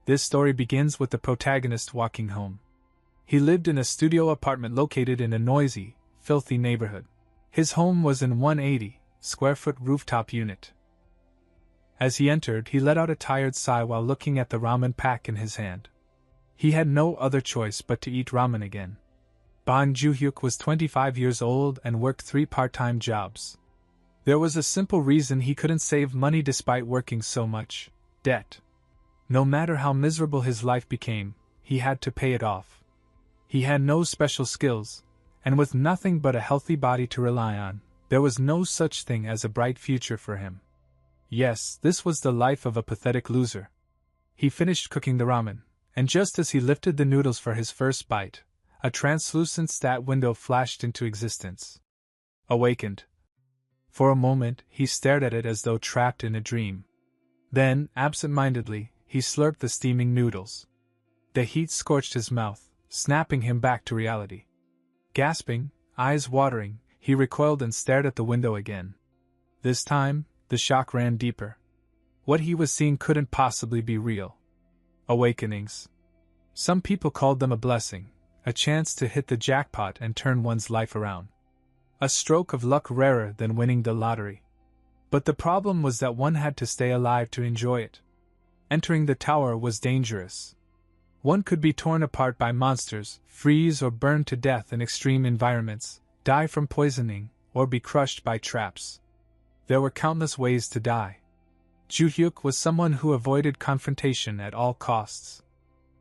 This story begins with the protagonist walking home. He lived in a studio apartment located in a noisy, filthy neighborhood. His home was in 180-square-foot rooftop unit. As he entered, he let out a tired sigh while looking at the ramen pack in his hand. He had no other choice but to eat ramen again. Bang Joo-hyuk was 25 years old and worked 3 part-time jobs. There was a simple reason he couldn't save money despite working so much: debt. No matter how miserable his life became, he had to pay it off. He had no special skills, and with nothing but a healthy body to rely on, there was no such thing as a bright future for him. Yes, this was the life of a pathetic loser. He finished cooking the ramen, and just as he lifted the noodles for his first bite, a translucent stat window flashed into existence. Awakened. For a moment, he stared at it as though trapped in a dream. Then, absent-mindedly, he slurped the steaming noodles. The heat scorched his mouth, snapping him back to reality. Gasping, eyes watering, he recoiled and stared at the window again. This time, the shock ran deeper. What he was seeing couldn't possibly be real. Awakenings. Some people called them a blessing, a chance to hit the jackpot and turn one's life around. A stroke of luck rarer than winning the lottery. But the problem was that one had to stay alive to enjoy it. Entering the tower was dangerous. One could be torn apart by monsters, freeze or burn to death in extreme environments, die from poisoning, or be crushed by traps. There were countless ways to die. Joo-hyuk was someone who avoided confrontation at all costs.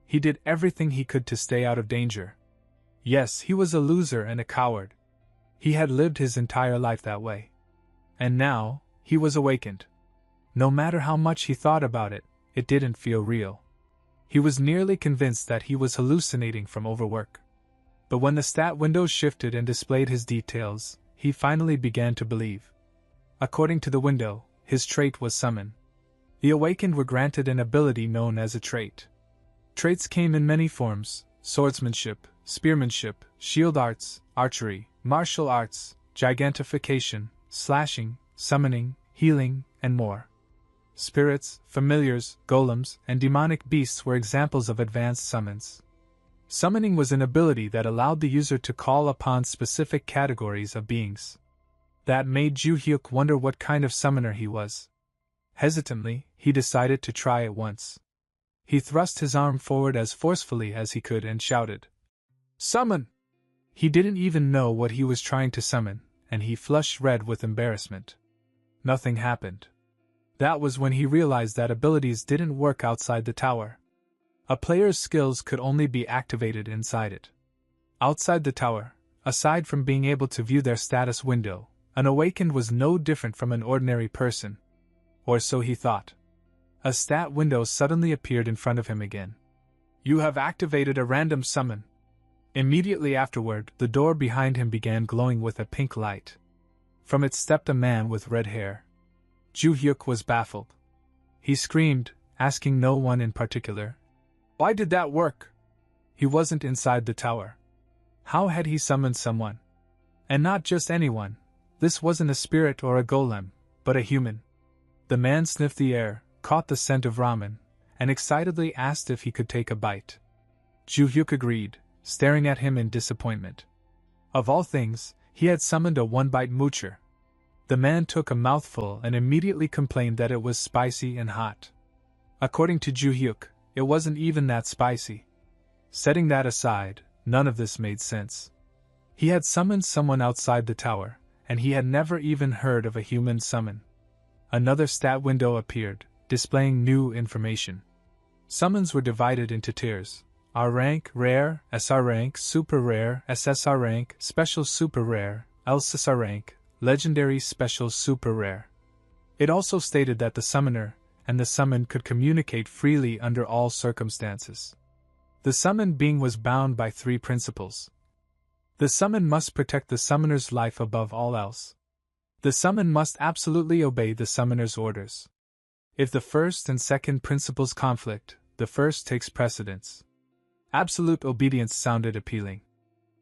He did everything he could to stay out of danger. Yes, he was a loser and a coward. He had lived his entire life that way. And now, he was awakened. No matter how much he thought about it, it didn't feel real. He was nearly convinced that he was hallucinating from overwork. But when the stat window shifted and displayed his details, he finally began to believe. According to the window, his trait was summon. The awakened were granted an ability known as a trait. Traits came in many forms: swordsmanship, spearmanship, shield arts, archery, martial arts, gigantification, slashing, summoning, healing, and more. Spirits, familiars, golems, and demonic beasts were examples of advanced summons. Summoning was an ability that allowed the user to call upon specific categories of beings. That made Joo-hyuk wonder what kind of summoner he was. Hesitantly, he decided to try it once. He thrust his arm forward as forcefully as he could and shouted, "Summon!" He didn't even know what he was trying to summon, and he flushed red with embarrassment. Nothing happened. That was when he realized that abilities didn't work outside the tower. A player's skills could only be activated inside it. Outside the tower, aside from being able to view their status window, an awakened was no different from an ordinary person. Or so he thought. A stat window suddenly appeared in front of him again. "You have activated a random summon." Immediately afterward, the door behind him began glowing with a pink light. From it stepped a man with red hair. Joo-hyuk was baffled. He screamed, asking no one in particular, "Why did that work?" He wasn't inside the tower. How had he summoned someone? And not just anyone. This wasn't a spirit or a golem, but a human. The man sniffed the air, caught the scent of ramen, and excitedly asked if he could take a bite. Joo-hyuk agreed, staring at him in disappointment. Of all things, he had summoned a one-bite moocher. The man took a mouthful and immediately complained that it was spicy and hot. According to Joo-hyuk, it wasn't even that spicy. Setting that aside, none of this made sense. He had summoned someone outside the tower, and he had never even heard of a human summon. Another stat window appeared, displaying new information. Summons were divided into tiers: R rank, rare, SR rank, super rare, SSR rank, special super rare, LSSR rank, legendary special super rare. It also stated that the summoner and the summoned could communicate freely under all circumstances. The summoned being was bound by 3 principles. The summon must protect the summoner's life above all else. The summon must absolutely obey the summoner's orders. If the first and second principles conflict, the first takes precedence. Absolute obedience sounded appealing.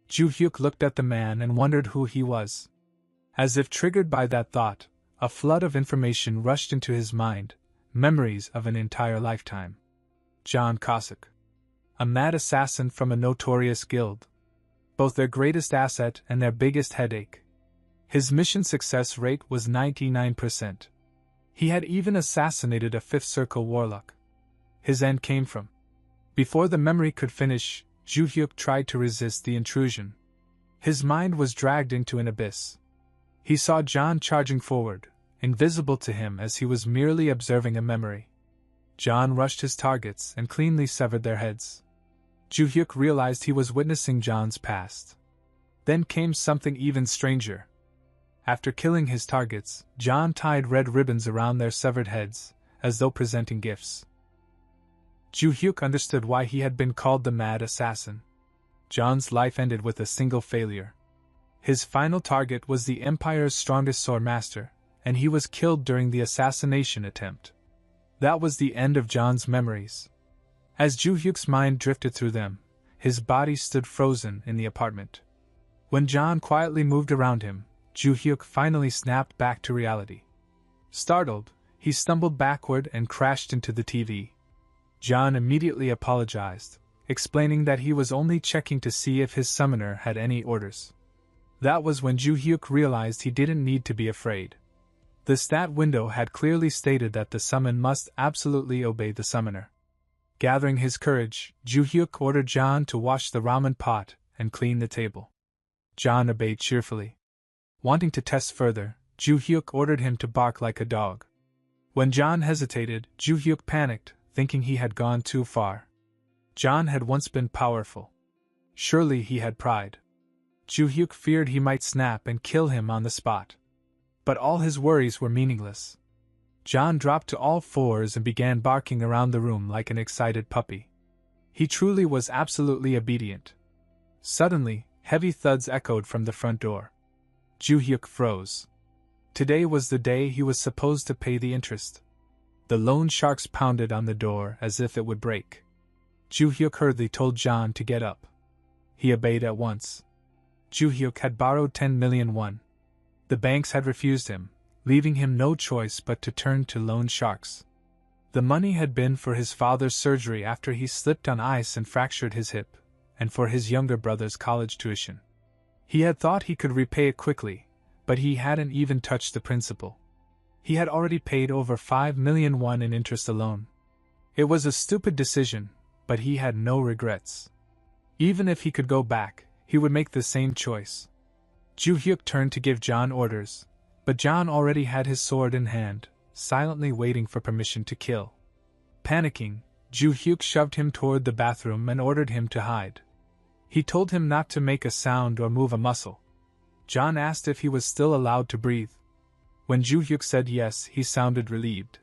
Joo-hyuk looked at the man and wondered who he was. As if triggered by that thought, a flood of information rushed into his mind, memories of an entire lifetime. John Cossack. A mad assassin from a notorious guild. Both their greatest asset and their biggest headache. His mission success rate was 99%. He had even assassinated a Fifth Circle warlock. His end came from. Before the memory could finish, Ju-hyuk tried to resist the intrusion. His mind was dragged into an abyss. He saw John charging forward, invisible to him as he was merely observing a memory. John rushed his targets and cleanly severed their heads. Ju-hyuk realized he was witnessing John's past. Then came something even stranger. After killing his targets, John tied red ribbons around their severed heads, as though presenting gifts. Ju-hyuk understood why he had been called the Mad Assassin. John's life ended with a single failure. His final target was the Empire's strongest sword master, and he was killed during the assassination attempt. That was the end of John's memories. As Ju-hyuk's mind drifted through them, his body stood frozen in the apartment. When John quietly moved around him, Ju-hyuk finally snapped back to reality. Startled, he stumbled backward and crashed into the TV. John immediately apologized, explaining that he was only checking to see if his summoner had any orders. That was when Ju-hyuk realized he didn't need to be afraid. The stat window had clearly stated that the summon must absolutely obey the summoner. Gathering his courage, Ju-hyuk ordered John to wash the ramen pot and clean the table. John obeyed cheerfully. Wanting to test further, Ju-hyuk ordered him to bark like a dog. When John hesitated, Ju-hyuk panicked, thinking he had gone too far. John had once been powerful. Surely he had pride. Ju-hyuk feared he might snap and kill him on the spot. But all his worries were meaningless. John dropped to all fours and began barking around the room like an excited puppy. He truly was absolutely obedient. Suddenly, heavy thuds echoed from the front door. Ju-hyuk froze. Today was the day he was supposed to pay the interest. The loan sharks pounded on the door as if it would break. Ju-hyuk hurriedly told John to get up. He obeyed at once. Ju-hyuk had borrowed 10 million won. The banks had refused him, leaving him no choice but to turn to loan sharks. The money had been for his father's surgery after he slipped on ice and fractured his hip, and for his younger brother's college tuition. He had thought he could repay it quickly, but he hadn't even touched the principal. He had already paid over 5 million won in interest alone. It was a stupid decision, but he had no regrets. Even if he could go back, he would make the same choice. Ju-hyuk turned to give John orders, but John already had his sword in hand, silently waiting for permission to kill. Panicking, Ju-hyuk shoved him toward the bathroom and ordered him to hide. He told him not to make a sound or move a muscle. John asked if he was still allowed to breathe. When Ju-hyuk said yes, he sounded relieved.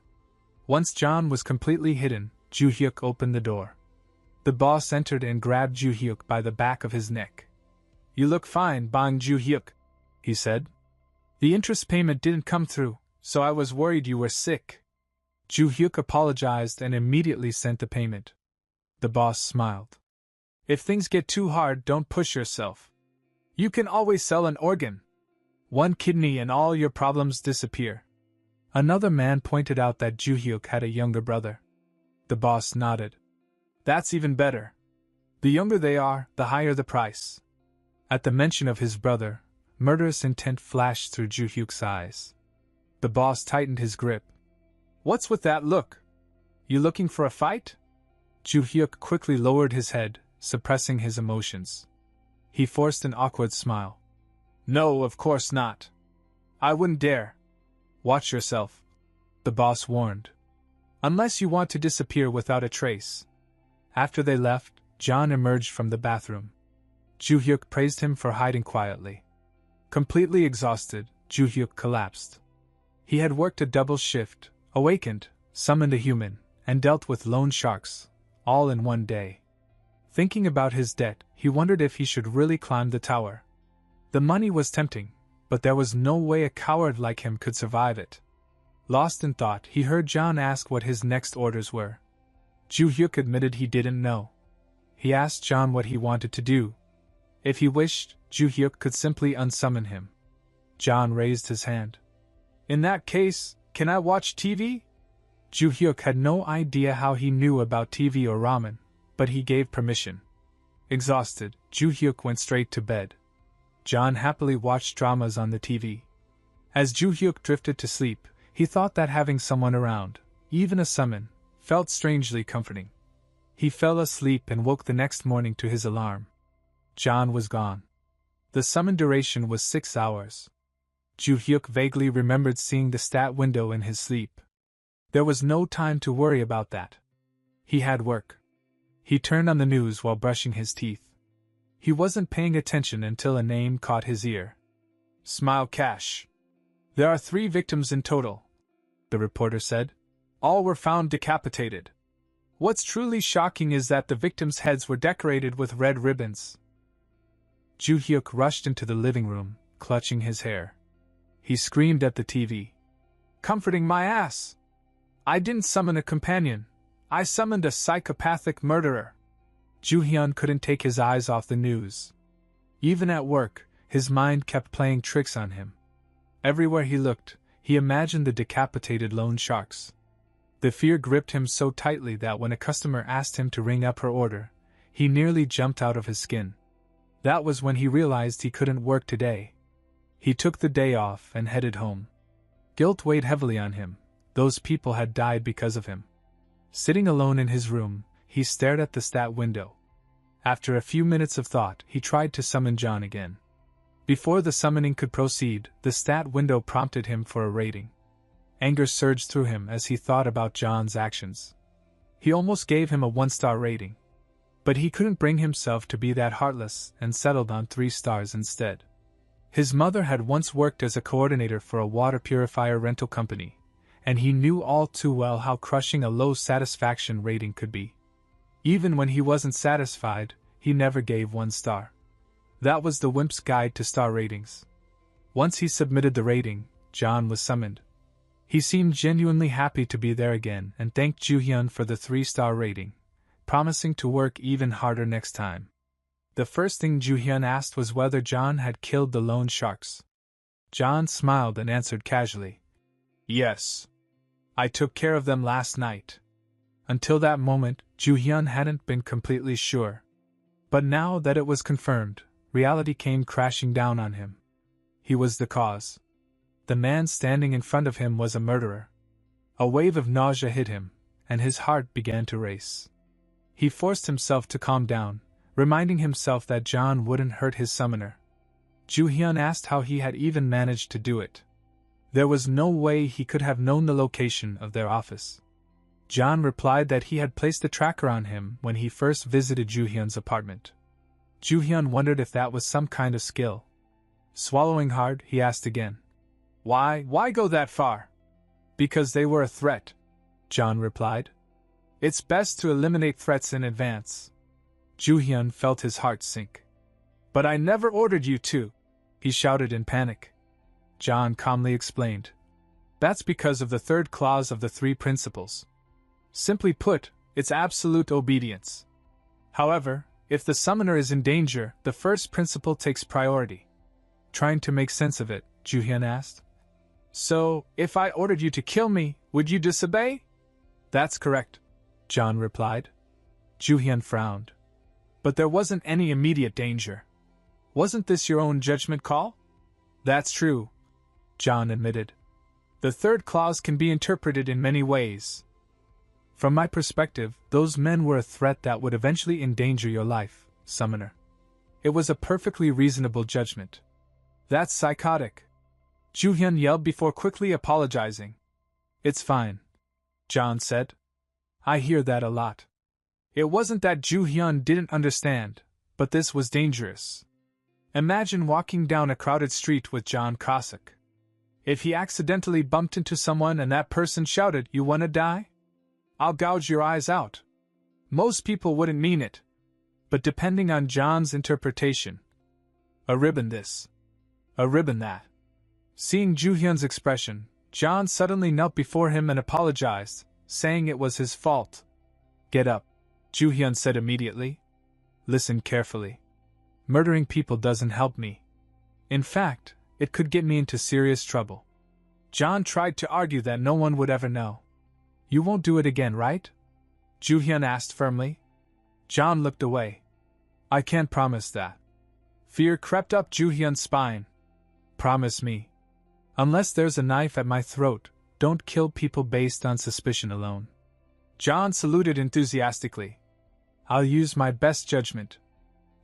Once John was completely hidden, Ju-hyuk opened the door. The boss entered and grabbed Ju-hyuk by the back of his neck. "You look fine, Bang Ju-hyuk," he said. "The interest payment didn't come through, so I was worried you were sick." Ju-hyuk apologized and immediately sent the payment. The boss smiled. "If things get too hard, don't push yourself. You can always sell an organ. 1 kidney and all your problems disappear." Another man pointed out that Ju-hyuk had a younger brother. The boss nodded. "That's even better. The younger they are, the higher the price." At the mention of his brother, murderous intent flashed through Ju-hyuk's eyes. The boss tightened his grip. "What's with that look? You looking for a fight?" Ju-hyuk quickly lowered his head, suppressing his emotions. He forced an awkward smile. "No, of course not. I wouldn't dare." "Watch yourself," the boss warned. "Unless you want to disappear without a trace." After they left, John emerged from the bathroom. Ju-hyuk praised him for hiding quietly. Completely exhausted, Ju-hyuk collapsed. He had worked a double shift, awakened, summoned a human, and dealt with loan sharks, all in one day. Thinking about his debt, he wondered if he should really climb the tower. The money was tempting, but there was no way a coward like him could survive it. Lost in thought, he heard John ask what his next orders were. Ju-hyuk admitted he didn't know. He asked John what he wanted to do. If he wished, Ju-hyuk could simply unsummon him. John raised his hand. "In that case, can I watch TV?" Ju-hyuk had no idea how he knew about TV or ramen, but he gave permission. Exhausted, Ju-hyuk went straight to bed. John happily watched dramas on the TV. As Ju-hyuk drifted to sleep, he thought that having someone around, even a summon, felt strangely comforting. He fell asleep and woke the next morning to his alarm. John was gone. The summon duration was 6 hours. Ju-hyuk vaguely remembered seeing the stat window in his sleep. There was no time to worry about that. He had work. He turned on the news while brushing his teeth. He wasn't paying attention until a name caught his ear. Smile Cash. There are 3 victims in total, the reporter said. All were found decapitated. What's truly shocking is that the victims' heads were decorated with red ribbons. Ju-hyuk rushed into the living room, clutching his hair. He screamed at the TV. Comforting my ass! I didn't summon a companion. I summoned a psychopathic murderer. Ju-hyun couldn't take his eyes off the news. Even at work, his mind kept playing tricks on him. Everywhere he looked, he imagined the decapitated loan sharks. The fear gripped him so tightly that when a customer asked him to ring up her order, he nearly jumped out of his skin. That was when he realized he couldn't work today. He took the day off and headed home. Guilt weighed heavily on him. Those people had died because of him. Sitting alone in his room, he stared at the stat window. After a few minutes of thought, he tried to summon John again. Before the summoning could proceed, the stat window prompted him for a rating. Anger surged through him as he thought about John's actions. He almost gave him a 1-star rating. But he couldn't bring himself to be that heartless and settled on 3 stars instead. His mother had once worked as a coordinator for a water purifier rental company, and he knew all too well how crushing a low satisfaction rating could be. Even when he wasn't satisfied, he never gave 1 star. That was the wimp's guide to star ratings. Once he submitted the rating, John was summoned. He seemed genuinely happy to be there again and thanked Ju-hyun for the 3-star rating, promising to work even harder next time. The first thing Ju-hyun asked was whether John had killed the loan sharks. John smiled and answered casually, Yes. I took care of them last night. Until that moment, Ju-hyun hadn't been completely sure. But now that it was confirmed, reality came crashing down on him. He was the cause. The man standing in front of him was a murderer. A wave of nausea hit him, and his heart began to race. He forced himself to calm down, reminding himself that John wouldn't hurt his summoner. Ju-hyun asked how he had even managed to do it. There was no way he could have known the location of their office. John replied that he had placed a tracker on him when he first visited Ju-hyun's apartment. Ju-hyun wondered if that was some kind of skill. Swallowing hard, he asked again. Why go that far? Because they were a threat, John replied. It's best to eliminate threats in advance. Ju-hyun felt his heart sink. But I never ordered you to, he shouted in panic. John calmly explained. That's because of the 3rd clause of the 3 principles. Simply put, it's absolute obedience. However, if the summoner is in danger, the first principle takes priority. Trying to make sense of it, Ju-hyun asked. So, if I ordered you to kill me, would you disobey? That's correct, John replied. Ju-hyun frowned. But there wasn't any immediate danger. Wasn't this your own judgment call? That's true, John admitted. The 3rd clause can be interpreted in many ways. From my perspective, those men were a threat that would eventually endanger your life, summoner. It was a perfectly reasonable judgment. That's psychotic, Ju-hyun yelled before quickly apologizing. It's fine, John said. I hear that a lot. It wasn't that Ju-hyun didn't understand, but this was dangerous. Imagine walking down a crowded street with John Cossack. If he accidentally bumped into someone and that person shouted, "You wanna die? I'll gouge your eyes out." Most people wouldn't mean it. But depending on John's interpretation, a ribbon this, a ribbon that. Seeing Ju-hyun's expression, John suddenly knelt before him and apologized, saying it was his fault. Get up, Ju-hyun said immediately. Listen carefully. Murdering people doesn't help me. In fact, it could get me into serious trouble. John tried to argue that no one would ever know. You won't do it again, right? Ju-hyun asked firmly. John looked away. I can't promise that. Fear crept up Ju-hyun's spine. Promise me. Unless there's a knife at my throat, don't kill people based on suspicion alone. John saluted enthusiastically. I'll use my best judgment.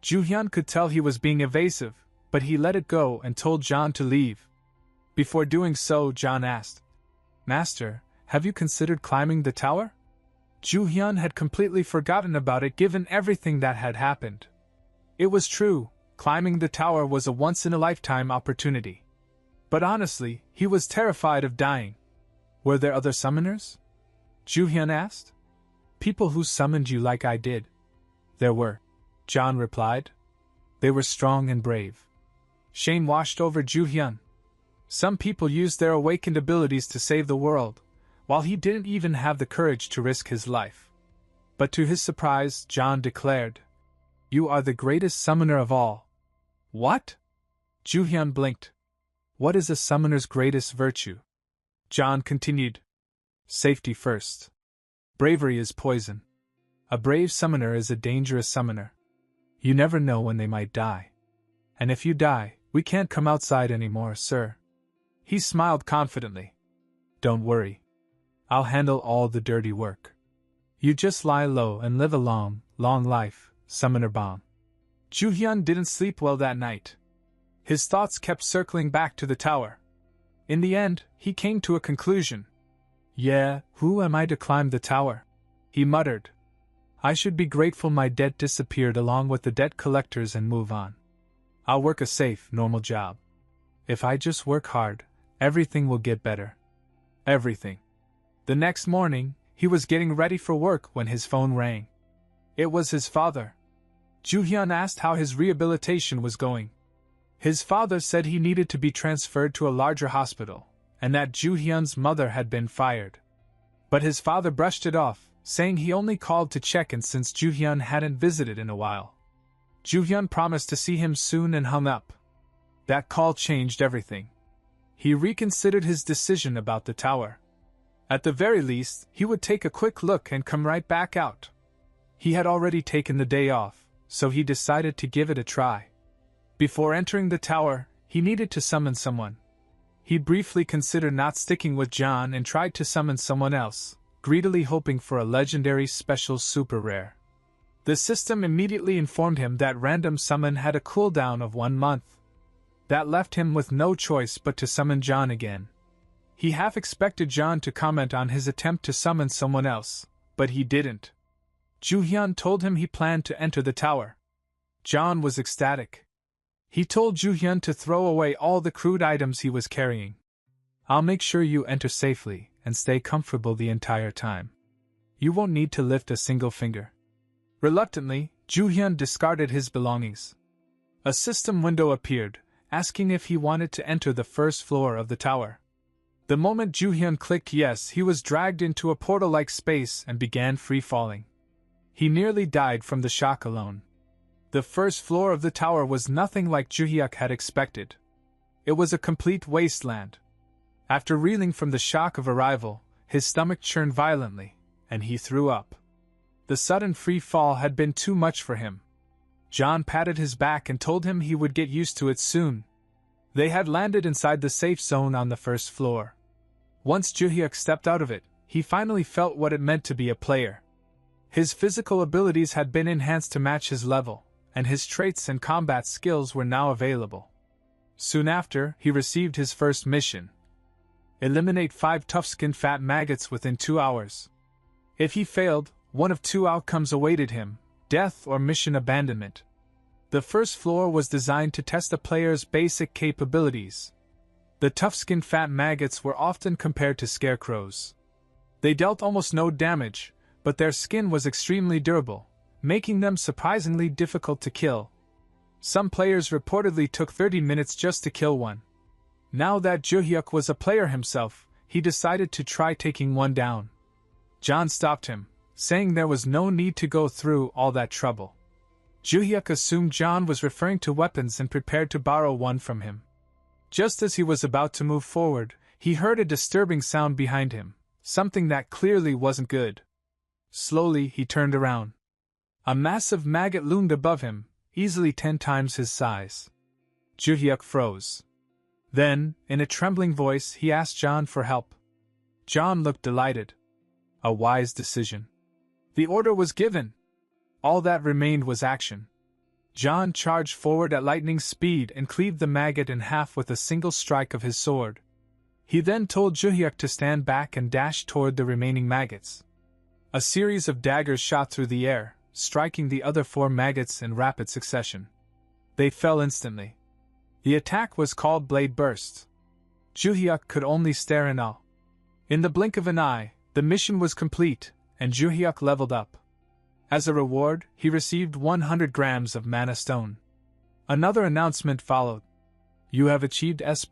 Ju-hyun could tell he was being evasive, but he let it go and told John to leave. Before doing so, John asked, Master, have you considered climbing the tower? Ju-hyun had completely forgotten about it given everything that had happened. It was true, climbing the tower was a once-in-a-lifetime opportunity. But honestly, he was terrified of dying. Were there other summoners? Ju-hyun asked. People who summoned you like I did. There were, John replied. They were strong and brave. Shame washed over Ju-hyun. Some people used their awakened abilities to save the world, while he didn't even have the courage to risk his life. But to his surprise, John declared, You are the greatest summoner of all. What? Ju-hyun blinked. What is a summoner's greatest virtue? John continued. Safety first. Bravery is poison. A brave summoner is a dangerous summoner. You never know when they might die. And if you die, we can't come outside anymore, sir. He smiled confidently. Don't worry. I'll handle all the dirty work. You just lie low and live a long, long life, Summoner Bong. Ju-hyun didn't sleep well that night. His thoughts kept circling back to the tower. In the end, he came to a conclusion. Yeah, who am I to climb the tower? He muttered. I should be grateful my debt disappeared along with the debt collectors and move on. I'll work a safe, normal job. If I just work hard, everything will get better. Everything. The next morning, he was getting ready for work when his phone rang. It was his father. Ju-hyun asked how his rehabilitation was going. His father said he needed to be transferred to a larger hospital, and that Ju-hyun's mother had been fired. But his father brushed it off, saying he only called to check in since Ju-hyun hadn't visited in a while. Ju-hyun promised to see him soon and hung up. That call changed everything. He reconsidered his decision about the tower. At the very least, he would take a quick look and come right back out. He had already taken the day off, so he decided to give it a try. Before entering the tower, he needed to summon someone. He briefly considered not sticking with John and tried to summon someone else, greedily hoping for a legendary special super rare. The system immediately informed him that random summon had a cooldown of 1 month. That left him with no choice but to summon John again. He half expected John to comment on his attempt to summon someone else, but he didn't. Ju-hyun told him he planned to enter the tower. John was ecstatic. He told Ju-hyun to throw away all the crude items he was carrying. I'll make sure you enter safely and stay comfortable the entire time. You won't need to lift a single finger. Reluctantly, Ju-hyun discarded his belongings. A system window appeared, asking if he wanted to enter the first floor of the tower. The moment Ju-hyun clicked yes, he was dragged into a portal-like space and began free-falling. He nearly died from the shock alone. The first floor of the tower was nothing like Ju-hyun had expected. It was a complete wasteland. After reeling from the shock of arrival, his stomach churned violently, and he threw up. The sudden free fall had been too much for him. John patted his back and told him he would get used to it soon. They had landed inside the safe zone on the first floor. Once Ju-hyun stepped out of it, he finally felt what it meant to be a player. His physical abilities had been enhanced to match his level, and his traits and combat skills were now available. Soon after, he received his first mission. Eliminate 5 tough-skinned fat maggots within 2 hours. If he failed, one of 2 outcomes awaited him: death or mission abandonment. The first floor was designed to test a player's basic capabilities. The tough-skinned fat maggots were often compared to scarecrows. They dealt almost no damage, but their skin was extremely durable, making them surprisingly difficult to kill. Some players reportedly took 30 minutes just to kill one. Now that Ju-hyun was a player himself, he decided to try taking one down. John stopped him, saying there was no need to go through all that trouble. Ju-hyun assumed John was referring to weapons and prepared to borrow one from him. Just as he was about to move forward, he heard a disturbing sound behind him, something that clearly wasn't good. Slowly, he turned around. A massive maggot loomed above him, easily 10 times his size. Juhyuk froze. Then, in a trembling voice, he asked John for help. John looked delighted. A wise decision. The order was given. All that remained was action. John charged forward at lightning speed and cleaved the maggot in half with a single strike of his sword. He then told Juhyuk to stand back and dash toward the remaining maggots. A series of daggers shot through the air, striking the other 4 maggots in rapid succession. They fell instantly. The attack was called Blade Burst. Juhyuk could only stare in awe. In the blink of an eye, the mission was complete, and Juhyuk leveled up. As a reward, he received 100 grams of mana stone. Another announcement followed. You have achieved S++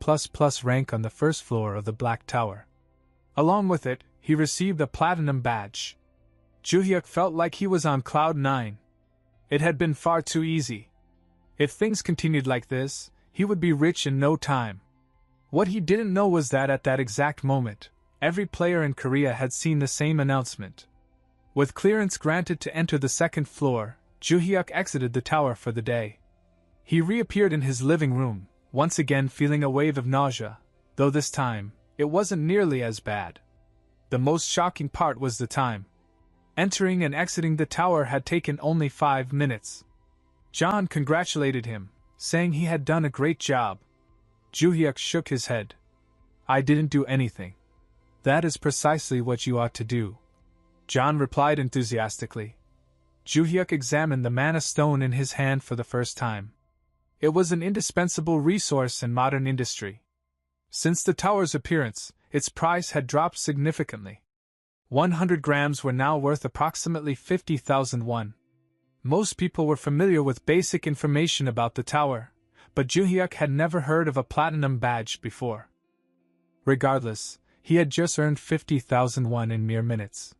rank on the first floor of the Black Tower. Along with it, he received a platinum badge. Juhyuk felt like he was on cloud 9. It had been far too easy. If things continued like this, he would be rich in no time. What he didn't know was that at that exact moment, every player in Korea had seen the same announcement. With clearance granted to enter the second floor, Juhyuk exited the tower for the day. He reappeared in his living room, once again feeling a wave of nausea, though this time, it wasn't nearly as bad. The most shocking part was the time. Entering and exiting the tower had taken only 5 minutes. John congratulated him, saying he had done a great job. Juhyuk shook his head. I didn't do anything. That is precisely what you ought to do. John replied enthusiastically. Juhyuk examined the mana stone in his hand for the first time. It was an indispensable resource in modern industry. Since the tower's appearance, its price had dropped significantly. 100 grams were now worth approximately 50,000 won. Most people were familiar with basic information about the tower, but Juhyuk had never heard of a platinum badge before. Regardless, he had just earned 50,000 won in mere minutes.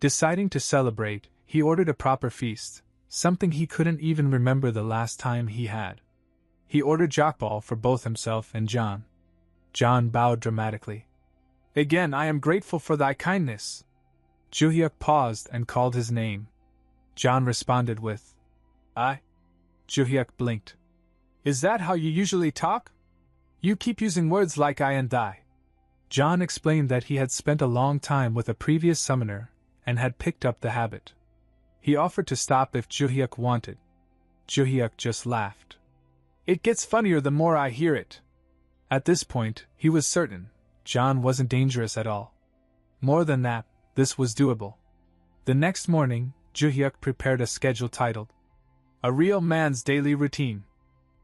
Deciding to celebrate, he ordered a proper feast, something he couldn't even remember the last time he had. He ordered jokbal for both himself and John. John bowed dramatically. Again, I am grateful for thy kindness. Juhyuk paused and called his name. John responded with, I. Juhyuk blinked. Is that how you usually talk? You keep using words like I and thy. John explained that he had spent a long time with a previous summoner and had picked up the habit. He offered to stop if Juhyuk wanted. Juhyuk just laughed. It gets funnier the more I hear it. At this point, he was certain John wasn't dangerous at all. More than that, this was doable. The next morning, Juhyuk prepared a schedule titled, A Real Man's Daily Routine.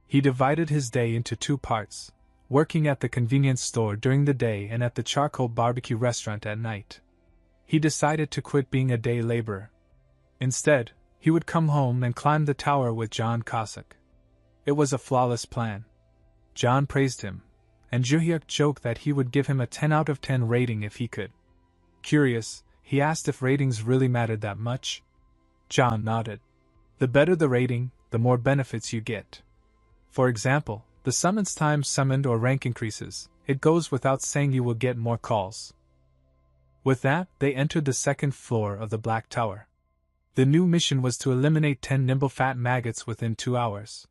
He divided his day into 2 parts, working at the convenience store during the day and at the charcoal barbecue restaurant at night. He decided to quit being a day laborer. Instead, he would come home and climb the tower with John Cossack. It was a flawless plan. John praised him, and Juhyuk joked that he would give him a 10 out of 10 rating if he could. Curious, he asked if ratings really mattered that much. John nodded. The better the rating, the more benefits you get. For example, the summons time summoned or rank increases. It goes without saying you will get more calls. With that, they entered the second floor of the Black Tower. The new mission was to eliminate 10 nimble fat maggots within 2 hours.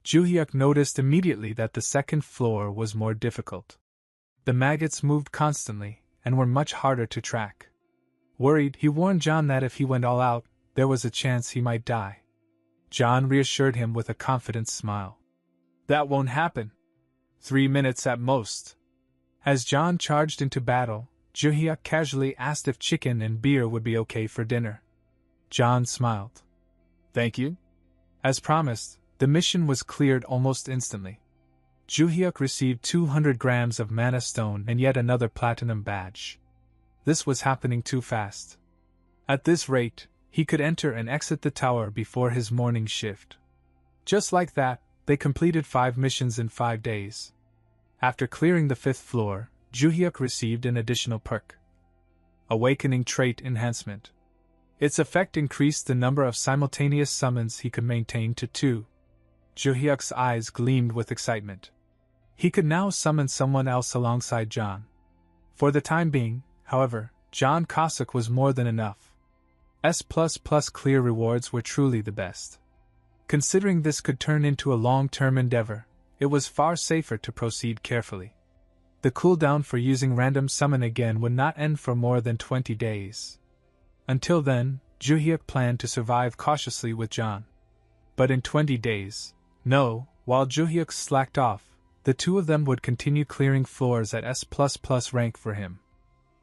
Juhyuk noticed immediately that the second floor was more difficult. The maggots moved constantly, and were much harder to track. Worried, he warned John that if he went all out, there was a chance he might die. John reassured him with a confident smile. That won't happen. 3 minutes at most. As John charged into battle, Juhyuk casually asked if chicken and beer would be okay for dinner. John smiled. Thank you. As promised, the mission was cleared almost instantly. Juhyuk received 200 grams of mana stone and yet another platinum badge. This was happening too fast. At this rate, he could enter and exit the tower before his morning shift. Just like that, they completed 5 missions in 5 days. After clearing the 5th floor, Juhyuk received an additional perk. Awakening Trait Enhancement. Its effect increased the number of simultaneous summons he could maintain to 2. Juhyuk's eyes gleamed with excitement. He could now summon someone else alongside John. For the time being, However, John Cossack was more than enough. S++ clear rewards were truly the best. Considering this could turn into a long-term endeavor, it was far safer to proceed carefully. The cooldown for using random summon again would not end for more than 20 days. Until then, Juhyuk planned to survive cautiously with John. But in 20 days, while Juhyuk slacked off, the two of them would continue clearing floors at S++ rank for him.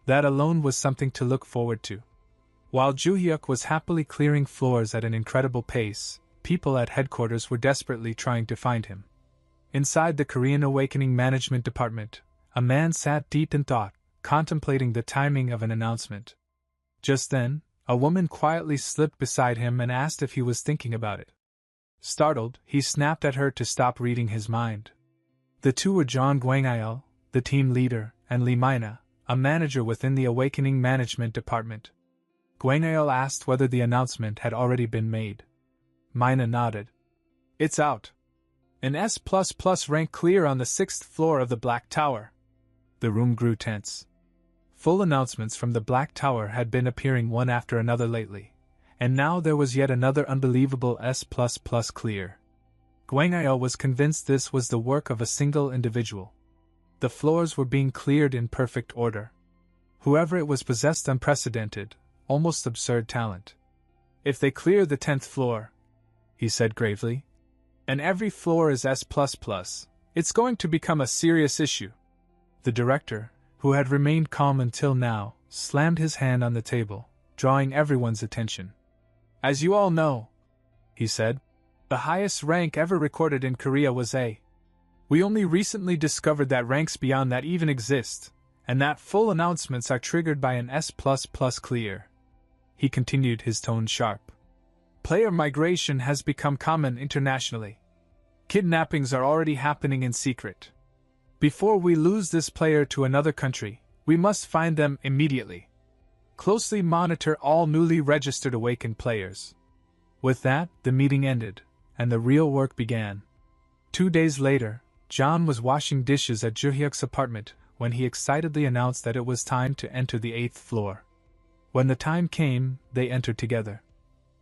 That alone was something to look forward to. While Juhyuk was happily clearing floors at an incredible pace, people at headquarters were desperately trying to find him. Inside the Korean Awakening Management Department, a man sat deep in thought, contemplating the timing of an announcement. Just then, a woman quietly slipped beside him and asked if he was thinking about it. Startled, he snapped at her to stop reading his mind. The two were John Gwangil, the team leader, and Lee Mina, a manager within the Awakening Management Department. Gwangil asked whether the announcement had already been made. Mina nodded. "It's out. An S++ rank clear on the 6th floor of the Black Tower." The room grew tense. Full announcements from the Black Tower had been appearing one after another lately, and now there was yet another unbelievable S++ clear. Gwangil was convinced this was the work of a single individual. The floors were being cleared in perfect order. Whoever it was possessed unprecedented, almost absurd talent. "If they clear the 10th floor," he said gravely, "and every floor is S++, it's going to become a serious issue." The director, who had remained calm until now, slammed his hand on the table, drawing everyone's attention. "As you all know," he said, "the highest rank ever recorded in Korea was A. We only recently discovered that ranks beyond that even exist, and that full announcements are triggered by an S++ clear." He continued, his tone sharp. "Player migration has become common internationally. Kidnappings are already happening in secret. Before we lose this player to another country, we must find them immediately. Closely monitor all newly registered awakened players." With that, the meeting ended, and the real work began. 2 days later, John was washing dishes at Juhyuk's apartment when he excitedly announced that it was time to enter the 8th floor. When the time came, they entered together.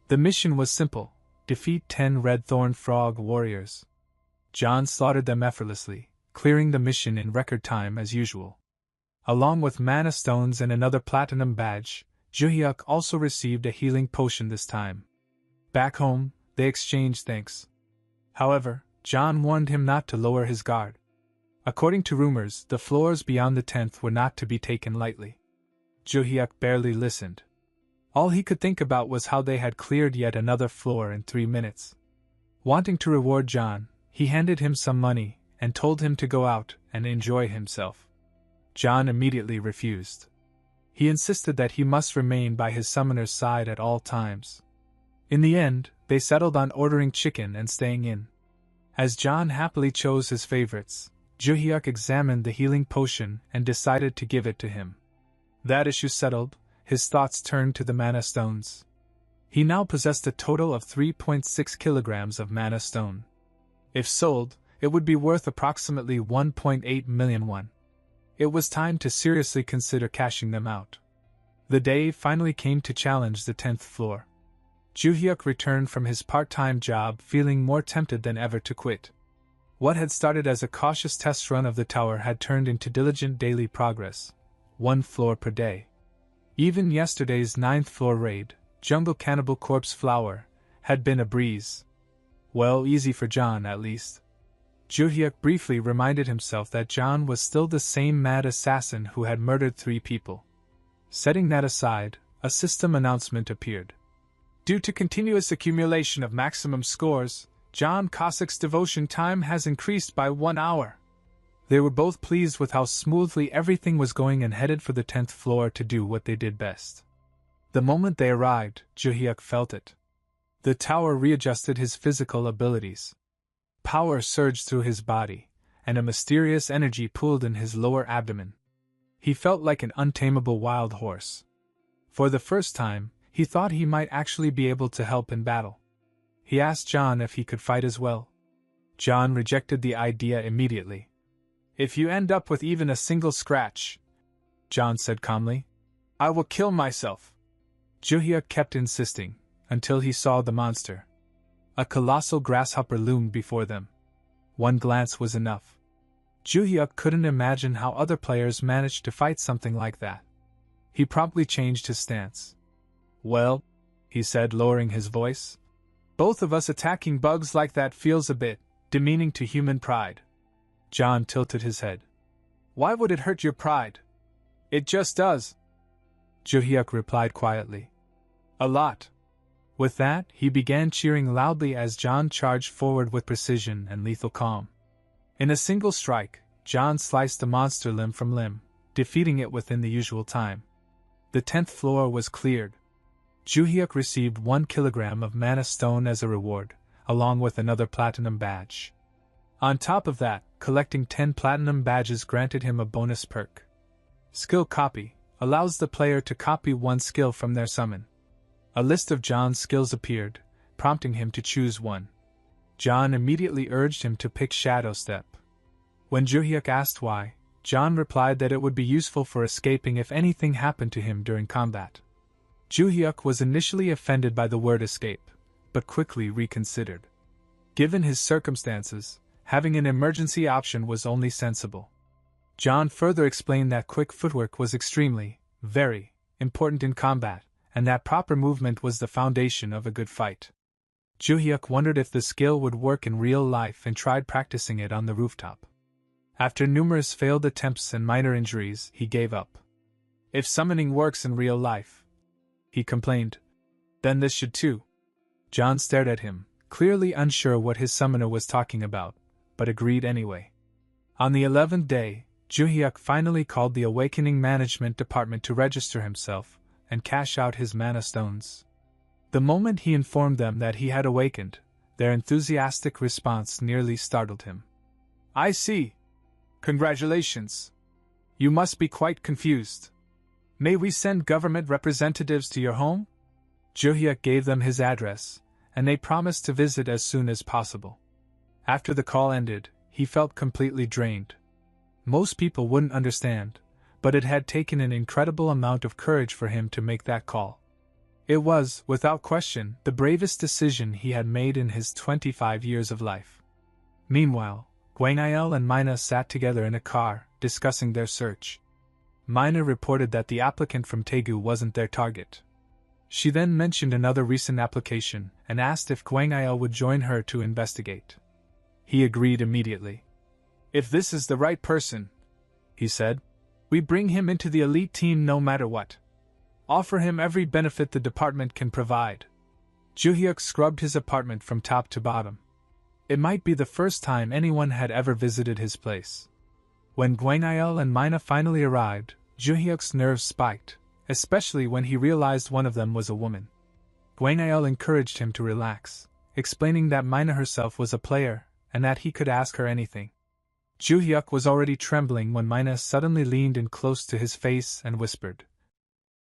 The mission was simple: defeat 10 red thorn frog warriors. John slaughtered them effortlessly, clearing the mission in record time as usual. Along with mana stones and another platinum badge, Juhyuk also received a healing potion this time. Back home, they exchanged thanks. However, John warned him not to lower his guard. According to rumors, the floors beyond the 10th were not to be taken lightly. Juhyuk barely listened. All he could think about was how they had cleared yet another floor in 3 minutes. Wanting to reward John, he handed him some money and told him to go out and enjoy himself. John immediately refused. He insisted that he must remain by his summoner's side at all times. In the end, they settled on ordering chicken and staying in. As John happily chose his favorites, Juhyuk examined the healing potion and decided to give it to him. That issue settled, his thoughts turned to the mana stones. He now possessed a total of 3.6 kilograms of mana stone. If sold, it would be worth approximately 1.8 million won. It was time to seriously consider cashing them out. The day finally came to challenge the 10th floor. Juhyuk returned from his part-time job feeling more tempted than ever to quit. What had started as a cautious test run of the tower had turned into diligent daily progress, 1 floor per day. Even yesterday's 9th floor raid, Jungle Cannibal Corpse Flower, had been a breeze. Well, easy for John at least. Juhyuk briefly reminded himself that John was still the same mad assassin who had murdered 3 people. Setting that aside, a system announcement appeared. Due to continuous accumulation of maximum scores, John Cossack's devotion time has increased by 1 hour. They were both pleased with how smoothly everything was going and headed for the 10th floor to do what they did best. The moment they arrived, Juhyuk felt it. The tower readjusted his physical abilities. Power surged through his body, and a mysterious energy pooled in his lower abdomen. He felt like an untamable wild horse. For the first time, he thought he might actually be able to help in battle. He asked John if he could fight as well. John rejected the idea immediately. "If you end up with even a single scratch," John said calmly, I will kill myself. Juhyuk kept insisting, until he saw the monster. A colossal grasshopper loomed before them. One glance was enough. Juhyuk couldn't imagine how other players managed to fight something like that. He promptly changed his stance. Well, he said, lowering his voice, both of us attacking bugs like that feels a bit demeaning to human pride. John tilted his head. Why would it hurt your pride? It just does. Juhyuk replied quietly. A lot. With that, he began cheering loudly as John charged forward with precision and lethal calm. In a single strike, John sliced the monster limb from limb, defeating it within the usual time. The 10th floor was cleared. Juhyuk received 1 kilogram of mana stone as a reward, along with another platinum badge. On top of that, collecting 10 platinum badges granted him a bonus perk. Skill Copy allows the player to copy one skill from their summon. A list of John's skills appeared, prompting him to choose one. John immediately urged him to pick Shadow Step. When Juhyuk asked why, John replied that it would be useful for escaping if anything happened to him during combat. Juhyuk was initially offended by the word escape, but quickly reconsidered. Given his circumstances, having an emergency option was only sensible. John further explained that quick footwork was extremely, very, important in combat, and that proper movement was the foundation of a good fight. Juhyuk wondered if the skill would work in real life and tried practicing it on the rooftop. After numerous failed attempts and minor injuries, he gave up. If summoning works in real life, he complained, then this should too. John stared at him, clearly unsure what his summoner was talking about, but agreed anyway. On the 11th day, Juhyuk finally called the Awakening Management Department to register himself and cash out his mana stones. The moment he informed them that he had awakened, their enthusiastic response nearly startled him. I see. Congratulations. You must be quite confused. May we send government representatives to your home? Juhyuk gave them his address, and they promised to visit as soon as possible. After the call ended, he felt completely drained. Most people wouldn't understand, but it had taken an incredible amount of courage for him to make that call. It was, without question, the bravest decision he had made in his 25 years of life. Meanwhile, Gwangyal and Mina sat together in a car, discussing their search. Mina reported that the applicant from Daegu wasn't their target. She then mentioned another recent application and asked if Gwangyal would join her to investigate. He agreed immediately. If this is the right person, he said, we bring him into the elite team no matter what. Offer him every benefit the department can provide. Juhyuk scrubbed his apartment from top to bottom. It might be the first time anyone had ever visited his place. When Gwangyal and Mina finally arrived, Juhyuk's nerves spiked, especially when he realized one of them was a woman. Gwangyal encouraged him to relax, explaining that Mina herself was a player, and that he could ask her anything. Juhyuk was already trembling when Mina suddenly leaned in close to his face and whispered,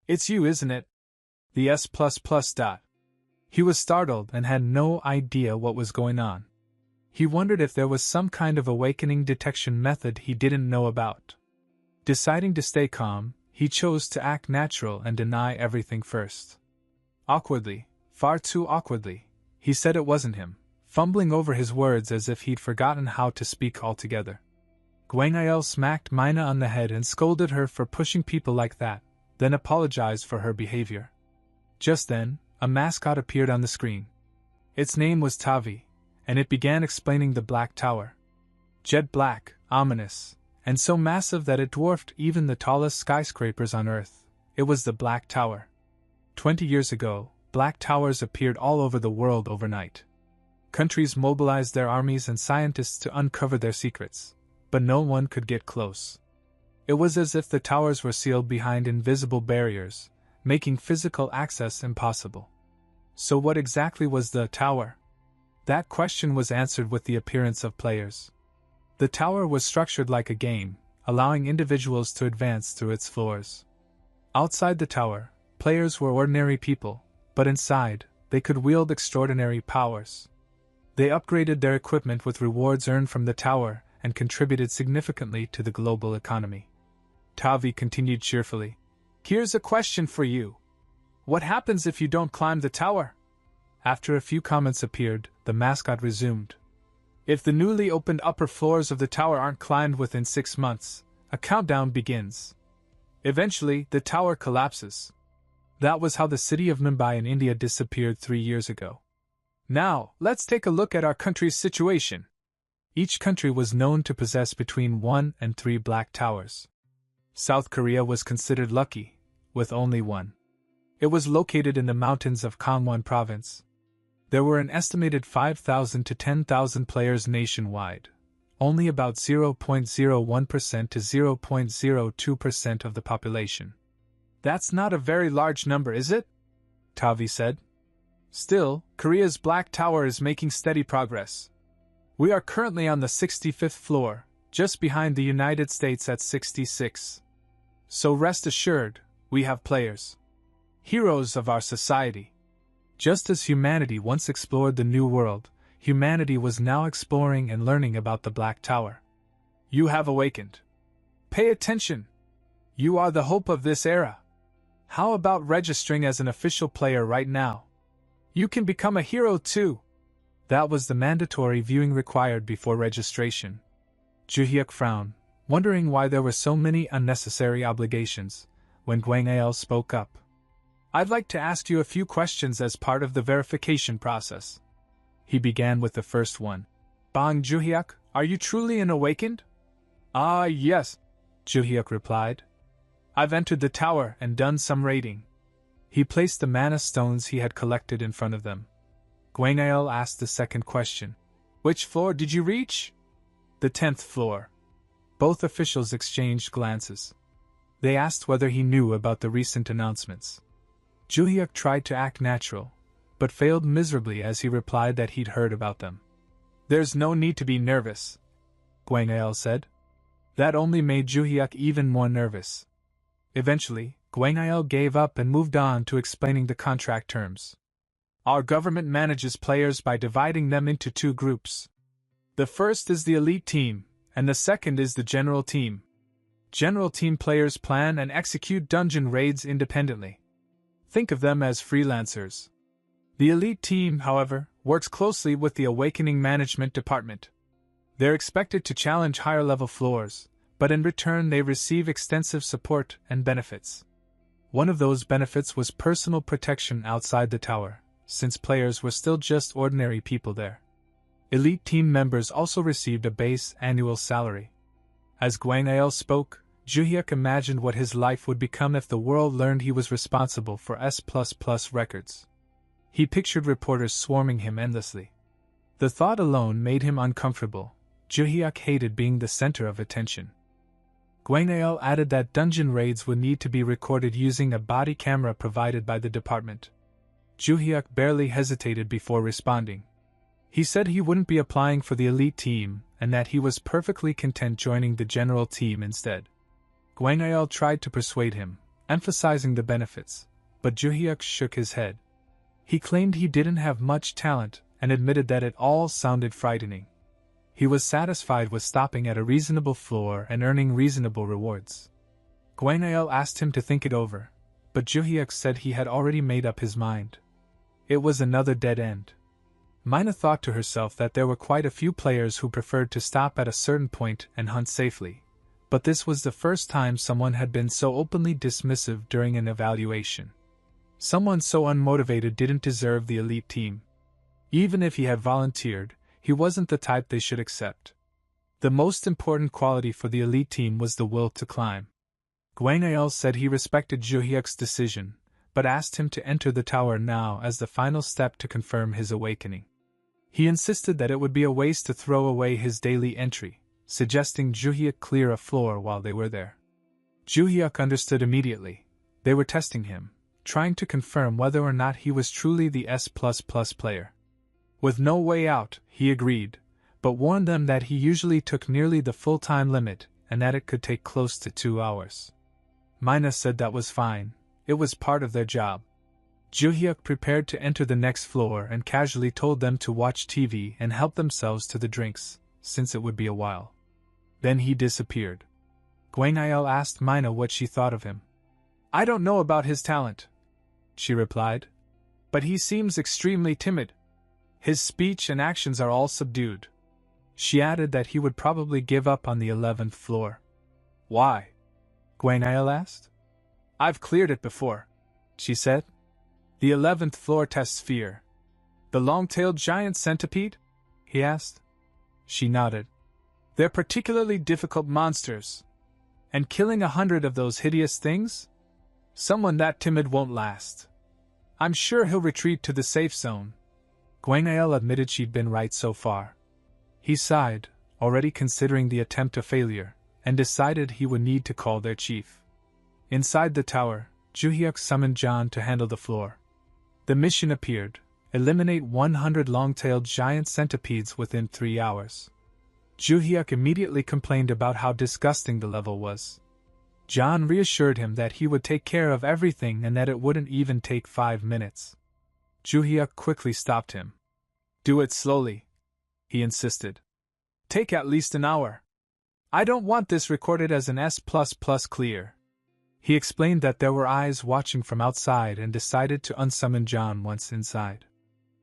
It's you, isn't it? The S++. He was startled and had no idea what was going on. He wondered if there was some kind of awakening detection method he didn't know about. Deciding to stay calm, he chose to act natural and deny everything first. Awkwardly, far too awkwardly, he said it wasn't him, fumbling over his words as if he'd forgotten how to speak altogether. Gwangyal smacked Mina on the head and scolded her for pushing people like that, then apologized for her behavior. Just then, a mascot appeared on the screen. Its name was Tavi, and it began explaining the Black Tower. Jet black, ominous, and so massive that it dwarfed even the tallest skyscrapers on Earth. It was the Black Tower. 20 years ago, Black Towers appeared all over the world overnight. Countries mobilized their armies and scientists to uncover their secrets, but no one could get close. It was as if the towers were sealed behind invisible barriers, making physical access impossible. So what exactly was the tower? That question was answered with the appearance of players. The tower was structured like a game, allowing individuals to advance through its floors. Outside the tower, players were ordinary people, but inside, they could wield extraordinary powers. They upgraded their equipment with rewards earned from the tower and contributed significantly to the global economy. Tavi continued cheerfully. Here's a question for you. What happens if you don't climb the tower? After a few comments appeared, the mascot resumed. If the newly opened upper floors of the tower aren't climbed within 6 months, a countdown begins. Eventually, the tower collapses. That was how the city of Mumbai in India disappeared 3 years ago. Now, let's take a look at our country's situation. Each country was known to possess between 1 and 3 black towers. South Korea was considered lucky, with only one. It was located in the mountains of Gangwon province. There were an estimated 5,000 to 10,000 players nationwide. Only about 0.01% to 0.02% of the population. That's not a very large number, is it? Tavi said. Still, Korea's Black Tower is making steady progress. We are currently on the 65th floor, just behind the United States at 66. So rest assured, we have players. Heroes of our society. Just as humanity once explored the New World, humanity was now exploring and learning about the Black Tower. You have awakened. Pay attention. You are the hope of this era. How about registering as an official player right now? You can become a hero too. That was the mandatory viewing required before registration. Juhyuk frowned, wondering why there were so many unnecessary obligations, when Gwangael spoke up. I'd like to ask you a few questions as part of the verification process. He began with the first one. Bang Juhyuk, are you truly an awakened? Ah, yes, Juhyuk replied. I've entered the tower and done some raiding. He placed the mana stones he had collected in front of them. Gwangael asked the second question. Which floor did you reach? The 10th floor. Both officials exchanged glances. They asked whether he knew about the recent announcements. Juhyuk tried to act natural, but failed miserably as he replied that he'd heard about them. There's no need to be nervous, Gwangael said. That only made Juhyuk even more nervous. Eventually, Gwangael gave up and moved on to explaining the contract terms. Our government manages players by dividing them into 2 groups. The first is the elite team, and the second is the general team. General team players plan and execute dungeon raids independently. Think of them as freelancers. The elite team, however, works closely with the Awakening Management Department. They're expected to challenge higher-level floors, but in return they receive extensive support and benefits. One of those benefits was personal protection outside the tower, since players were still just ordinary people there. Elite team members also received a base annual salary. As Gwangael spoke, Juhyuk imagined what his life would become if the world learned he was responsible for S++ records. He pictured reporters swarming him endlessly. The thought alone made him uncomfortable. Juhyuk hated being the center of attention. Gwangael added that dungeon raids would need to be recorded using a body camera provided by the department. Juhyuk barely hesitated before responding. He said he wouldn't be applying for the elite team and that he was perfectly content joining the general team instead. Gwangael tried to persuade him, emphasizing the benefits, but Juhyuk shook his head. He claimed he didn't have much talent and admitted that it all sounded frightening. He was satisfied with stopping at a reasonable floor and earning reasonable rewards. Gwangael asked him to think it over, but Juhyuk said he had already made up his mind. It was another dead end. Mina thought to herself that there were quite a few players who preferred to stop at a certain point and hunt safely, but this was the first time someone had been so openly dismissive during an evaluation. Someone so unmotivated didn't deserve the elite team. Even if he had volunteered, he wasn't the type they should accept. The most important quality for the elite team was the will to climb. Gwangael said he respected Juhyuk's decision, but asked him to enter the tower now as the final step to confirm his awakening. He insisted that it would be a waste to throw away his daily entry, suggesting Juhyuk clear a floor while they were there. Juhyuk understood immediately. They were testing him, trying to confirm whether or not he was truly the S++ player. With no way out, he agreed, but warned them that he usually took nearly the full-time limit and that it could take close to 2 hours. Mina said that was fine, it was part of their job. Juhyuk prepared to enter the next floor and casually told them to watch TV and help themselves to the drinks, since it would be a while. Then he disappeared. Gwangael asked Mina what she thought of him. I don't know about his talent, she replied, but he seems extremely timid. His speech and actions are all subdued. She added that he would probably give up on the 11th floor. Why? Gwenael asked. I've cleared it before, she said. The 11th floor tests fear. The long-tailed giant centipede? He asked. She nodded. They're particularly difficult monsters. And killing 100 of those hideous things? Someone that timid won't last. I'm sure he'll retreat to the safe zone. Gwenael admitted she'd been right so far. He sighed, already considering the attempt a failure, and decided he would need to call their chief. Inside the tower, Juhyuk summoned John to handle the floor. The mission appeared: eliminate 100 long-tailed giant centipedes within 3 hours. Juhyuk immediately complained about how disgusting the level was. John reassured him that he would take care of everything and that it wouldn't even take 5 minutes. Juhyuk quickly stopped him. Do it slowly, he insisted. Take at least an hour. I don't want this recorded as an S++ clear. He explained that there were eyes watching from outside and decided to unsummon John once inside.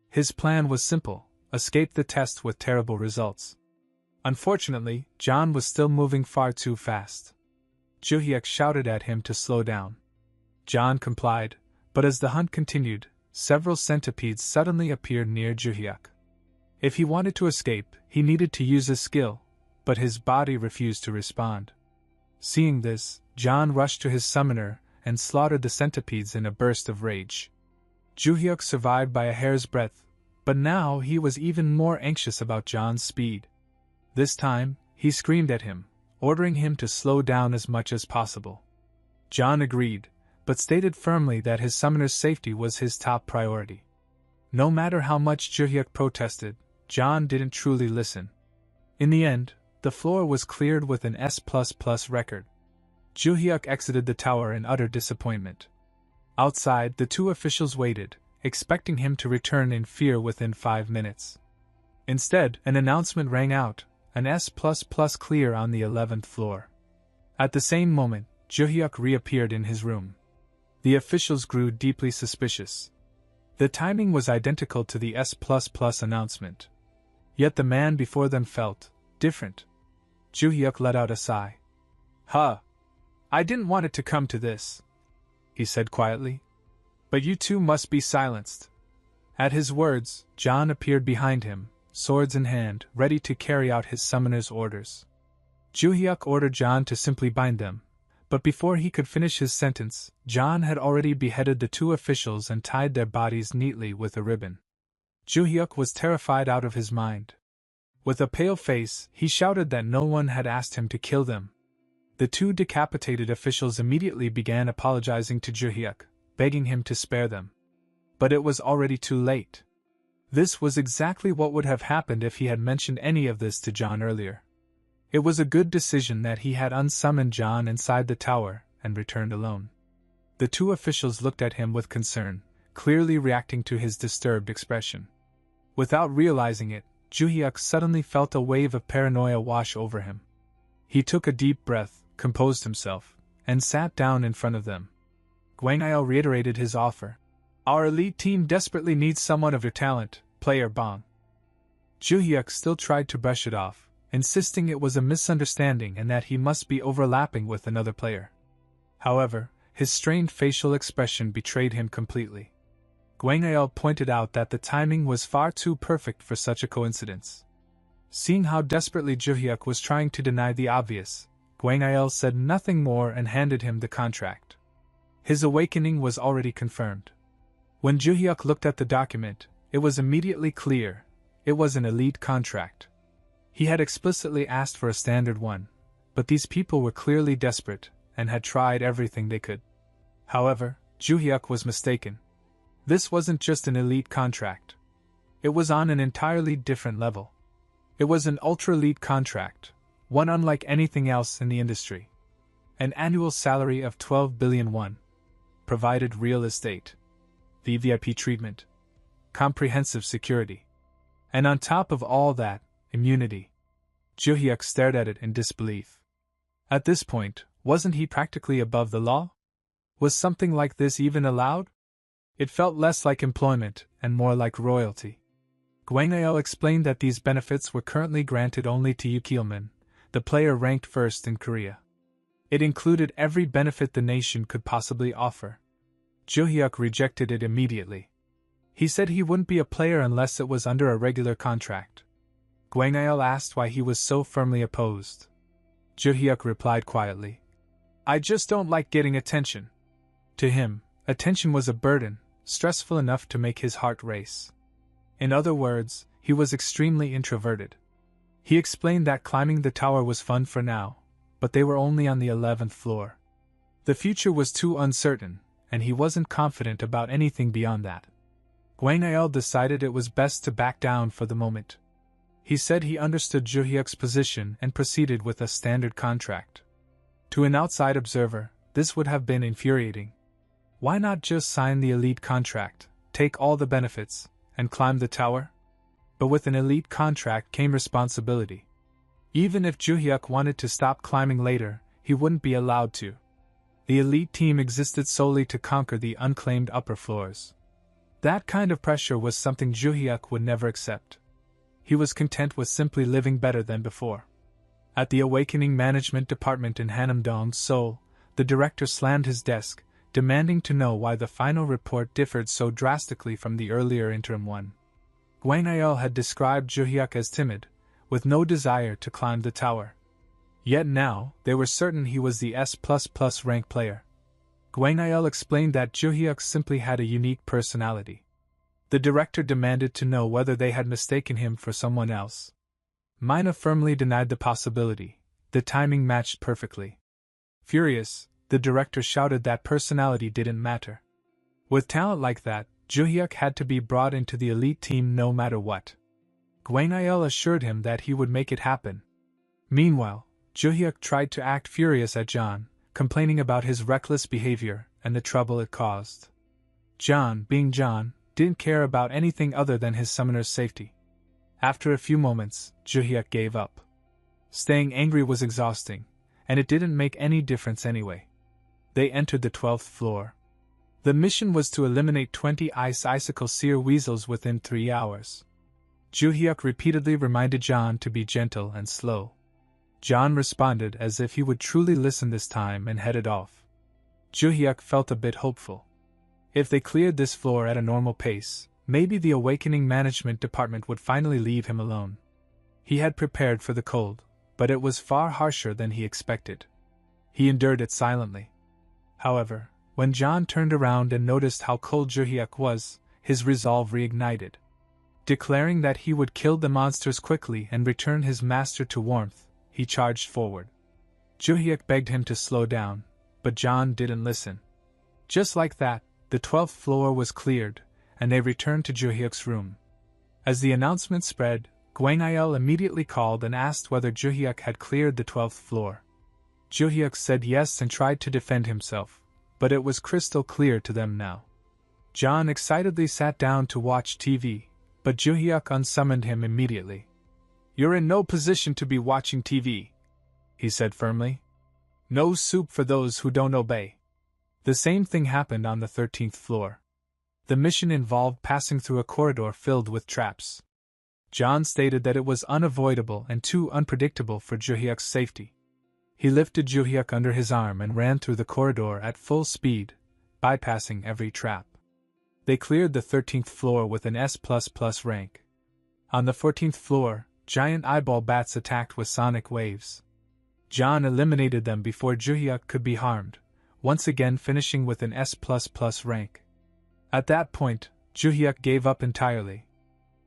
His plan was simple: escape the test with terrible results. Unfortunately, John was still moving far too fast. Juhyuk shouted at him to slow down. John complied, but as the hunt continued, several centipedes suddenly appeared near Juhyuk. If he wanted to escape, he needed to use his skill, but his body refused to respond. Seeing this, John rushed to his summoner and slaughtered the centipedes in a burst of rage. Juhyuk survived by a hair's breadth, but now he was even more anxious about John's speed. This time, he screamed at him, ordering him to slow down as much as possible. John agreed, but stated firmly that his summoner's safety was his top priority. No matter how much Juhyuk protested, John didn't truly listen. In the end, the floor was cleared with an S++ record. Juhyuk exited the tower in utter disappointment. Outside, the two officials waited, expecting him to return in fear within 5 minutes. Instead, an announcement rang out: an S++ clear on the 11th floor. At the same moment, Juhyuk reappeared in his room. The officials grew deeply suspicious. The timing was identical to the S++ announcement. Yet the man before them felt different. Juhyuk let out a sigh. Huh. I didn't want it to come to this, he said quietly. But you two must be silenced. At his words, John appeared behind him, swords in hand, ready to carry out his summoner's orders. Juhyuk ordered John to simply bind them, but before he could finish his sentence, John had already beheaded the two officials and tied their bodies neatly with a ribbon. Juhyuk was terrified out of his mind. With a pale face, he shouted that no one had asked him to kill them. The two decapitated officials immediately began apologizing to Juhyuk, begging him to spare them. But it was already too late. This was exactly what would have happened if he had mentioned any of this to John earlier. It was a good decision that he had unsummoned John inside the tower and returned alone. The two officials looked at him with concern, clearly reacting to his disturbed expression. Without realizing it, Juhyuk suddenly felt a wave of paranoia wash over him. He took a deep breath, composed himself, and sat down in front of them. Gwenael reiterated his offer. Our elite team desperately needs someone of your talent, Player Bong. Juhyuk still tried to brush it off, insisting it was a misunderstanding and that he must be overlapping with another player. However, his strained facial expression betrayed him completely. Gwenael pointed out that the timing was far too perfect for such a coincidence. Seeing how desperately Juhyuk was trying to deny the obvious, Gwenael said nothing more and handed him the contract. His awakening was already confirmed. When Juhyuk looked at the document, it was immediately clear: it was an elite contract. He had explicitly asked for a standard one, but these people were clearly desperate and had tried everything they could. However, Juhyuk was mistaken. This wasn't just an elite contract. It was on an entirely different level. It was an ultra-elite contract, one unlike anything else in the industry. An annual salary of 12 billion won. Provided real estate. VVIP treatment. Comprehensive security. And on top of all that, immunity. Juhyuk stared at it in disbelief. At this point, wasn't he practically above the law? Was something like this even allowed? It felt less like employment and more like royalty. Gwangael explained that these benefits were currently granted only to Yukilman, the player ranked first in Korea. It included every benefit the nation could possibly offer. Juhyuk rejected it immediately. He said he wouldn't be a player unless it was under a regular contract. Gwangael asked why he was so firmly opposed. Juhyuk replied quietly, "I just don't like getting attention." To him, attention was a burden, stressful enough to make his heart race. In other words, he was extremely introverted. He explained that climbing the tower was fun for now, but they were only on the 11th floor. The future was too uncertain, and he wasn't confident about anything beyond that. Gwangael decided it was best to back down for the moment. He said he understood Juhyuk's position and proceeded with a standard contract. To an outside observer, this would have been infuriating. Why not just sign the elite contract, take all the benefits, and climb the tower? But with an elite contract came responsibility. Even if Juhyuk wanted to stop climbing later, he wouldn't be allowed to. The elite team existed solely to conquer the unclaimed upper floors. That kind of pressure was something Juhyuk would never accept. He was content with simply living better than before. At the Awakening Management Department in Hanamdong, Seoul, the director slammed his desk, demanding to know why the final report differed so drastically from the earlier interim one. Gwangael had described Juhyuk as timid, with no desire to climb the tower. Yet now, they were certain he was the S++ rank player. Gwangael explained that Juhyuk simply had a unique personality. The director demanded to know whether they had mistaken him for someone else. Mina firmly denied the possibility. The timing matched perfectly. Furious, the director shouted that personality didn't matter. With talent like that, Juhyuk had to be brought into the elite team no matter what. Gwangael assured him that he would make it happen. Meanwhile, Juhyuk tried to act furious at John, complaining about his reckless behavior and the trouble it caused. John, being John, didn't care about anything other than his summoner's safety. After a few moments, Juhyuk gave up. Staying angry was exhausting, and it didn't make any difference anyway. They entered the 12th floor. The mission was to eliminate 20 ice icicle seer weasels within 3 hours. Juhyuk repeatedly reminded John to be gentle and slow. John responded as if he would truly listen this time and headed off. Juhyuk felt a bit hopeful. If they cleared this floor at a normal pace, maybe the Awakening Management Department would finally leave him alone. He had prepared for the cold, but it was far harsher than he expected. He endured it silently. However, when John turned around and noticed how cold Juhyuk was, his resolve reignited. Declaring that he would kill the monsters quickly and return his master to warmth, he charged forward. Juhyuk begged him to slow down, but John didn't listen. Just like that, the 12th floor was cleared, and they returned to Juhyuk's room. As the announcement spread, Gwangael immediately called and asked whether Juhyuk had cleared the 12th floor. Juhyuk said yes and tried to defend himself, but it was crystal clear to them now. John excitedly sat down to watch TV, but Juhyuk unsummoned him immediately. "You're in no position to be watching TV," he said firmly. "No soup for those who don't obey." The same thing happened on the 13th floor. The mission involved passing through a corridor filled with traps. John stated that it was unavoidable and too unpredictable for Juhyuk's safety. He lifted Juhyuk under his arm and ran through the corridor at full speed, bypassing every trap. They cleared the 13th floor with an S++ rank. On the 14th floor, giant eyeball bats attacked with sonic waves. John eliminated them before Juhyuk could be harmed, once again finishing with an S++ rank. At that point, Juhyuk gave up entirely.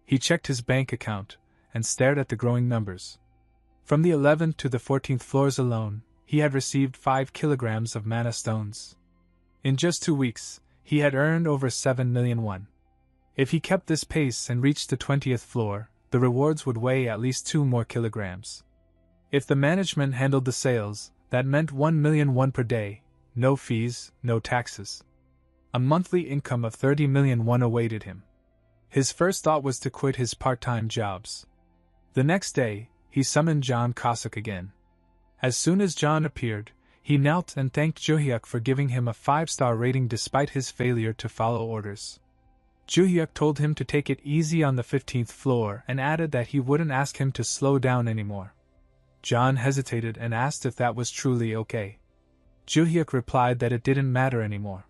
He checked his bank account and stared at the growing numbers. From the 11th to the 14th floors alone, he had received 5 kilograms of mana stones. In just 2 weeks, he had earned over 7 million won. If he kept this pace and reached the 20th floor, the rewards would weigh at least 2 more kilograms. If the management handled the sales, that meant 1 million won per day, no fees, no taxes. A monthly income of 30 million won awaited him. His first thought was to quit his part-time jobs. The next day, he summoned John Cossack again. As soon as John appeared, He knelt and thanked Juhyuk for giving him a 5-star rating despite his failure to follow orders. Juhyuk told him to take it easy on the 15th floor and added that he wouldn't ask him to slow down anymore. John hesitated and asked if that was truly okay. Juhyuk replied that it didn't matter anymore.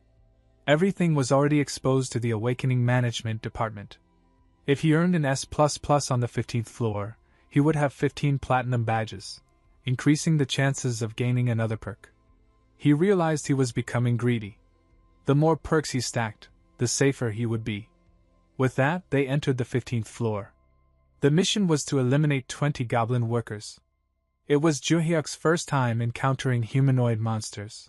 Everything was already exposed to the Awakening Management Department. If he earned an S++ on the 15th floor, he would have 15 platinum badges, increasing the chances of gaining another perk. He realized he was becoming greedy. The more perks he stacked, the safer he would be. With that, they entered the 15th floor. The mission was to eliminate 20 goblin workers. It was Juhyuk's first time encountering humanoid monsters.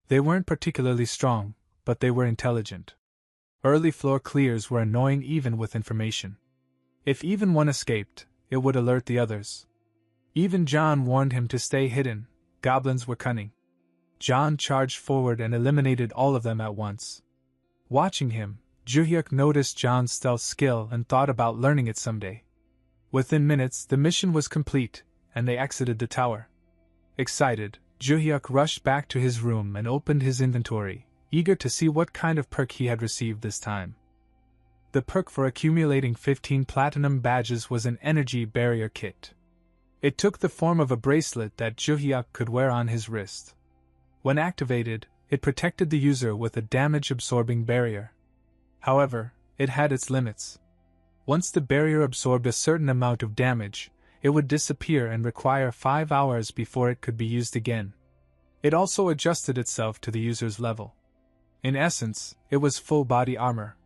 They weren't particularly strong, but they were intelligent. Early floor clears were annoying even with information. If even one escaped, it would alert the others. Even John warned him to stay hidden. Goblins were cunning. John charged forward and eliminated all of them at once. Watching him, Juhyuk noticed John's stealth skill and thought about learning it someday. Within minutes, the mission was complete, and they exited the tower. Excited, Juhyuk rushed back to his room and opened his inventory, eager to see what kind of perk he had received this time. The perk for accumulating 15 platinum badges was an energy barrier kit. It took the form of a bracelet that Juhyuk could wear on his wrist. When activated, it protected the user with a damage-absorbing barrier. However, it had its limits. Once the barrier absorbed a certain amount of damage, it would disappear and require 5 hours before it could be used again. It also adjusted itself to the user's level. In essence, it was full-body armor.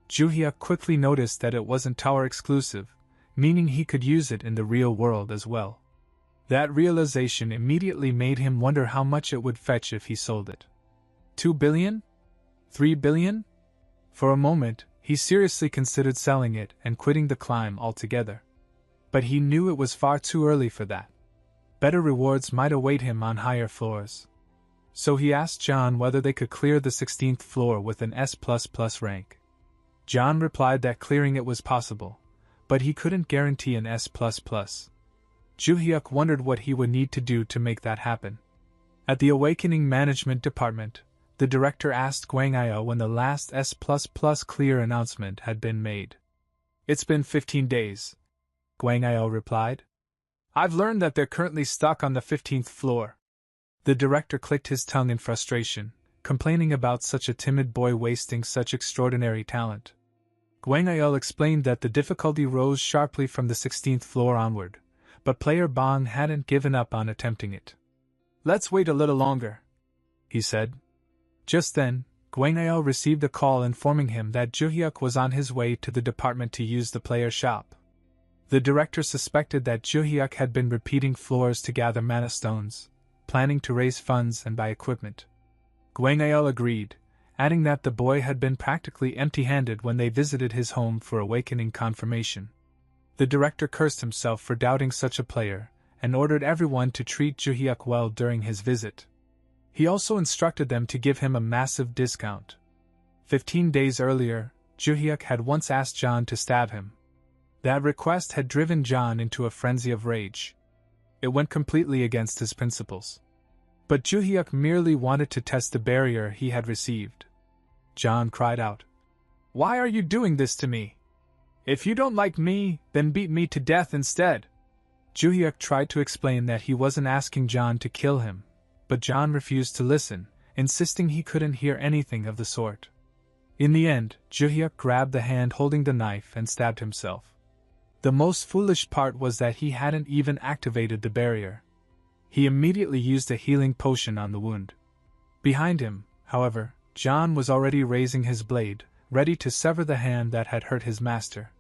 Juhyuk quickly noticed that it wasn't tower-exclusive, meaning he could use it in the real world as well. That realization immediately made him wonder how much it would fetch if he sold it. 2 billion? 3 billion? For a moment, he seriously considered selling it and quitting the climb altogether. But he knew it was far too early for that. Better rewards might await him on higher floors. So he asked John whether they could clear the 16th floor with an S++ rank. John replied that clearing it was possible, but he couldn't guarantee an S++. Juhyuk wondered what he would need to do to make that happen. At the Awakening Management Department, the director asked Gwang-io when the last S++ clear announcement had been made. "It's been 15 days," Gwang-io replied. "I've learned that they're currently stuck on the 15th floor." The director clicked his tongue in frustration, complaining about such a timid boy wasting such extraordinary talent. Gwang-io explained that the difficulty rose sharply from the 16th floor onward, but player Bong hadn't given up on attempting it. "Let's wait a little longer," he said. Just then, Gwang-io received a call informing him that Juhyuk was on his way to the department to use the player shop. The director suspected that Juhyuk had been repeating floors to gather mana stones, planning to raise funds and buy equipment. Gwang-io agreed, adding that the boy had been practically empty-handed when they visited his home for awakening confirmation. The director cursed himself for doubting such a player, and ordered everyone to treat Juhyuk well during his visit. He also instructed them to give him a massive discount. 15 days earlier, Juhyuk had once asked John to stab him. That request had driven John into a frenzy of rage. It went completely against his principles. But Juhyuk merely wanted to test the barrier he had received. John cried out, "Why are you doing this to me? If you don't like me, then beat me to death instead." Juhyuk tried to explain that he wasn't asking John to kill him, but John refused to listen, insisting he couldn't hear anything of the sort. In the end, Juhyuk grabbed the hand holding the knife and stabbed himself. The most foolish part was that he hadn't even activated the barrier. He immediately used a healing potion on the wound. Behind him, however, John was already raising his blade, ready to sever the hand that had hurt his master.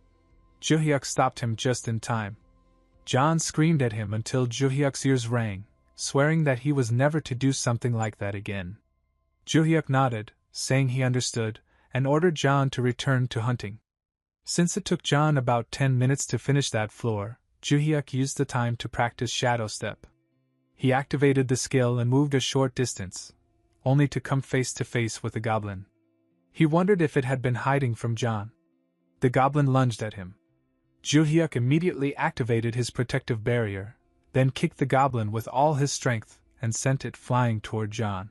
Juhyuk stopped him just in time. John screamed at him until Juhyuk's ears rang, swearing that he was never to do something like that again. Juhyuk nodded, saying he understood, and ordered John to return to hunting. Since it took John about 10 minutes to finish that floor, Juhyuk used the time to practice Shadow Step. He activated the skill and moved a short distance, only to come face to face with a goblin. He wondered if it had been hiding from John. The goblin lunged at him. Juhyuk immediately activated his protective barrier, then kicked the goblin with all his strength, and sent it flying toward John.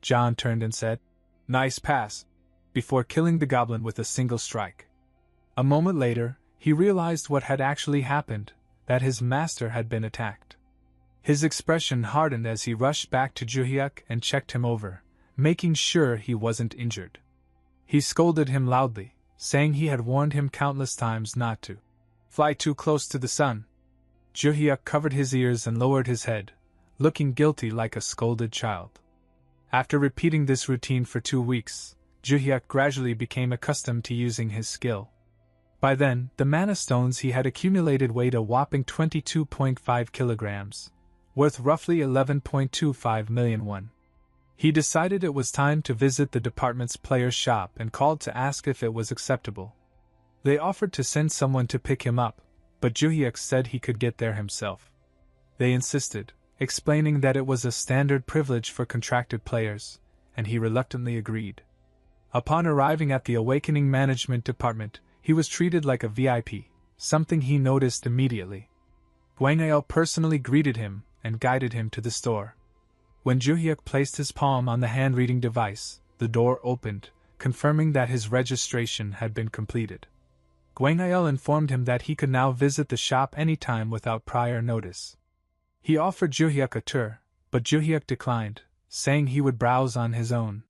John turned and said, "Nice pass," before killing the goblin with a single strike. A moment later, he realized what had actually happened, that his master had been attacked. His expression hardened as he rushed back to Juhyuk and checked him over, making sure he wasn't injured. He scolded him loudly, saying he had warned him countless times not to fly too close to the sun. Juhyuk covered his ears and lowered his head, looking guilty like a scolded child. After repeating this routine for 2 weeks, Juhyuk gradually became accustomed to using his skill. By then, the mana stones he had accumulated weighed a whopping 22.5 kilograms, worth roughly 11.25 million won. He decided it was time to visit the department's player's shop and called to ask if it was acceptable. They offered to send someone to pick him up, but Juhyuk said he could get there himself. They insisted, explaining that it was a standard privilege for contracted players, and he reluctantly agreed. Upon arriving at the Awakening Management Department, he was treated like a VIP, something he noticed immediately. Gwangael personally greeted him and guided him to the store. When Juhyuk placed his palm on the hand-reading device, the door opened, confirming that his registration had been completed. Gwangael informed him that he could now visit the shop anytime without prior notice. He offered Juhyuk a tour, but Juhyuk declined, saying he would browse on his own.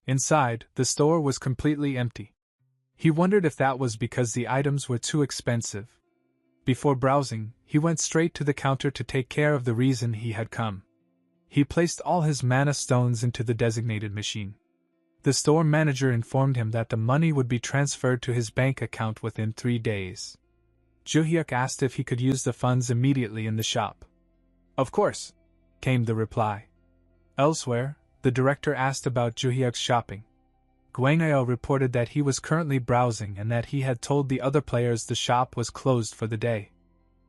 Inside, the store was completely empty. He wondered if that was because the items were too expensive. Before browsing, he went straight to the counter to take care of the reason he had come. He placed all his mana stones into the designated machine. The store manager informed him that the money would be transferred to his bank account within 3 days. Juhyuk asked if he could use the funds immediately in the shop. "Of course," came the reply. Elsewhere, the director asked about Juhyuk's shopping. Gwangael reported that he was currently browsing and that he had told the other players the shop was closed for the day.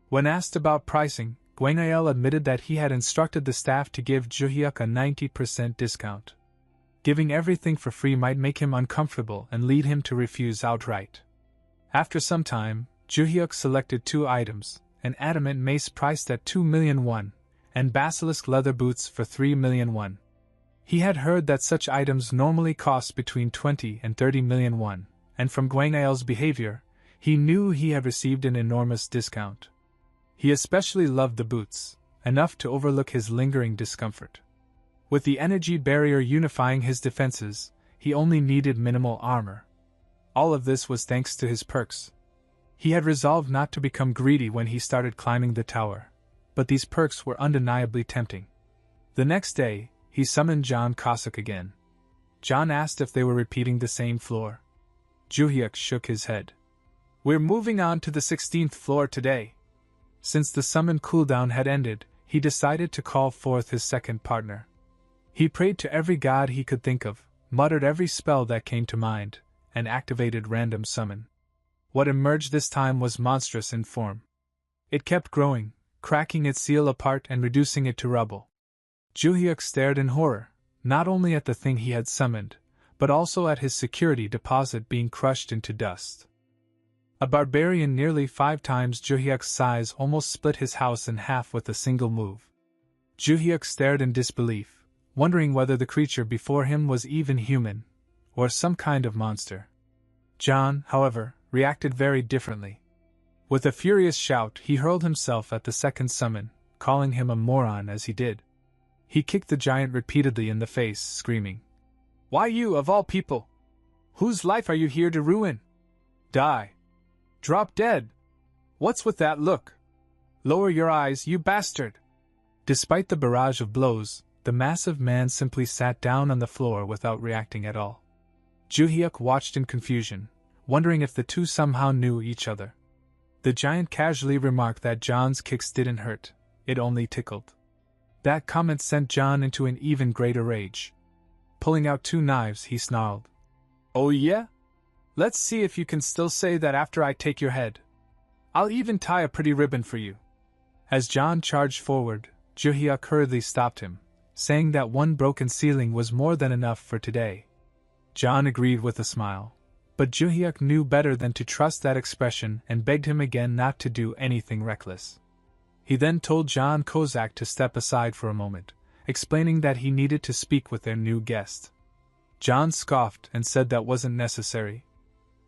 When asked about pricing, Gwangael admitted that he had instructed the staff to give Juhyuk a 90% discount. Giving everything for free might make him uncomfortable and lead him to refuse outright. After some time, Juhyuk selected 2 items, an adamant mace priced at 2 million won, and basilisk leather boots for 3 million won. He had heard that such items normally cost between 20 and 30 million won, and from Gwangael's behavior, he knew he had received an enormous discount. He especially loved the boots, enough to overlook his lingering discomfort. With the energy barrier unifying his defenses, he only needed minimal armor. All of this was thanks to his perks. He had resolved not to become greedy when he started climbing the tower, but these perks were undeniably tempting. The next day, he summoned John Cossack again. John asked if they were repeating the same floor. Juhyuk shook his head. "We're moving on to the 16th floor today." Since the summon cooldown had ended, he decided to call forth his second partner. He prayed to every god he could think of, muttered every spell that came to mind, and activated random summon. What emerged this time was monstrous in form. It kept growing, cracking its seal apart and reducing it to rubble. Juhyuk stared in horror, not only at the thing he had summoned, but also at his security deposit being crushed into dust. A barbarian nearly 5 times Juhyuk's size almost split his house in half with a single move. Juhyuk stared in disbelief, wondering whether the creature before him was even human, or some kind of monster. John, however, reacted very differently. With a furious shout, he hurled himself at the second summon, calling him a moron as he did. He kicked the giant repeatedly in the face, screaming, "Why you, of all people? Whose life are you here to ruin? Die! Drop dead! What's with that look? Lower your eyes, you bastard!" Despite the barrage of blows, the massive man simply sat down on the floor without reacting at all. Juhyuk watched in confusion, wondering if the two somehow knew each other. The giant casually remarked that John's kicks didn't hurt, it only tickled. That comment sent John into an even greater rage. Pulling out 2 knives, he snarled, "Oh yeah? Let's see if you can still say that after I take your head. I'll even tie a pretty ribbon for you." As John charged forward, Juhyuk hurriedly stopped him, saying that 1 broken ceiling was more than enough for today. John agreed with a smile, but Juhyuk knew better than to trust that expression and begged him again not to do anything reckless. He then told John Kozak to step aside for a moment, explaining that he needed to speak with their new guest. John scoffed and said that wasn't necessary.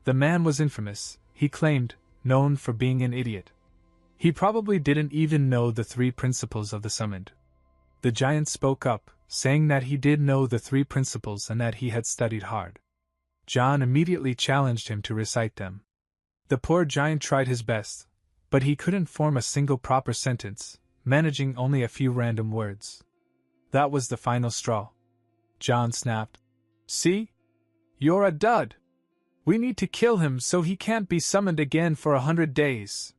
The man was infamous, he claimed, known for being an idiot. He probably didn't even know the 3 principles of the summoned. The giant spoke up, saying that he did know the 3 principles and that he had studied hard. John immediately challenged him to recite them. The poor giant tried his best, but he couldn't form a single proper sentence, managing only a few random words. That was the final straw. John snapped. "See? You're a dud. We need to kill him so he can't be summoned again for 100 days.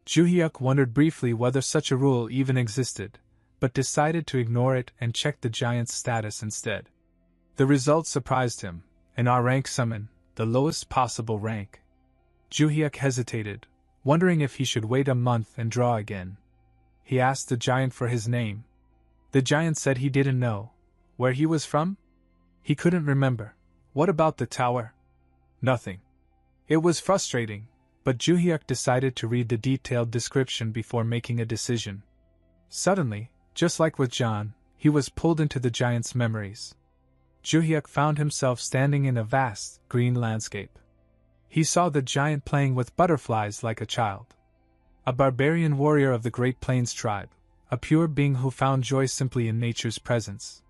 Juhyuk wondered briefly whether such a rule even existed, but decided to ignore it and check the giant's status instead. The result surprised him, an R-rank summon, the lowest possible rank. Juhyuk hesitated, wondering if he should wait a month and draw again. He asked the giant for his name. The giant said he didn't know. Where he was from? He couldn't remember. What about the tower? Nothing. It was frustrating, but Juhyuk decided to read the detailed description before making a decision. Suddenly, just like with John, he was pulled into the giant's memories. Juhyuk found himself standing in a vast, green landscape. He saw the giant playing with butterflies like a child. A barbarian warrior of the Great Plains tribe, a pure being who found joy simply in nature's presence.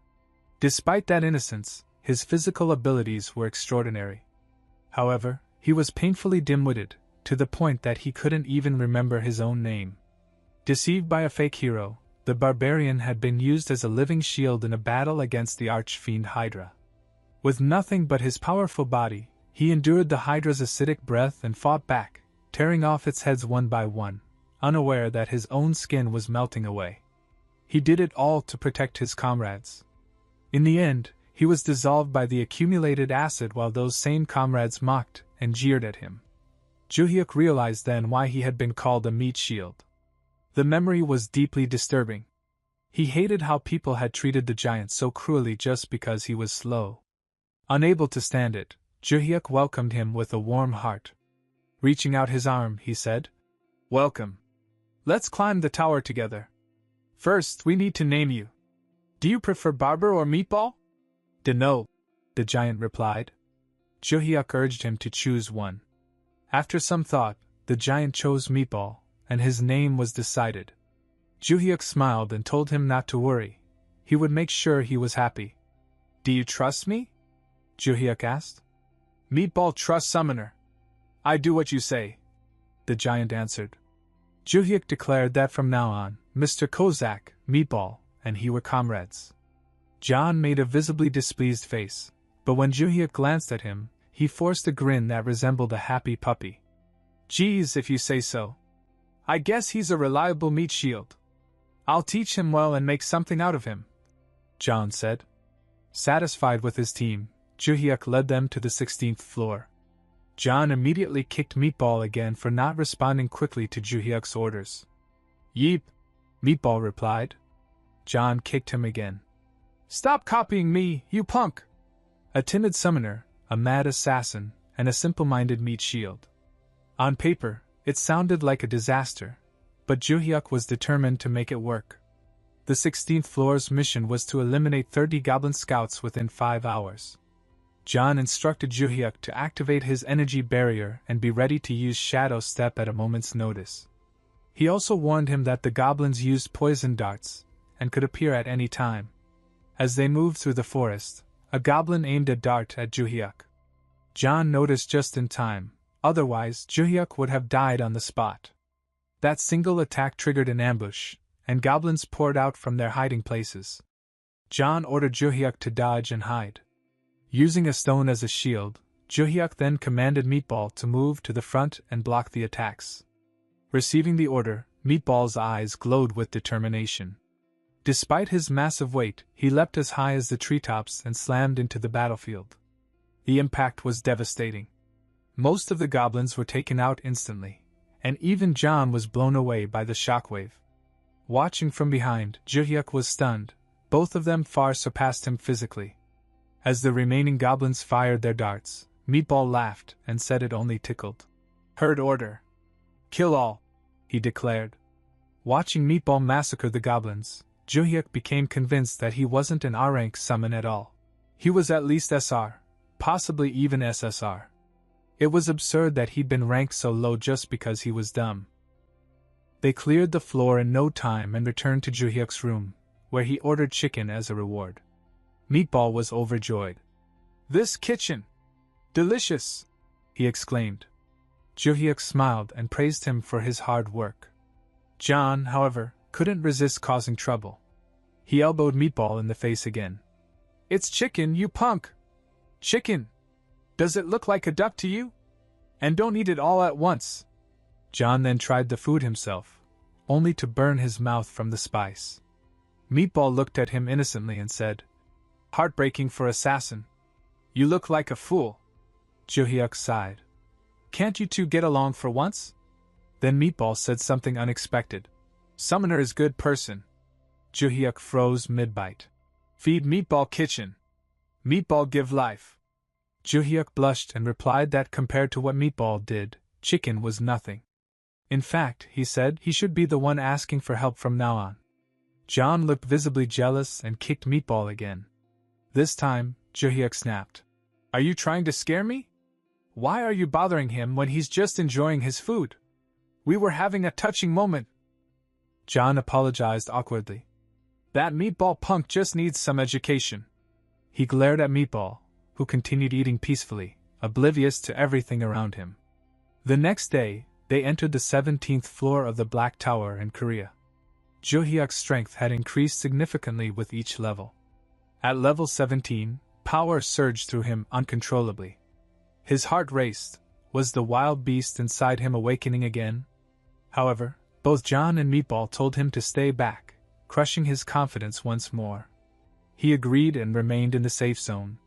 Despite that innocence, his physical abilities were extraordinary. However, he was painfully dim-witted, to the point that he couldn't even remember his own name. Deceived by a fake hero, the barbarian had been used as a living shield in a battle against the archfiend Hydra. With nothing but his powerful body, he endured the Hydra's acidic breath and fought back, tearing off its heads one by one, unaware that his own skin was melting away. He did it all to protect his comrades. In the end, he was dissolved by the accumulated acid while those same comrades mocked and jeered at him. Juhyuk realized then why he had been called a meat shield. The memory was deeply disturbing. He hated how people had treated the giant so cruelly just because he was slow. Unable to stand it, Juhyuk welcomed him with a warm heart. Reaching out his arm, he said, "Welcome. Let's climb the tower together. First, we need to name you. Do you prefer Barber or Meatball?" "Dunno," the giant replied. Juhyuk urged him to choose one. After some thought, the giant chose Meatball, and his name was decided. Juhyuk smiled and told him not to worry. He would make sure he was happy. "Do you trust me?" Juhyuk asked. "Meatball trusts Summoner. I do what you say," the giant answered. Juhyuk declared that from now on, Mr. Kozak, Meatball, and he were comrades. John made a visibly displeased face, but when Juhyuk glanced at him, he forced a grin that resembled a happy puppy. "Geez, if you say so. I guess he's a reliable meat shield. I'll teach him well and make something out of him," John said. Satisfied with his team, Juhyuk led them to the 16th floor. John immediately kicked Meatball again for not responding quickly to Juhyuk's orders. "Yeep," Meatball replied. John kicked him again. "Stop copying me, you punk!" A timid summoner, a mad assassin, and a simple-minded meat shield. On paper, it sounded like a disaster, but Juhyuk was determined to make it work. The 16th floor's mission was to eliminate 30 goblin scouts within 5 hours. John instructed Juhyuk to activate his energy barrier and be ready to use Shadow Step at a moment's notice. He also warned him that the goblins used poison darts and could appear at any time. As they moved through the forest, a goblin aimed a dart at Juhyuk. John noticed just in time, otherwise Juhyuk would have died on the spot. That single attack triggered an ambush, and goblins poured out from their hiding places. John ordered Juhyuk to dodge and hide. Using a stone as a shield, Juhyuk then commanded Meatball to move to the front and block the attacks. Receiving the order, Meatball's eyes glowed with determination. Despite his massive weight, he leapt as high as the treetops and slammed into the battlefield. The impact was devastating. Most of the goblins were taken out instantly, and even John was blown away by the shockwave. Watching from behind, Juhyuk was stunned. Both of them far surpassed him physically. As the remaining goblins fired their darts, Meatball laughed and said it only tickled. "Heard order. Kill all," he declared. Watching Meatball massacre the goblins, Juhyuk became convinced that he wasn't an R-rank summon at all. He was at least SR, possibly even SSR. It was absurd that he'd been ranked so low just because he was dumb. They cleared the floor in no time and returned to Juhyuk's room, where he ordered chicken as a reward. Meatball was overjoyed. "This kitchen! Delicious!" he exclaimed. Juhyuk smiled and praised him for his hard work. John, however, couldn't resist causing trouble. He elbowed Meatball in the face again. "It's chicken, you punk! Chicken! Does it look like a duck to you? And don't eat it all at once!" John then tried the food himself, only to burn his mouth from the spice. Meatball looked at him innocently and said, "Heartbreaking for assassin. You look like a fool." Juhyuk sighed. "Can't you two get along for once?" Then Meatball said something unexpected. "Summoner is good person." Juhyuk froze mid-bite. "Feed Meatball kitchen. Meatball give life." Juhyuk blushed and replied that compared to what Meatball did, chicken was nothing. In fact, he said he should be the one asking for help from now on. John looked visibly jealous and kicked Meatball again. This time, Juhyuk snapped. "Are you trying to scare me? Why are you bothering him when he's just enjoying his food? We were having a touching moment." John apologized awkwardly. "That Meatball punk just needs some education." He glared at Meatball, who continued eating peacefully, oblivious to everything around him. The next day, they entered the 17th floor of the Black Tower in Korea. Juhyuk's strength had increased significantly with each level. At level 17, power surged through him uncontrollably. His heart raced. Was the wild beast inside him awakening again? However, both John and Meatball told him to stay back, crushing his confidence once more. He agreed and remained in the safe zone.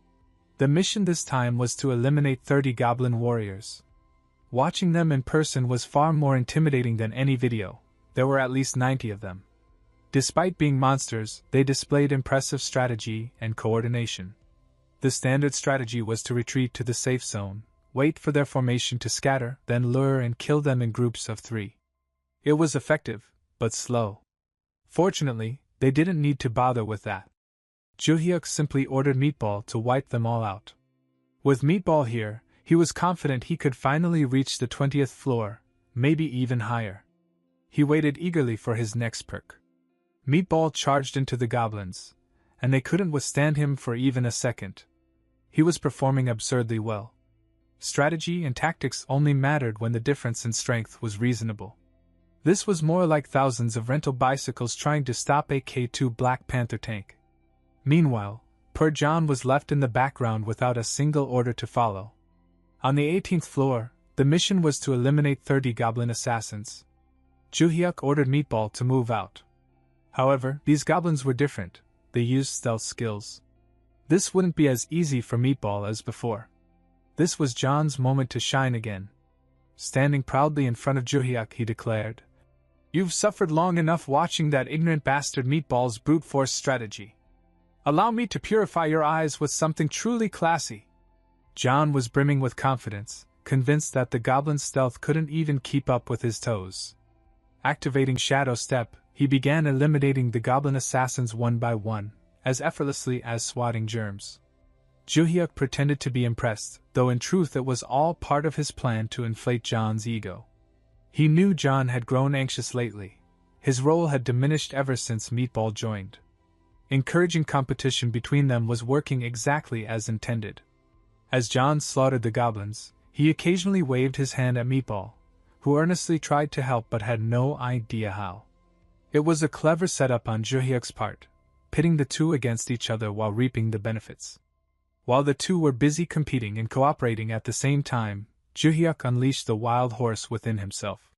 The mission this time was to eliminate 30 goblin warriors. Watching them in person was far more intimidating than any video. There were at least 90 of them. Despite being monsters, they displayed impressive strategy and coordination. The standard strategy was to retreat to the safe zone, wait for their formation to scatter, then lure and kill them in groups of 3. It was effective, but slow. Fortunately, they didn't need to bother with that. Juhyuk simply ordered Meatball to wipe them all out. With Meatball here, he was confident he could finally reach the 20th floor, maybe even higher. He waited eagerly for his next perk. Meatball charged into the goblins, and they couldn't withstand him for even a second. He was performing absurdly well. Strategy and tactics only mattered when the difference in strength was reasonable. This was more like thousands of rental bicycles trying to stop a K2 Black Panther tank. Meanwhile, poor John was left in the background without a single order to follow. On the 18th floor, the mission was to eliminate 30 goblin assassins. Juhyuk ordered Meatball to move out. However, these goblins were different. They used stealth skills. This wouldn't be as easy for Meatball as before. This was John's moment to shine again. Standing proudly in front of Juhyuk, he declared, "You've suffered long enough watching that ignorant bastard Meatball's brute force strategy. Allow me to purify your eyes with something truly classy." John was brimming with confidence, convinced that the goblin's stealth couldn't even keep up with his toes. Activating Shadow Step, he began eliminating the goblin assassins one by one, as effortlessly as swatting germs. Juhyuk pretended to be impressed, though in truth it was all part of his plan to inflate John's ego. He knew John had grown anxious lately. His role had diminished ever since Meatball joined. Encouraging competition between them was working exactly as intended. As John slaughtered the goblins, he occasionally waved his hand at Meatball, who earnestly tried to help but had no idea how. It was a clever setup on Juhyuk's part, pitting the two against each other while reaping the benefits. While the two were busy competing and cooperating at the same time, Juhyuk unleashed the wild horse within himself.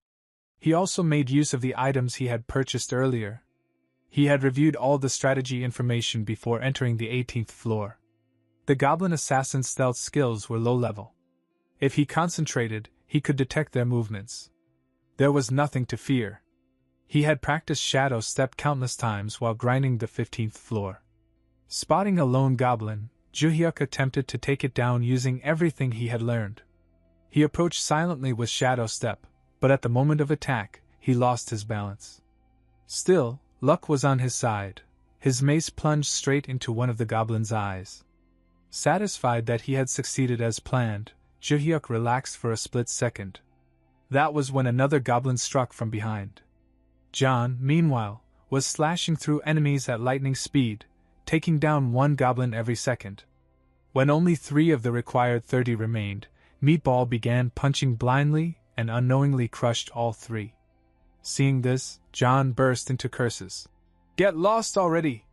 He also made use of the items he had purchased earlier. He had reviewed all the strategy information before entering the 18th floor. The goblin assassin's stealth skills were low level. If he concentrated, he could detect their movements. There was nothing to fear. He had practiced Shadow Step countless times while grinding the 15th floor. Spotting a lone goblin, Juhyuk attempted to take it down using everything he had learned. He approached silently with Shadow Step, but at the moment of attack, he lost his balance. Still, luck was on his side. His mace plunged straight into one of the goblin's eyes. Satisfied that he had succeeded as planned, Jaehyuk relaxed for a split second. That was when another goblin struck from behind. John, meanwhile, was slashing through enemies at lightning speed, taking down one goblin every second. When only 3 of the required 30 remained, Meatball began punching blindly and unknowingly crushed all 3. Seeing this, John burst into curses. "Get lost already!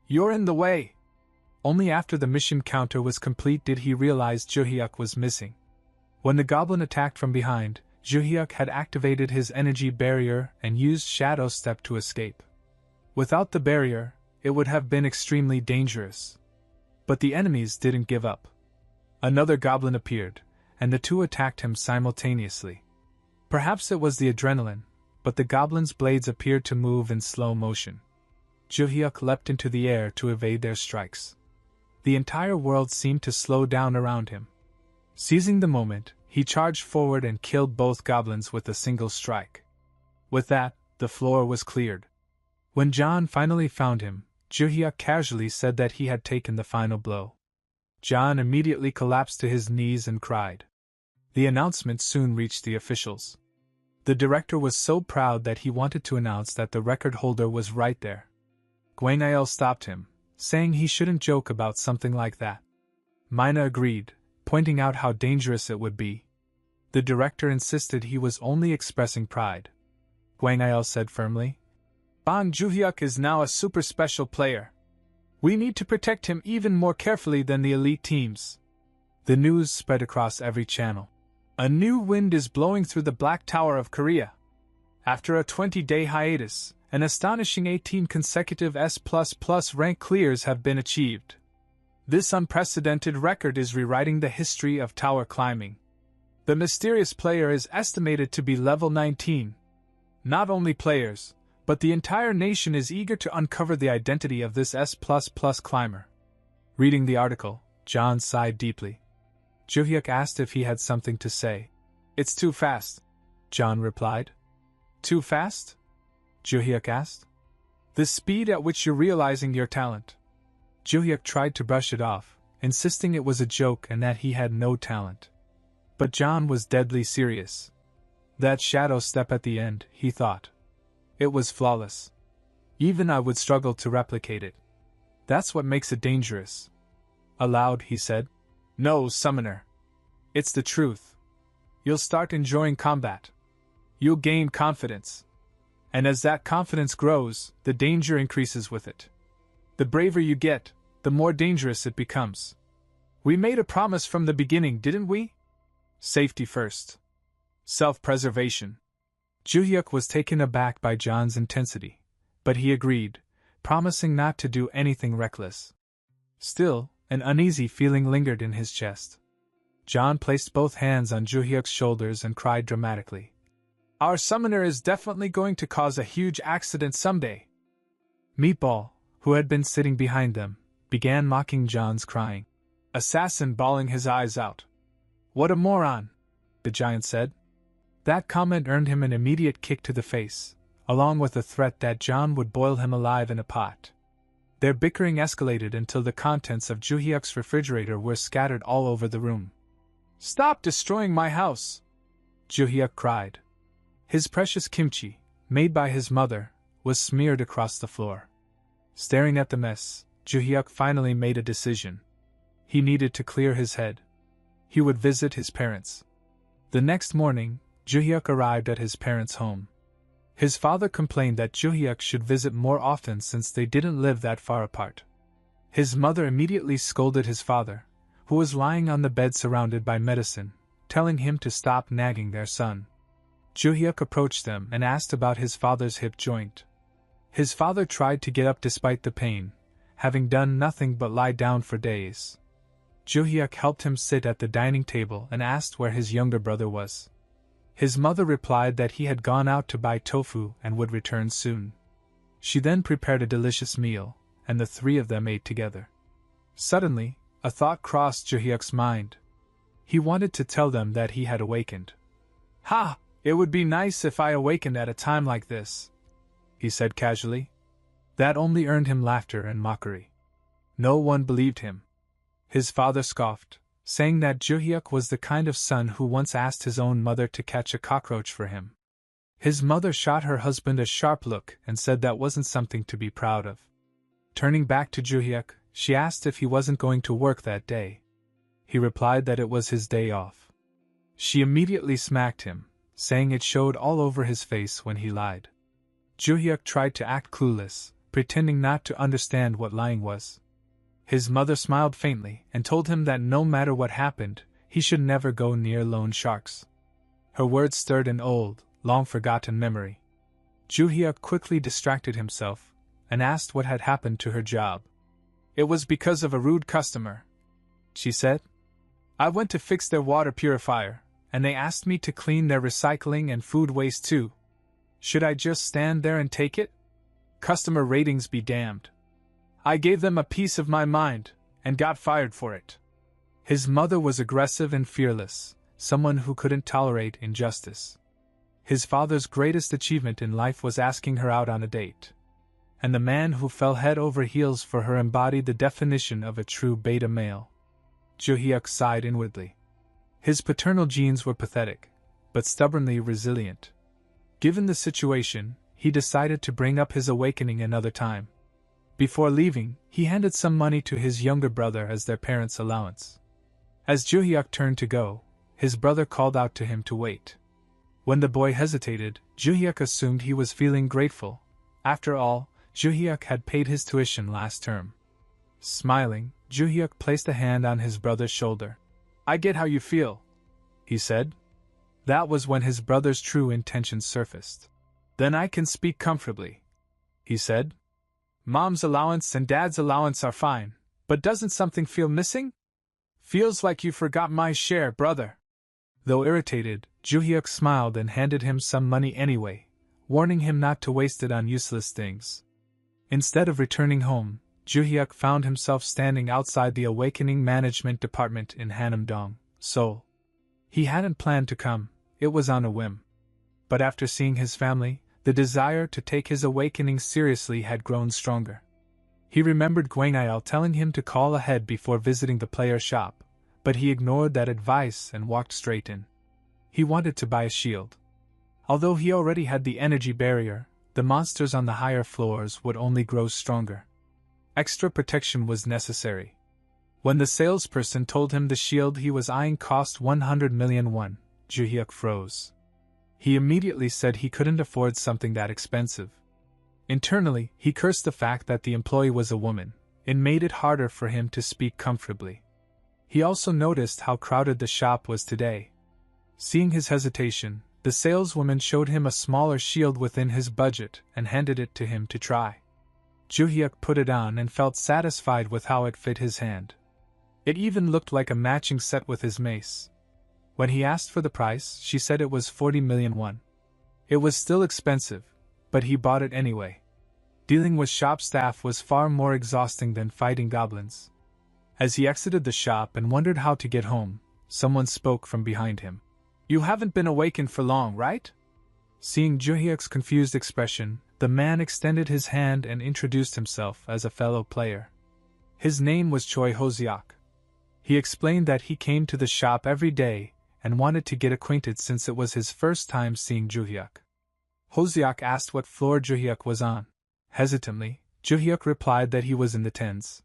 You're in the way!" Only after the mission counter was complete did he realize Jaehyuk was missing. When the goblin attacked from behind, Jaehyuk had activated his energy barrier and used Shadow Step to escape. Without the barrier, it would have been extremely dangerous. But the enemies didn't give up. Another goblin appeared, and the 2 attacked him simultaneously. Perhaps it was the adrenaline, but the goblin's blades appeared to move in slow motion. Jaehyuk leapt into the air to evade their strikes. The entire world seemed to slow down around him. Seizing the moment, he charged forward and killed both goblins with a single strike. With that, the floor was cleared. When John finally found him, Jaehyuk casually said that he had taken the final blow. John immediately collapsed to his knees and cried. The announcement soon reached the officials. The director was so proud that he wanted to announce that the record holder was right there. Gwenael stopped him, saying he shouldn't joke about something like that. Mina agreed, pointing out how dangerous it would be. The director insisted he was only expressing pride. Gwenael said firmly, "Bang Jaehyuk is now a super special player. We need to protect him even more carefully than the elite teams." The news spread across every channel. A new wind is blowing through the Black Tower of Korea. After a 20-day hiatus, an astonishing 18 consecutive S++ rank clears have been achieved. This unprecedented record is rewriting the history of tower climbing. The mysterious player is estimated to be level 19. Not only players, but the entire nation is eager to uncover the identity of this S++ climber. Reading the article, John sighed deeply. Jaehyuk asked if he had something to say. "It's too fast," John replied. "Too fast?" Jaehyuk asked. "The speed at which you're realizing your talent." Jaehyuk tried to brush it off, insisting it was a joke and that he had no talent. But John was deadly serious. That shadow step at the end, he thought. It was flawless. Even I would struggle to replicate it. That's what makes it dangerous. Aloud, he said, "No, Summoner. It's the truth. You'll start enjoying combat. You'll gain confidence. And as that confidence grows, the danger increases with it. The braver you get, the more dangerous it becomes. We made a promise from the beginning, didn't we? Safety first. Self-preservation." Jaehyuk was taken aback by John's intensity, but he agreed, promising not to do anything reckless. Still, an uneasy feeling lingered in his chest. John placed both hands on Jaehyuk's shoulders and cried dramatically. "Our summoner is definitely going to cause a huge accident someday." Meatball, who had been sitting behind them, began mocking John's crying. Assassin bawling his eyes out. "What a moron," the giant said. That comment earned him an immediate kick to the face, along with the threat that John would boil him alive in a pot. Their bickering escalated until the contents of Jaehyuk's refrigerator were scattered all over the room. "Stop destroying my house!" Jaehyuk cried. His precious kimchi, made by his mother, was smeared across the floor. Staring at the mess, Jaehyuk finally made a decision. He needed to clear his head. He would visit his parents. The next morning, Jaehyuk arrived at his parents' home. His father complained that Jaehyuk should visit more often since they didn't live that far apart. His mother immediately scolded his father, who was lying on the bed surrounded by medicine, telling him to stop nagging their son. Jaehyuk approached them and asked about his father's hip joint. His father tried to get up despite the pain, having done nothing but lie down for days. Jaehyuk helped him sit at the dining table and asked where his younger brother was. His mother replied that he had gone out to buy tofu and would return soon. She then prepared a delicious meal, and the 3 of them ate together. Suddenly, a thought crossed Jaehyuk's mind. He wanted to tell them that he had awakened. "Ha! It would be nice if I awakened at a time like this," he said casually. That only earned him laughter and mockery. No one believed him. His father scoffed, saying that Juhyuk was the kind of son who once asked his own mother to catch a cockroach for him. His mother shot her husband a sharp look and said that wasn't something to be proud of. Turning back to Juhyuk, she asked if he wasn't going to work that day. He replied that it was his day off. She immediately smacked him, saying it showed all over his face when he lied. Juhyuk tried to act clueless, pretending not to understand what lying was. His mother smiled faintly and told him that no matter what happened, he should never go near loan sharks. Her words stirred an old, long-forgotten memory. Juhyuk quickly distracted himself and asked what had happened to her job. "It was because of a rude customer," she said. "I went to fix their water purifier, and they asked me to clean their recycling and food waste too. Should I just stand there and take it? Customer ratings be damned. I gave them a piece of my mind, and got fired for it." His mother was aggressive and fearless, someone who couldn't tolerate injustice. His father's greatest achievement in life was asking her out on a date. And the man who fell head over heels for her embodied the definition of a true beta male. Juhyuk sighed inwardly. His paternal genes were pathetic, but stubbornly resilient. Given the situation, he decided to bring up his awakening another time. Before leaving, he handed some money to his younger brother as their parents' allowance. As Juhyuk turned to go, his brother called out to him to wait. When the boy hesitated, Juhyuk assumed he was feeling grateful. After all, Juhyuk had paid his tuition last term. Smiling, Juhyuk placed a hand on his brother's shoulder. "I get how you feel," he said. That was when his brother's true intentions surfaced. "Then I can speak comfortably," he said. "Mom's allowance and Dad's allowance are fine, but doesn't something feel missing? Feels like you forgot my share, brother." Though irritated, Juhyuk smiled and handed him some money anyway, warning him not to waste it on useless things. Instead of returning home, Juhyuk found himself standing outside the Awakening Management Department in Hanam-dong, Seoul. He hadn't planned to come, it was on a whim. But after seeing his family, the desire to take his awakening seriously had grown stronger. He remembered Gwang-il telling him to call ahead before visiting the player shop, but he ignored that advice and walked straight in. He wanted to buy a shield. Although he already had the energy barrier, the monsters on the higher floors would only grow stronger. Extra protection was necessary. When the salesperson told him the shield he was eyeing cost 100 million won, Juhyuk froze. He immediately said he couldn't afford something that expensive. Internally, he cursed the fact that the employee was a woman. It made it harder for him to speak comfortably. He also noticed how crowded the shop was today. Seeing his hesitation, the saleswoman showed him a smaller shield within his budget and handed it to him to try. Juhyuk put it on and felt satisfied with how it fit his hand. It even looked like a matching set with his mace. When he asked for the price, she said it was 40 million won. It was still expensive, but he bought it anyway. Dealing with shop staff was far more exhausting than fighting goblins. As he exited the shop and wondered how to get home, someone spoke from behind him. "You haven't been awakened for long, right?" Seeing Juhyuk's confused expression, the man extended his hand and introduced himself as a fellow player. His name was Choi Hoseok. He explained that he came to the shop every day and wanted to get acquainted since it was his first time seeing Juhyuk. Hoseok asked what floor Juhyuk was on. Hesitantly, Juhyuk replied that he was in the 10s.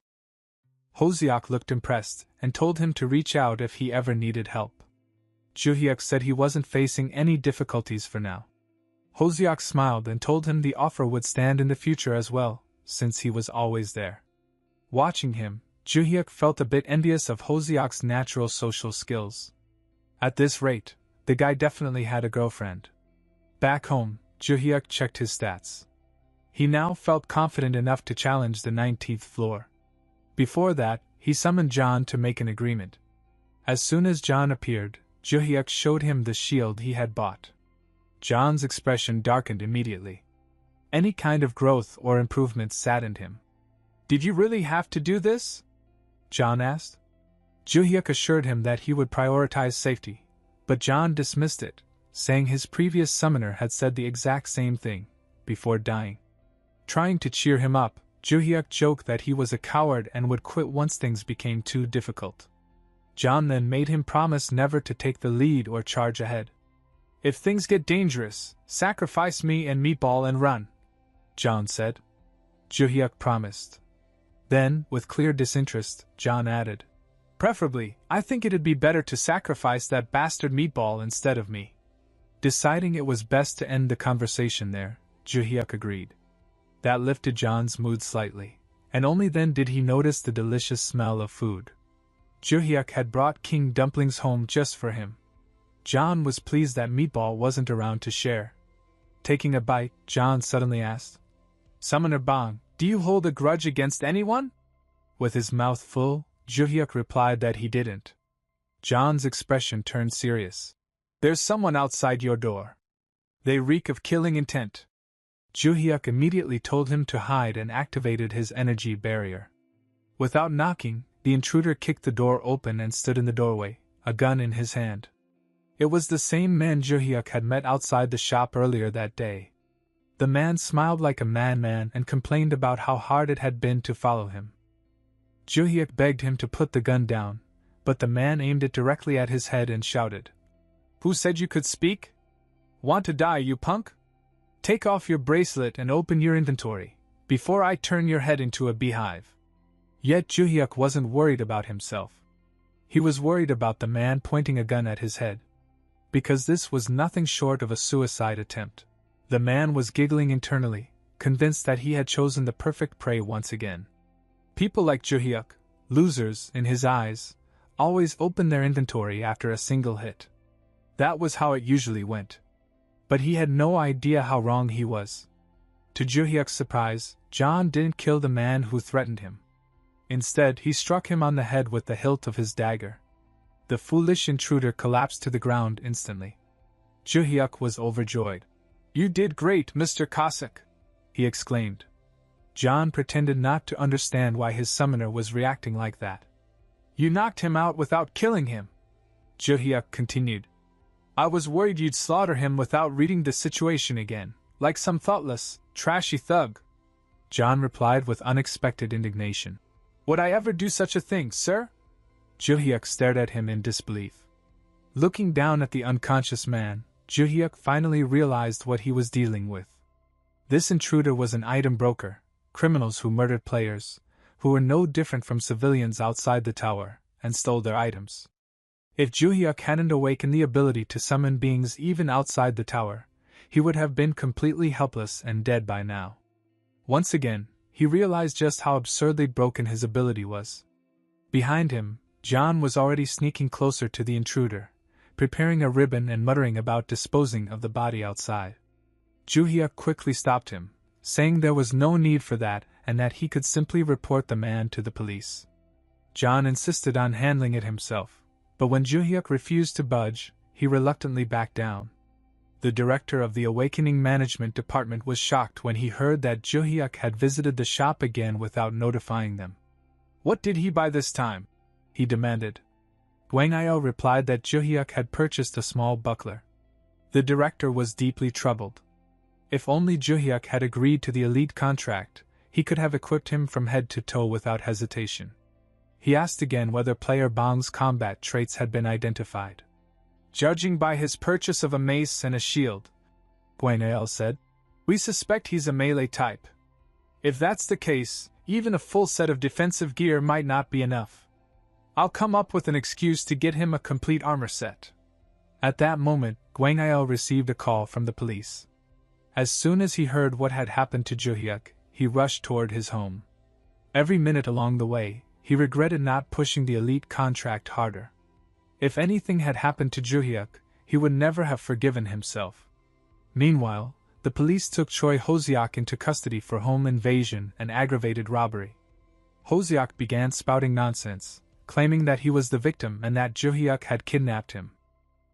Hoseok looked impressed and told him to reach out if he ever needed help. Juhyuk said he wasn't facing any difficulties for now. Hoseok smiled and told him the offer would stand in the future as well, since he was always there. Watching him, Juhyuk felt a bit envious of Hoseok's natural social skills. At this rate, the guy definitely had a girlfriend. Back home, Juhyuk checked his stats. He now felt confident enough to challenge the 19th floor. Before that, he summoned John to make an agreement. As soon as John appeared, Juhyuk showed him the shield he had bought. John's expression darkened immediately. Any kind of growth or improvement saddened him. "Did you really have to do this?" John asked. Juhyuk assured him that he would prioritize safety, but John dismissed it, saying his previous summoner had said the exact same thing, before dying. Trying to cheer him up, Juhyuk joked that he was a coward and would quit once things became too difficult. John then made him promise never to take the lead or charge ahead. "If things get dangerous, sacrifice me and Meatball and run," John said. Juhyuk promised. Then, with clear disinterest, John added, "Preferably, I think it'd be better to sacrifice that bastard Meatball instead of me." Deciding it was best to end the conversation there, Juhyuk agreed. That lifted John's mood slightly, and only then did he notice the delicious smell of food. Juhyuk had brought king dumplings home just for him. John was pleased that Meatball wasn't around to share. Taking a bite, John suddenly asked, "Summoner Bong, do you hold a grudge against anyone?" With his mouth full, Juhyuk replied that he didn't. John's expression turned serious. "There's someone outside your door. They reek of killing intent." Juhyuk immediately told him to hide and activated his energy barrier. Without knocking, the intruder kicked the door open and stood in the doorway, a gun in his hand. It was the same man Juhyuk had met outside the shop earlier that day. The man smiled like a madman and complained about how hard it had been to follow him. Juhyuk begged him to put the gun down, but the man aimed it directly at his head and shouted, "Who said you could speak? Want to die, you punk? Take off your bracelet and open your inventory, before I turn your head into a beehive." Yet Juhyuk wasn't worried about himself. He was worried about the man pointing a gun at his head. Because this was nothing short of a suicide attempt. The man was giggling internally, convinced that he had chosen the perfect prey once again. People like Juhyuk, losers in his eyes, always opened their inventory after a single hit. That was how it usually went. But he had no idea how wrong he was. To Juhyuk's surprise, John didn't kill the man who threatened him. Instead, he struck him on the head with the hilt of his dagger. The foolish intruder collapsed to the ground instantly. Juhyuk was overjoyed. "You did great, Mr. Cossack," he exclaimed. John pretended not to understand why his summoner was reacting like that. "You knocked him out without killing him," Juhyuk continued. "I was worried you'd slaughter him without reading the situation again, like some thoughtless, trashy thug." John replied with unexpected indignation. "Would I ever do such a thing, sir?" Juhyuk stared at him in disbelief. Looking down at the unconscious man, Juhyuk finally realized what he was dealing with. This intruder was an item broker, criminals who murdered players, who were no different from civilians outside the tower, and stole their items. If Juhyuk hadn't awakened the ability to summon beings even outside the tower, he would have been completely helpless and dead by now. Once again, he realized just how absurdly broken his ability was. Behind him, John was already sneaking closer to the intruder, preparing a ribbon and muttering about disposing of the body outside. Juhyuk quickly stopped him, saying there was no need for that and that he could simply report the man to the police. John insisted on handling it himself, but when Juhyuk refused to budge, he reluctantly backed down. The director of the Awakening Management Department was shocked when he heard that Juhyuk had visited the shop again without notifying them. "What did he buy this time?" he demanded. Gwangyo replied that Juhyuk had purchased a small buckler. The director was deeply troubled. If only Juhyuk had agreed to the elite contract, he could have equipped him from head to toe without hesitation. He asked again whether player Bong's combat traits had been identified. "Judging by his purchase of a mace and a shield," Gwangyo said, "we suspect he's a melee type. If that's the case, even a full set of defensive gear might not be enough. I'll come up with an excuse to get him a complete armor set." At that moment, Gwangyo received a call from the police. As soon as he heard what had happened to Juhyuk, he rushed toward his home. Every minute along the way, he regretted not pushing the elite contract harder. If anything had happened to Juhyuk, he would never have forgiven himself. Meanwhile, the police took Choi Hoseok into custody for home invasion and aggravated robbery. Hoseok began spouting nonsense, claiming that he was the victim and that Juhyuk had kidnapped him.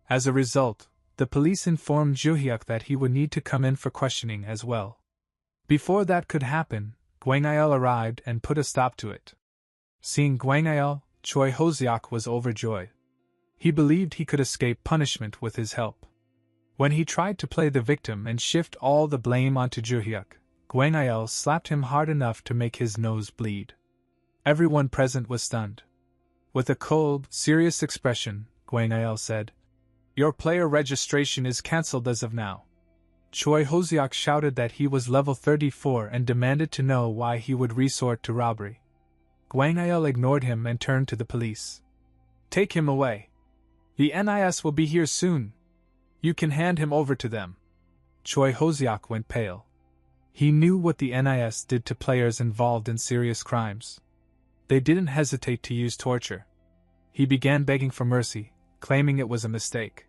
As a result, the police informed Juhyuk that he would need to come in for questioning as well. Before that could happen, Gwangyo arrived and put a stop to it. Seeing Gwangyo, Choi Hoseok was overjoyed. He believed he could escape punishment with his help. When he tried to play the victim and shift all the blame onto Juhyuk, Yahello slapped him hard enough to make his nose bleed. Everyone present was stunned. With a cold, serious expression, Yahello said, "Your player registration is cancelled as of now." Choi Hoseok shouted that he was level 34 and demanded to know why he would resort to robbery. Yahello ignored him and turned to the police. "Take him away. The NIS will be here soon. You can hand him over to them." Choi Hoseok went pale. He knew what the NIS did to players involved in serious crimes. They didn't hesitate to use torture. He began begging for mercy, claiming it was a mistake.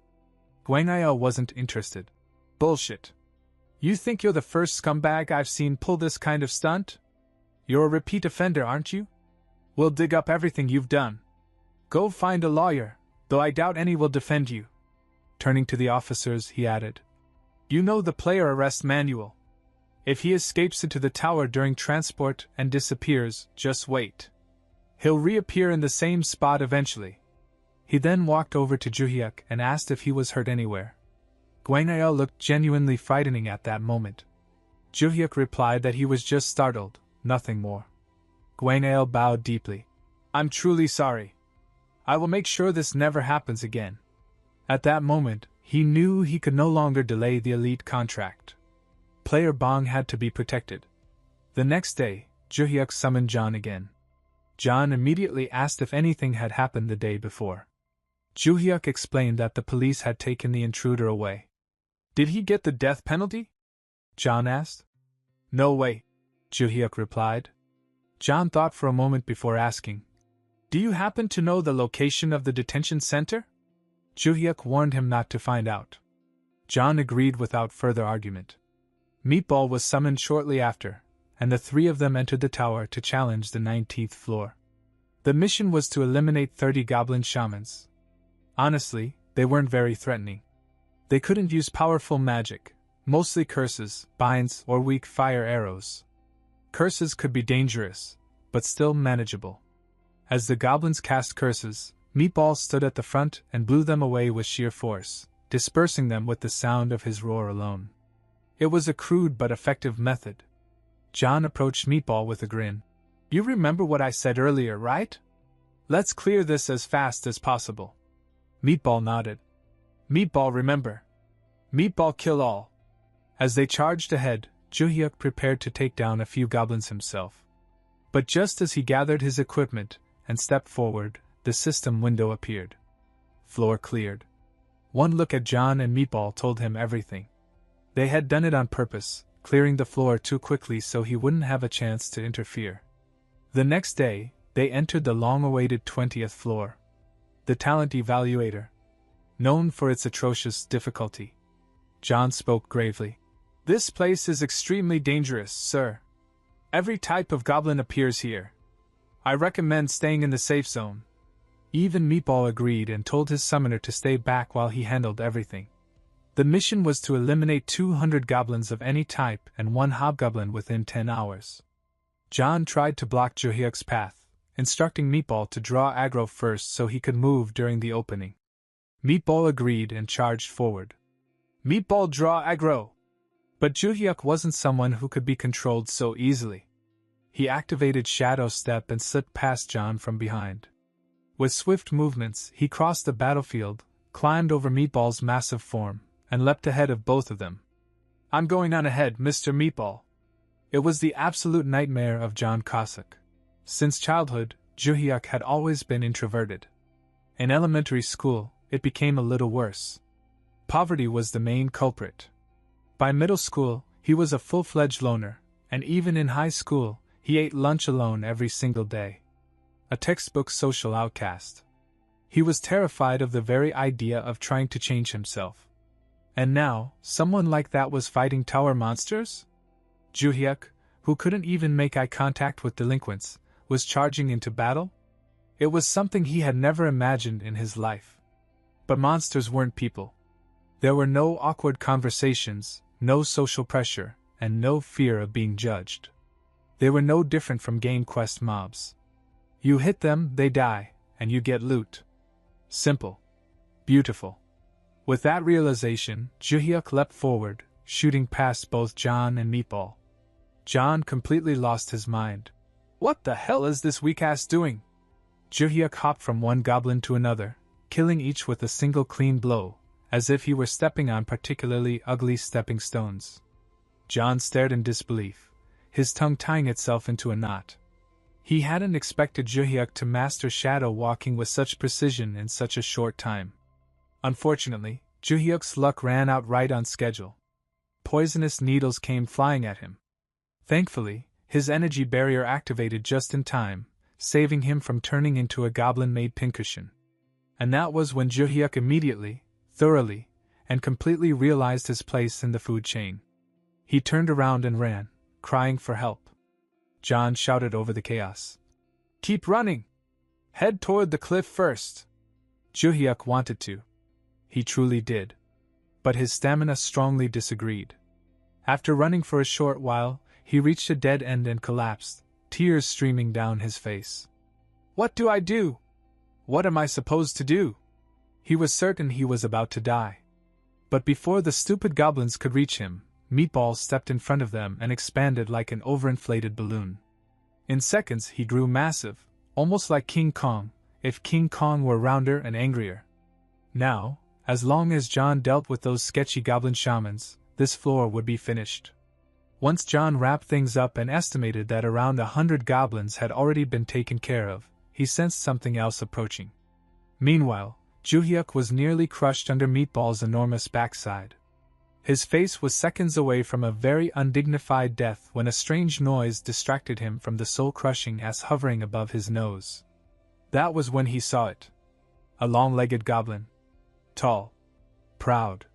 Yahello wasn't interested. "Bullshit. You think you're the first scumbag I've seen pull this kind of stunt? You're a repeat offender, aren't you? We'll dig up everything you've done. Go find a lawyer, though I doubt any will defend you." Turning to the officers, he added, "You know the player arrest manual. If he escapes into the tower during transport and disappears, just wait. He'll reappear in the same spot eventually." He then walked over to Juhyuk and asked if he was hurt anywhere. Yahello looked genuinely frightening at that moment. Juhyuk replied that he was just startled, nothing more. Yahello bowed deeply. "I'm truly sorry. I will make sure this never happens again." At that moment, he knew he could no longer delay the elite contract. Player Bong had to be protected. The next day, Juhyuk summoned John again. John immediately asked if anything had happened the day before. Juhyuk explained that the police had taken the intruder away. "Did he get the death penalty?" John asked. "No way," Juhyuk replied. John thought for a moment before asking, "Do you happen to know the location of the detention center?" Juhyuk warned him not to find out. John agreed without further argument. Meatball was summoned shortly after, and the three of them entered the tower to challenge the 19th floor. The mission was to eliminate 30 goblin shamans. Honestly, they weren't very threatening. They couldn't use powerful magic, mostly curses, binds, or weak fire arrows. Curses could be dangerous, but still manageable. As the goblins cast curses, Meatball stood at the front and blew them away with sheer force, dispersing them with the sound of his roar alone. It was a crude but effective method. John approached Meatball with a grin. "You remember what I said earlier, right? Let's clear this as fast as possible." Meatball nodded. "Meatball remember. Meatball kill all." As they charged ahead, Juhyuk prepared to take down a few goblins himself. But just as he gathered his equipment and stepped forward, the system window appeared. Floor cleared. One look at John and Meatball told him everything. They had done it on purpose, clearing the floor too quickly so he wouldn't have a chance to interfere. The next day, they entered the long-awaited 20th floor. The talent evaluator. Known for its atrocious difficulty. John spoke gravely. "This place is extremely dangerous, sir. Every type of goblin appears here. I recommend staying in the safe zone." Even Meatball agreed and told his summoner to stay back while he handled everything. The mission was to eliminate 200 goblins of any type and 1 hobgoblin within 10 hours. John tried to block Juhyuk's path, instructing Meatball to draw aggro first so he could move during the opening. Meatball agreed and charged forward. "Meatball draw aggro!" But Juhyuk wasn't someone who could be controlled so easily. He activated Shadow Step and slipped past John from behind. With swift movements, he crossed the battlefield, climbed over Meatball's massive form, and leapt ahead of both of them. "I'm going on ahead, Mr. Meatball." It was the absolute nightmare of John Cossack. Since childhood, Juhyuk had always been introverted. In elementary school, it became a little worse. Poverty was the main culprit. By middle school, he was a full-fledged loner, and even in high school, he ate lunch alone every single day. A textbook social outcast. He was terrified of the very idea of trying to change himself. And now, someone like that was fighting tower monsters? Juhyuk, who couldn't even make eye contact with delinquents, was charging into battle? It was something he had never imagined in his life. But monsters weren't people. There were no awkward conversations, no social pressure, and no fear of being judged. They were no different from Game Quest mobs. You hit them, they die, and you get loot. Simple. Beautiful. With that realization, Juhyuk leapt forward, shooting past both John and Meatball. John completely lost his mind. What the hell is this weak ass doing? Juhyuk hopped from one goblin to another, killing each with a single clean blow, as if he were stepping on particularly ugly stepping stones. John stared in disbelief, his tongue tying itself into a knot. He hadn't expected Juhyuk to master shadow walking with such precision in such a short time. Unfortunately, Juhyuk's luck ran out right on schedule. Poisonous needles came flying at him. Thankfully, his energy barrier activated just in time, saving him from turning into a goblin-made pincushion. And that was when Juhyuk immediately, thoroughly, and completely realized his place in the food chain. He turned around and ran, crying for help. John shouted over the chaos. Keep running! Head toward the cliff first! Juhyuk wanted to. He truly did. But his stamina strongly disagreed. After running for a short while, he reached a dead end and collapsed, tears streaming down his face. What do I do? What am I supposed to do? He was certain he was about to die. But before the stupid goblins could reach him, Meatball stepped in front of them and expanded like an overinflated balloon. In seconds he grew massive, almost like King Kong, if King Kong were rounder and angrier. Now, as long as John dealt with those sketchy goblin shamans, this floor would be finished. Once John wrapped things up and estimated that around 100 goblins had already been taken care of, he sensed something else approaching. Meanwhile, Juhyuk was nearly crushed under Meatball's enormous backside. His face was seconds away from a very undignified death when a strange noise distracted him from the soul-crushing ass hovering above his nose. That was when he saw it. A long-legged goblin. Tall. Proud.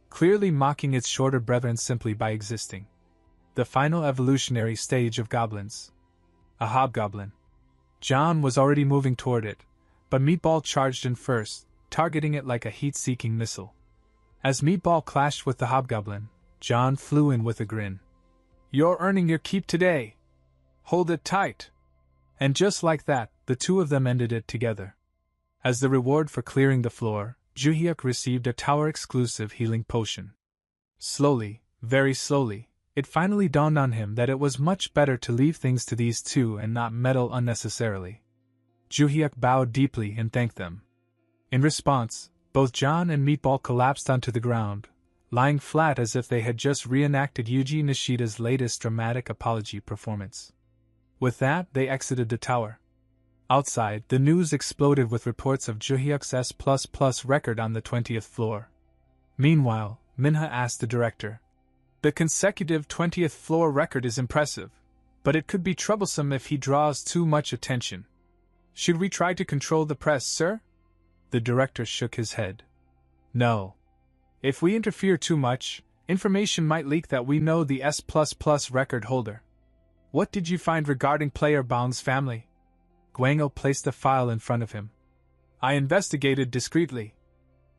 Clearly mocking its shorter brethren simply by existing. The final evolutionary stage of goblins. A hobgoblin. John was already moving toward it, but Meatball charged in first, targeting it like a heat-seeking missile. As Meatball clashed with the hobgoblin, John flew in with a grin. You're earning your keep today. Hold it tight. And just like that, the two of them ended it together. As the reward for clearing the floor, Juhyuk received a tower-exclusive healing potion. Slowly, very slowly, it finally dawned on him that it was much better to leave things to these two and not meddle unnecessarily. Juhyuk bowed deeply and thanked them. In response, both John and Meatball collapsed onto the ground, lying flat as if they had just reenacted Yuji Nishida's latest dramatic apology performance. With that, they exited the tower. Outside, the news exploded with reports of Juhyuk's S++ record on the 20th floor. Meanwhile, Manhwa asked the director. The consecutive 20th floor record is impressive, but it could be troublesome if he draws too much attention. Should we try to control the press, sir? The director shook his head. No. If we interfere too much, information might leak that we know the S++ record holder. What did you find regarding player Bang's family? Gwango placed a file in front of him. I investigated discreetly.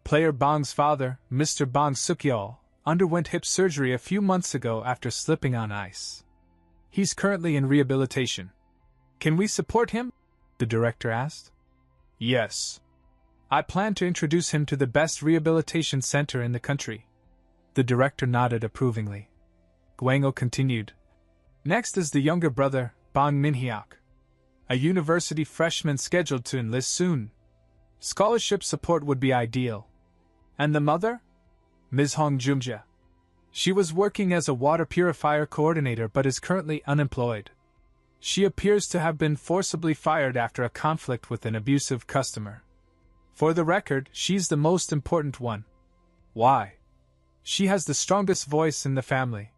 Player Bang's father, Mr. Bang Sukyeol, underwent hip surgery a few months ago after slipping on ice. He's currently in rehabilitation. Can we support him? The director asked. Yes. I plan to introduce him to the best rehabilitation center in the country. The director nodded approvingly. Gwango continued. Next is the younger brother, Bang Minhyuk, a university freshman scheduled to enlist soon. Scholarship support would be ideal. And the mother? Ms. Hong Jumja. She was working as a water purifier coordinator but is currently unemployed. She appears to have been forcibly fired after a conflict with an abusive customer. For the record, she's the most important one. Why? She has the strongest voice in the family.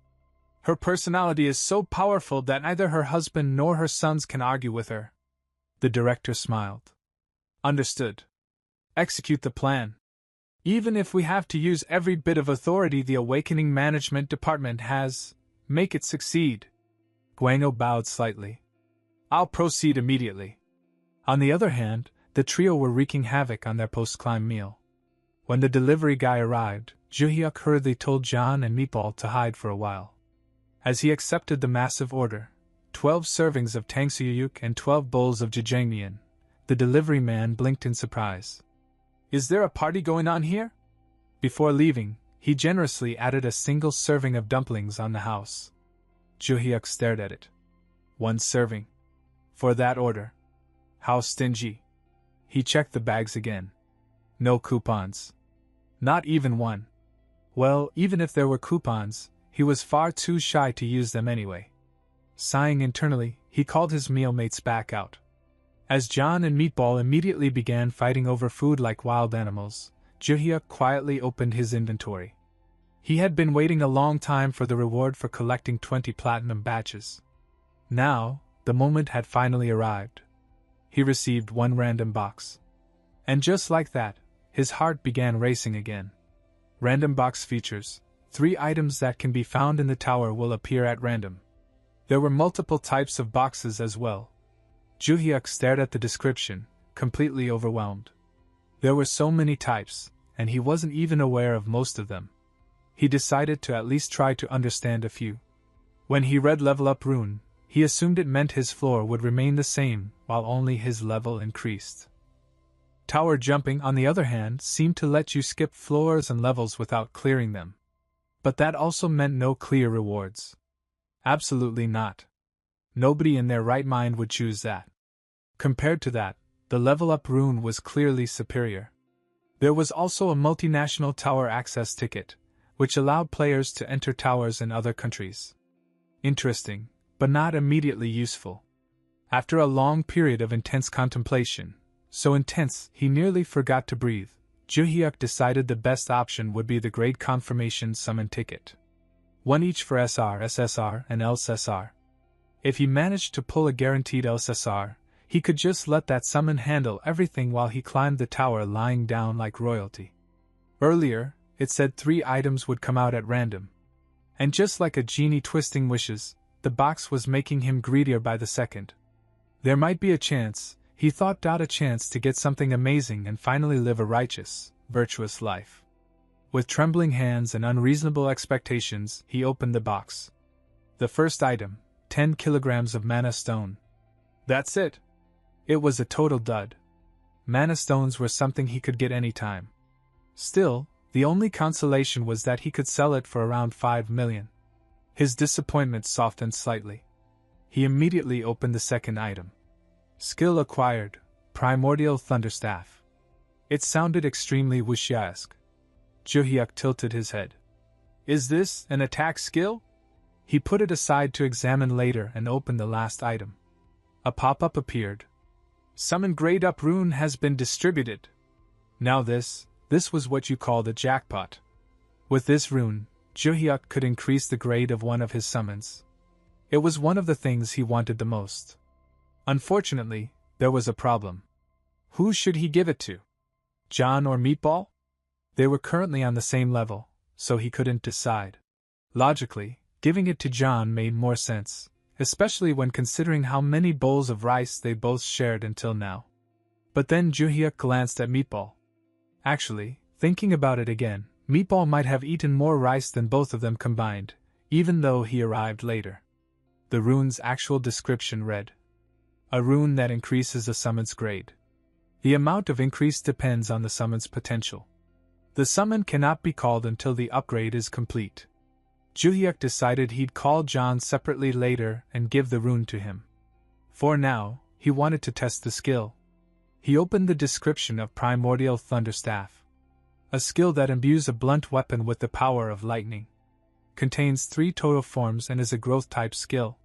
Her personality is so powerful that neither her husband nor her sons can argue with her. The director smiled. Understood. Execute the plan. Even if we have to use every bit of authority the Awakening Management Department has, make it succeed. Gwango bowed slightly. I'll proceed immediately. On the other hand, the trio were wreaking havoc on their post-climb meal. When the delivery guy arrived, Juhyuk hurriedly told John and Meatball to hide for a while. As he accepted the massive order, 12 servings of tangsuyuk and 12 bowls of jjajangmyeon, the delivery man blinked in surprise. Is there a party going on here? Before leaving, he generously added a single serving of dumplings on the house. Juhyuk stared at it. One serving. For that order. How stingy. He checked the bags again. No coupons. Not even one. Well, even if there were coupons, he was far too shy to use them anyway. Sighing internally, he called his mealmates back out. As John and Meatball immediately began fighting over food like wild animals, Juhyuk quietly opened his inventory. He had been waiting a long time for the reward for collecting 20 platinum badges. Now, the moment had finally arrived. He received one random box. And just like that, his heart began racing again. Random box features: 3 items that can be found in the tower will appear at random. There were multiple types of boxes as well. Juhyuk stared at the description, completely overwhelmed. There were so many types, and he wasn't even aware of most of them. He decided to at least try to understand a few. When he read level up rune, he assumed it meant his floor would remain the same, while only his level increased. Tower jumping, on the other hand, seemed to let you skip floors and levels without clearing them. But that also meant no clear rewards. Absolutely not. Nobody in their right mind would choose that. Compared to that, the level up rune was clearly superior. There was also a multinational tower access ticket, which allowed players to enter towers in other countries. Interesting, but not immediately useful. After a long period of intense contemplation, so intense he nearly forgot to breathe, Juhyuk decided the best option would be the Great Confirmation Summon ticket. One each for SR, SSR, and LSSR. If he managed to pull a guaranteed LSSR, he could just let that summon handle everything while he climbed the tower lying down like royalty. Earlier, it said 3 items would come out at random. And just like a genie twisting wishes, the box was making him greedier by the second. There might be a chance, he thought, a chance to get something amazing and finally live a righteous, virtuous life. With trembling hands and unreasonable expectations, he opened the box. The first item, 10 kilograms of mana stone. That's it. It was a total dud. Mana stones were something he could get anytime. Still, the only consolation was that he could sell it for around 5 million. His disappointment softened slightly. He immediately opened the second item. Skill acquired, Primordial Thunderstaff. It sounded extremely wuxia-esque. Juhyuk tilted his head. Is this an attack skill? He put it aside to examine later and opened the last item. A pop-up appeared. Summon grade up rune has been distributed. Now this was what you call the jackpot. With this rune, Juhyuk could increase the grade of one of his summons. It was one of the things he wanted the most. Unfortunately, there was a problem. Who should he give it to? John or Meatball? They were currently on the same level, so he couldn't decide. Logically, giving it to John made more sense, especially when considering how many bowls of rice they both shared until now. But then Juhyuk glanced at Meatball. Actually, thinking about it again, Meatball might have eaten more rice than both of them combined, even though he arrived later. The rune's actual description read: a rune that increases a summon's grade. The amount of increase depends on the summon's potential. The summon cannot be called until the upgrade is complete. Juhyuk decided he'd call John separately later and give the rune to him. For now, he wanted to test the skill. He opened the description of Primordial Thunderstaff. A skill that imbues a blunt weapon with the power of lightning. Contains 3 total forms and is a growth-type skill.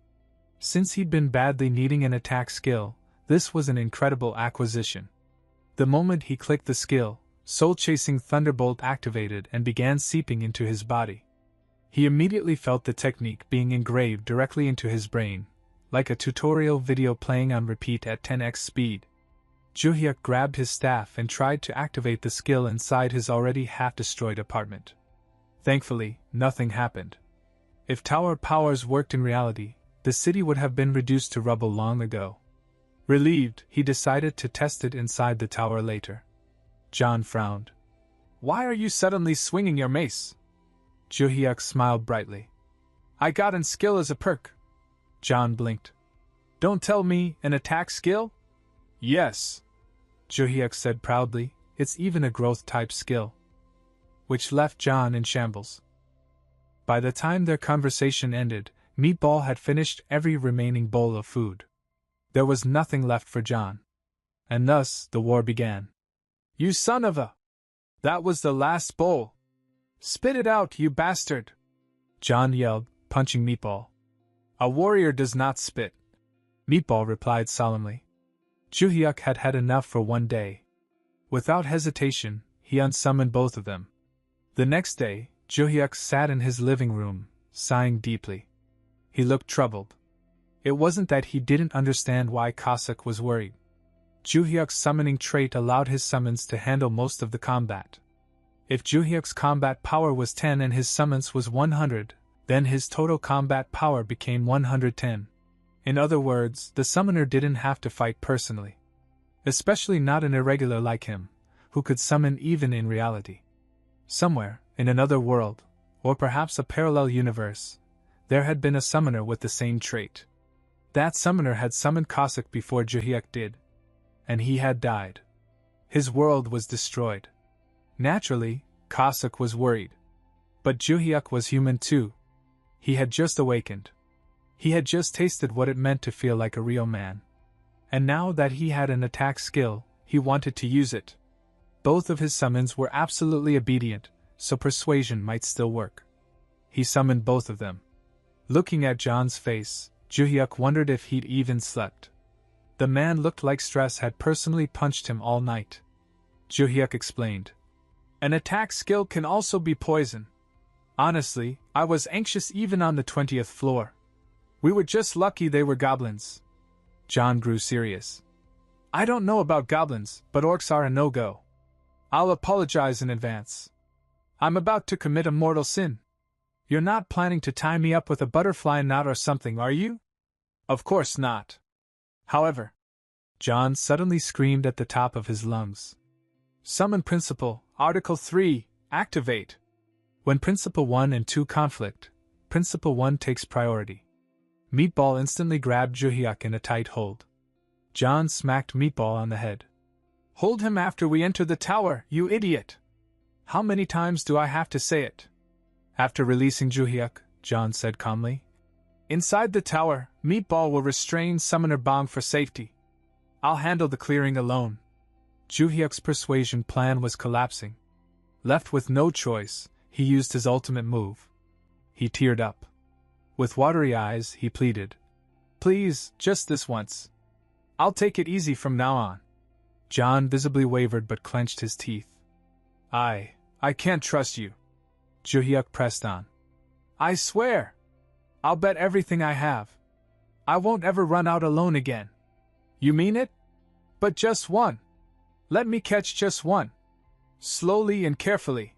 Since he'd been badly needing an attack skill, this was an incredible acquisition. The moment he clicked the skill, soul-chasing thunderbolt activated and began seeping into his body. He immediately felt the technique being engraved directly into his brain, like a tutorial video playing on repeat at 10x speed. Juhyuk grabbed his staff and tried to activate the skill inside his already half-destroyed apartment. Thankfully, nothing happened. If tower powers worked in reality, the city would have been reduced to rubble long ago. Relieved, he decided to test it inside the tower later. John frowned. Why are you suddenly swinging your mace? Juhyuk smiled brightly. I got an skill as a perk. John blinked. Don't tell me, an attack skill? Yes. Juhyuk said proudly, it's even a growth-type skill. Which left John in shambles. By the time their conversation ended, Meatball had finished every remaining bowl of food. There was nothing left for John. And thus, the war began. "You son of a! That was the last bowl! Spit it out, you bastard!" John yelled, punching Meatball. "A warrior does not spit," Meatball replied solemnly. Juhyuk had had enough for one day. Without hesitation, he unsummoned both of them. The next day, Juhyuk sat in his living room, sighing deeply. He looked troubled. It wasn't that he didn't understand why Cossack was worried. Juhyuk's summoning trait allowed his summons to handle most of the combat. If Juhyuk's combat power was 10 and his summons was 100, then his total combat power became 110. In other words, the summoner didn't have to fight personally. Especially not an irregular like him, who could summon even in reality. Somewhere, in another world, or perhaps a parallel universe, there had been a summoner with the same trait. That summoner had summoned Cossack before Juhyuk did. And he had died. His world was destroyed. Naturally, Cossack was worried. But Juhyuk was human too. He had just awakened. He had just tasted what it meant to feel like a real man. And now that he had an attack skill, he wanted to use it. Both of his summons were absolutely obedient, so persuasion might still work. He summoned both of them. Looking at John's face, Juhyuk wondered if he'd even slept. The man looked like stress had personally punched him all night. Juhyuk explained. "An attack skill can also be poison. Honestly, I was anxious even on the 20th floor. We were just lucky they were goblins." John grew serious. "I don't know about goblins, but orcs are a no-go. I'll apologize in advance. I'm about to commit a mortal sin. You're not planning to tie me up with a butterfly knot or something, are you?" "Of course not. However," John suddenly screamed at the top of his lungs. "Summon Principle, Article 3, activate. When Principle 1 and 2 conflict, Principle 1 takes priority." Meatball instantly grabbed Juhyuk in a tight hold. John smacked Meatball on the head. "Hold him after we enter the tower, you idiot! How many times do I have to say it?" After releasing Juhyuk, John said calmly, "Inside the tower, Meatball will restrain Summoner Bong for safety. I'll handle the clearing alone." Juhyuk's persuasion plan was collapsing. Left with no choice, he used his ultimate move. He teared up. With watery eyes, he pleaded, "Please, just this once. I'll take it easy from now on." John visibly wavered but clenched his teeth. I can't trust you." Juhyuk pressed on. "I swear. I'll bet everything I have. I won't ever run out alone again." "You mean it? But just one. Let me catch just one. Slowly and carefully.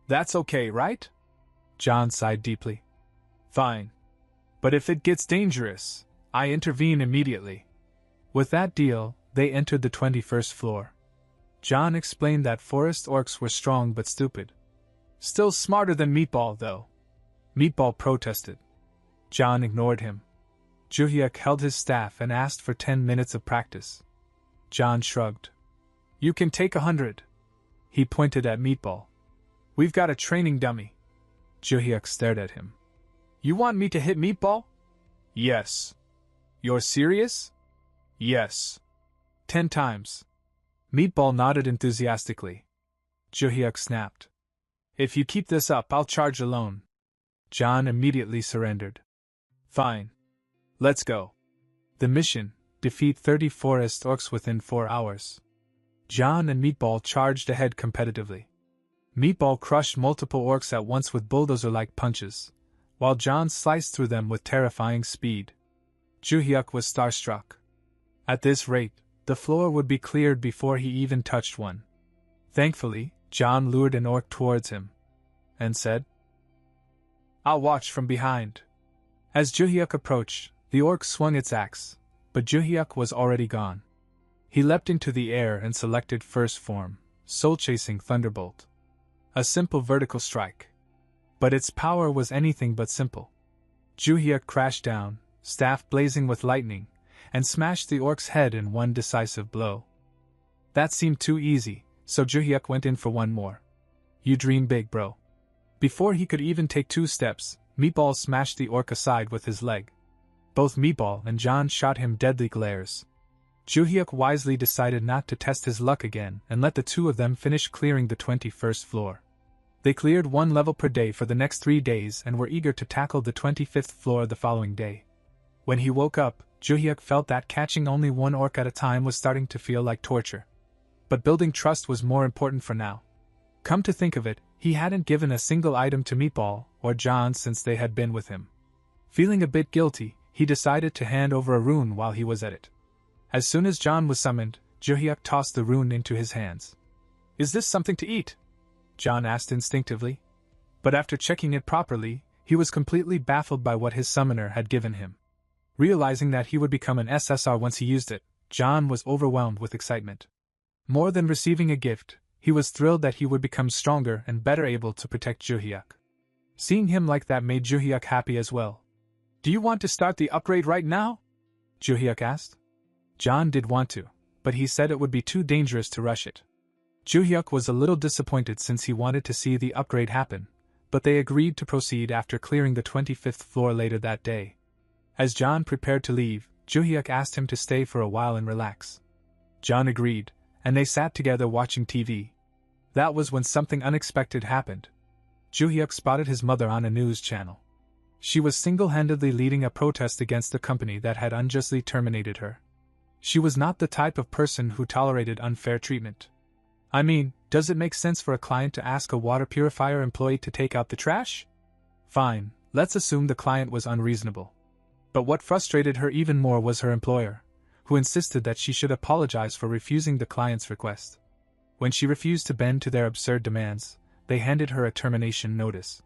That's okay, right?" John sighed deeply. "Fine. But if it gets dangerous, I intervene immediately." With that deal, they entered the 21st floor. John explained that forest orcs were strong but stupid. Still smarter than Meatball, though. Meatball protested. John ignored him. Juhyuk held his staff and asked for 10 minutes of practice. John shrugged. "You can take 100. He pointed at Meatball. "We've got a training dummy." Juhyuk stared at him. "You want me to hit Meatball?" "Yes." "You're serious?" "Yes." 10 times. Meatball nodded enthusiastically. Juhyuk snapped. "If you keep this up, I'll charge alone." John immediately surrendered. "Fine. Let's go." The mission: defeat 30 forest orcs within 4 hours. John and Meatball charged ahead competitively. Meatball crushed multiple orcs at once with bulldozer-like punches, while John sliced through them with terrifying speed. Juhyuk was starstruck. At this rate, the floor would be cleared before he even touched one. Thankfully, John lured an orc towards him and said, "I'll watch from behind." As Juhyuk approached, the orc swung its axe, but Juhyuk was already gone. He leapt into the air and selected first form, soul-chasing thunderbolt. A simple vertical strike. But its power was anything but simple. Juhyuk crashed down, staff blazing with lightning, and smashed the orc's head in one decisive blow. That seemed too easy, so Juhyuk went in for one more. "You dream big, bro." Before he could even take 2 steps, Meatball smashed the orc aside with his leg. Both Meatball and John shot him deadly glares. Joo-hyuk wisely decided not to test his luck again and let the two of them finish clearing the 21st floor. They cleared one level per day for the next 3 days and were eager to tackle the 25th floor the following day. When he woke up, Joo-hyuk felt that catching only one orc at a time was starting to feel like torture. But building trust was more important for now. Come to think of it, he hadn't given a single item to Meatball or John since they had been with him. Feeling a bit guilty, he decided to hand over a rune while he was at it. As soon as John was summoned, Joo-hyuk tossed the rune into his hands. "Is this something to eat?" John asked instinctively. But after checking it properly, he was completely baffled by what his summoner had given him. Realizing that he would become an SSR once he used it, John was overwhelmed with excitement. More than receiving a gift, he was thrilled that he would become stronger and better able to protect Joo-hyuk. Seeing him like that made Joo-hyuk happy as well. "Do you want to start the upgrade right now?" Joo-hyuk asked. John did want to, but he said it would be too dangerous to rush it. Joo-hyuk was a little disappointed since he wanted to see the upgrade happen, but they agreed to proceed after clearing the 25th floor later that day. As John prepared to leave, Joo-hyuk asked him to stay for a while and relax. John agreed, and they sat together watching TV. That was when something unexpected happened. Joo-hyuk spotted his mother on a news channel. She was single-handedly leading a protest against the company that had unjustly terminated her. She was not the type of person who tolerated unfair treatment. I mean, does it make sense for a client to ask a water purifier employee to take out the trash? Fine, let's assume the client was unreasonable. But what frustrated her even more was her employer, who insisted that she should apologize for refusing the client's request. When she refused to bend to their absurd demands, they handed her a termination notice.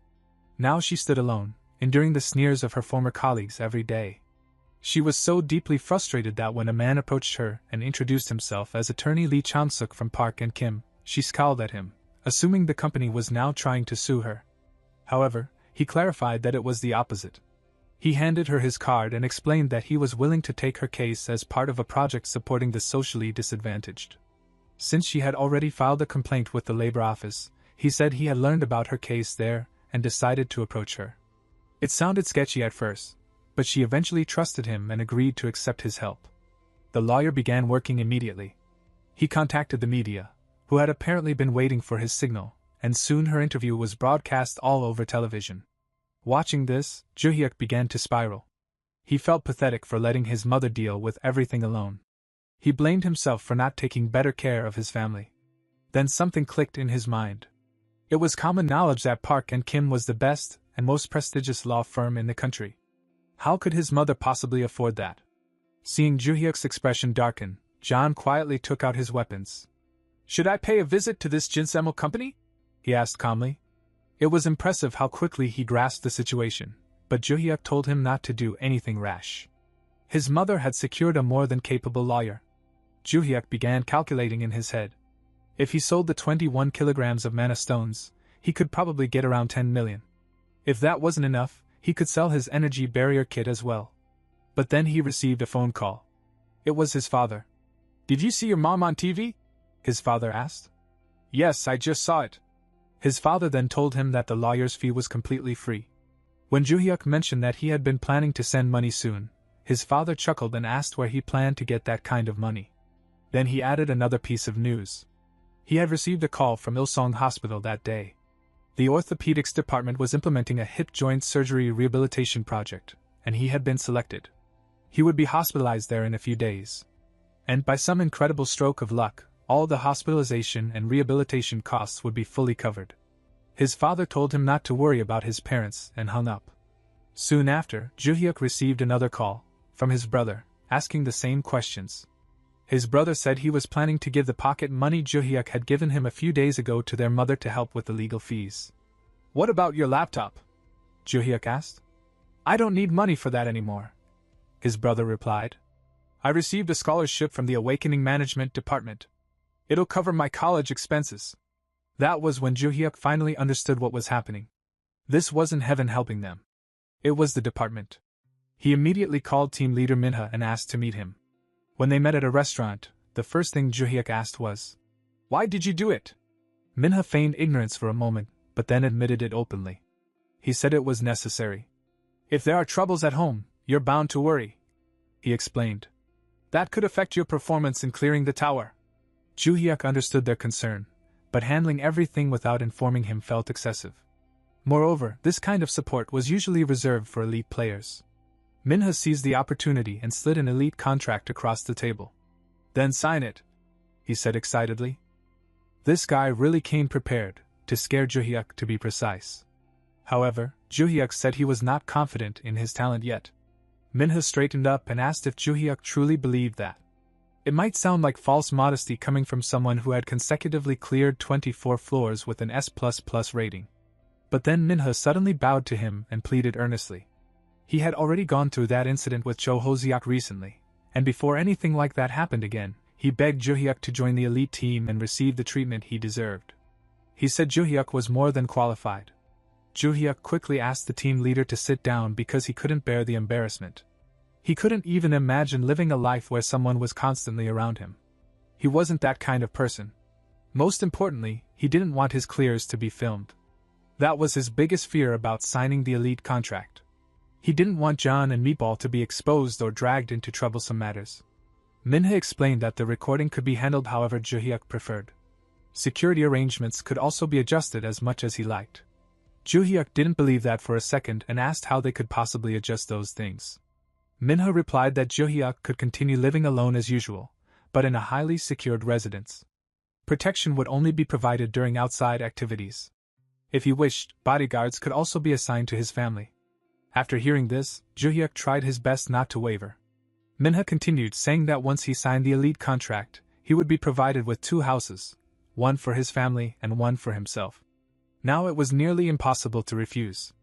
Now she stood alone, enduring the sneers of her former colleagues every day. She was so deeply frustrated that when a man approached her and introduced himself as attorney Lee Chang-suk from Park and Kim, she scowled at him, assuming the company was now trying to sue her. However, he clarified that it was the opposite. He handed her his card and explained that he was willing to take her case as part of a project supporting the socially disadvantaged. Since she had already filed a complaint with the labor office, he said he had learned about her case there and decided to approach her. It sounded sketchy at first, but she eventually trusted him and agreed to accept his help. The lawyer began working immediately. He contacted the media, who had apparently been waiting for his signal, and soon her interview was broadcast all over television. Watching this, Joo-hyuk began to spiral. He felt pathetic for letting his mother deal with everything alone. He blamed himself for not taking better care of his family. Then something clicked in his mind. It was common knowledge that Park and Kim was the best and most prestigious law firm in the country. How could his mother possibly afford that? Seeing Joo-hyuk's expression darken, John quietly took out his weapons. "Should I pay a visit to this ginseng company?" he asked calmly. It was impressive how quickly he grasped the situation, but Joo-hyuk told him not to do anything rash. His mother had secured a more than capable lawyer. Joo-hyuk began calculating in his head. If he sold the 21 kilograms of mana stones, he could probably get around 10 million. If that wasn't enough, he could sell his energy barrier kit as well. But then he received a phone call. It was his father. "Did you see your mom on TV?" his father asked. "Yes, I just saw it." His father then told him that the lawyer's fee was completely free. When Joo-hyuk mentioned that he had been planning to send money soon, his father chuckled and asked where he planned to get that kind of money. Then he added another piece of news. He had received a call from Ilsong Hospital that day. The orthopedics department was implementing a hip joint surgery rehabilitation project, and he had been selected. He would be hospitalized there in a few days. And by some incredible stroke of luck, all the hospitalization and rehabilitation costs would be fully covered. His father told him not to worry about his parents and hung up. Soon after, Joo-hyuk received another call, from his brother, asking the same questions. His brother said he was planning to give the pocket money Joo-hyuk had given him a few days ago to their mother to help with the legal fees. "What about your laptop?" Joo-hyuk asked. "I don't need money for that anymore," his brother replied. "I received a scholarship from the Awakening Management Department. It'll cover my college expenses." That was when Joo-hyuk finally understood what was happening. This wasn't heaven helping them. It was the department. He immediately called team leader Manhwa and asked to meet him. When they met at a restaurant, the first thing Joo-hyuk asked was, "Why did you do it?" Manhwa feigned ignorance for a moment, but then admitted it openly. He said it was necessary. If there are troubles at home, you're bound to worry, he explained. That could affect your performance in clearing the tower. Joo-hyuk understood their concern, but handling everything without informing him felt excessive. Moreover, this kind of support was usually reserved for elite players. Manhwa seized the opportunity and slid an elite contract across the table. Then sign it, he said excitedly. This guy really came prepared, to scare Joo-hyuk to be precise. However, Joo-hyuk said he was not confident in his talent yet. Manhwa straightened up and asked if Joo-hyuk truly believed that. It might sound like false modesty coming from someone who had consecutively cleared 24 floors with an S++ rating. But then Manhwa suddenly bowed to him and pleaded earnestly. He had already gone through that incident with Cho Ho-seok recently, and before anything like that happened again, he begged Joo-hyuk to join the elite team and receive the treatment he deserved. He said Joo-hyuk was more than qualified. Joo-hyuk quickly asked the team leader to sit down because he couldn't bear the embarrassment. He couldn't even imagine living a life where someone was constantly around him. He wasn't that kind of person. Most importantly, he didn't want his clears to be filmed. That was his biggest fear about signing the elite contract. He didn't want John and Meatball to be exposed or dragged into troublesome matters. Manhwa explained that the recording could be handled however Joo-hyuk preferred. Security arrangements could also be adjusted as much as he liked. Joo-hyuk didn't believe that for a second and asked how they could possibly adjust those things. Manhwa replied that Joo-hyuk could continue living alone as usual, but in a highly secured residence. Protection would only be provided during outside activities. If he wished, bodyguards could also be assigned to his family. After hearing this, Joo-hyuk tried his best not to waver. Manhwa continued saying that once he signed the elite contract, he would be provided with 2 houses, one for his family and one for himself. Now it was nearly impossible to refuse.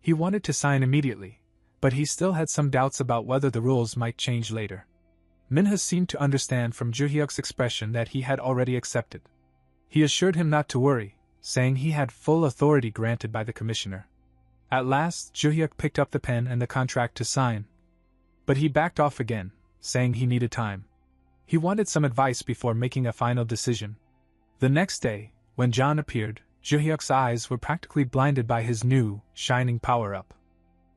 He wanted to sign immediately, but he still had some doubts about whether the rules might change later. Manhwa seemed to understand from Joo-hyuk's expression that he had already accepted. He assured him not to worry, saying he had full authority granted by the commissioner. At last, Joo-hyuk picked up the pen and the contract to sign. But he backed off again, saying he needed time. He wanted some advice before making a final decision. The next day, when John appeared, Joo-hyuk's eyes were practically blinded by his new, shining power-up.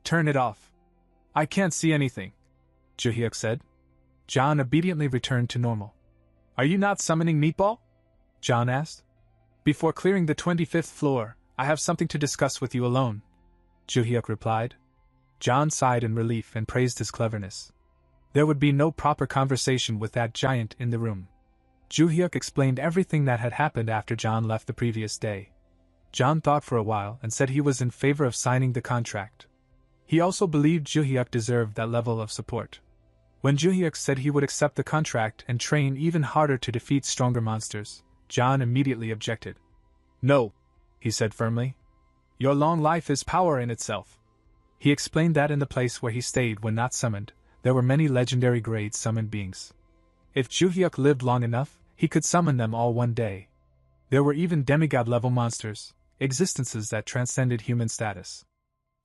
"Turn it off. I can't see anything," Joo-hyuk said. John obediently returned to normal. "Are you not summoning Meatball?" John asked. "Before clearing the 25th floor, I have something to discuss with you alone," Joo-hyuk replied. John sighed in relief and praised his cleverness. There would be no proper conversation with that giant in the room. Joo-hyuk explained everything that had happened after John left the previous day. John thought for a while and said he was in favor of signing the contract. He also believed Joo-hyuk deserved that level of support. When Joo-hyuk said he would accept the contract and train even harder to defeat stronger monsters, John immediately objected. "No," he said firmly. "Your long life is power in itself." He explained that in the place where he stayed when not summoned, there were many legendary grade summoned beings. If Joo-hyuk lived long enough, he could summon them all one day. There were even demigod-level monsters, existences that transcended human status.